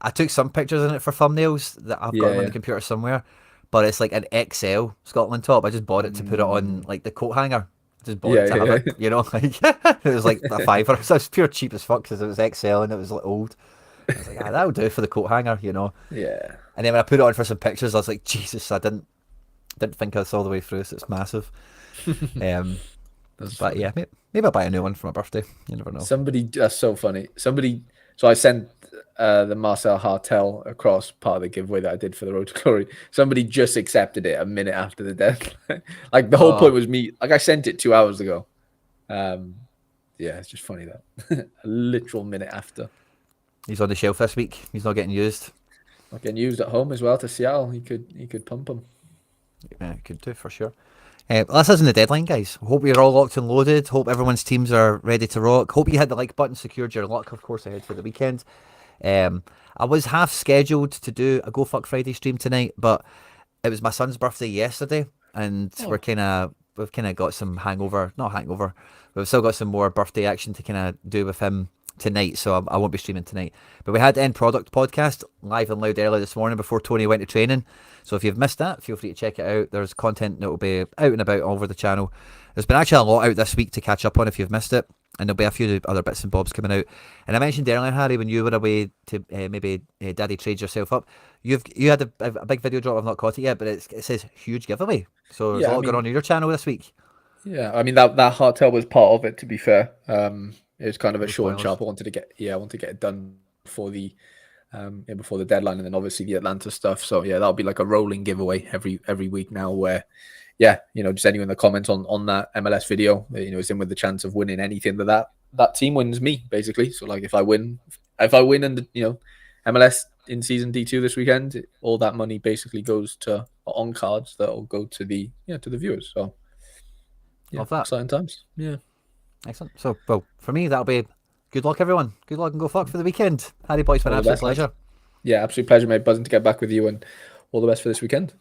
I took some pictures in it for thumbnails that I've got them on the computer somewhere, but it's like an XL Scotland top. I just bought it to put it on like the coat hanger. Just bought it to have it, like it was like a fiver. So it's pure cheap as fuck because it was XL and it was like old. I was like, that'll do for the coat hanger, Yeah. And then when I put it on for some pictures, I was like, Jesus, I didn't think I saw the way through. So it's massive. But yeah, maybe I'll buy a new one for my birthday. You never know. That's so funny. So I sent the Marcel Hartel across part of the giveaway that I did for the Road to Glory. Somebody just accepted it a minute after the deadline. Like the whole point was me. Like I sent it 2 hours ago. Yeah, it's just funny that a literal minute after. He's on the shelf this week. He's not getting used. Not getting used at home as well to Seattle. He could pump him. Yeah, could do for sure. This isn't the deadline, guys. Hope you're all locked and loaded. Hope everyone's teams are ready to rock. Hope you had the like button, secured your luck, of course, ahead for the weekend. I was half scheduled to do a Go Fuck Friday stream tonight, but it was my son's birthday yesterday, and we've kind of got some not hangover, but we've still got some more birthday action to kind of do with him tonight, so I won't be streaming tonight. But we had End Product podcast live and loud early this morning before Tony went to training. So if you've missed that, feel free to check it out. There's content that will be out and about all over the channel. There's been actually a lot out this week to catch up on if you've missed it. And there'll be a few other bits and bobs coming out. And I mentioned earlier, Harry, when you were away to maybe Daddy trade yourself up, you had a big video drop. I've not caught it yet, but it says huge giveaway. So there's a lot going on your channel this week. Yeah, I mean that hardtail was part of it. To be fair, it was kind of a No short and spoilers. sharp. I wanted to get it done before the before the deadline, and then obviously the Atlanta stuff. So yeah, that'll be like a rolling giveaway every week now. Where just anyone that comments on that MLS video, is in with the chance of winning anything that team wins me basically. So like if I win and MLS in season D2 this weekend, all that money basically goes to on cards that will go to the viewers. So. Yeah, Love that. exciting times. Yeah. Excellent. So, well, for me, that'll be good luck, everyone. Good luck and go fuck for the weekend. Harry, boys, been an absolute pleasure. Yeah, absolute pleasure, mate. Buzzing to get back with you, and all the best for this weekend.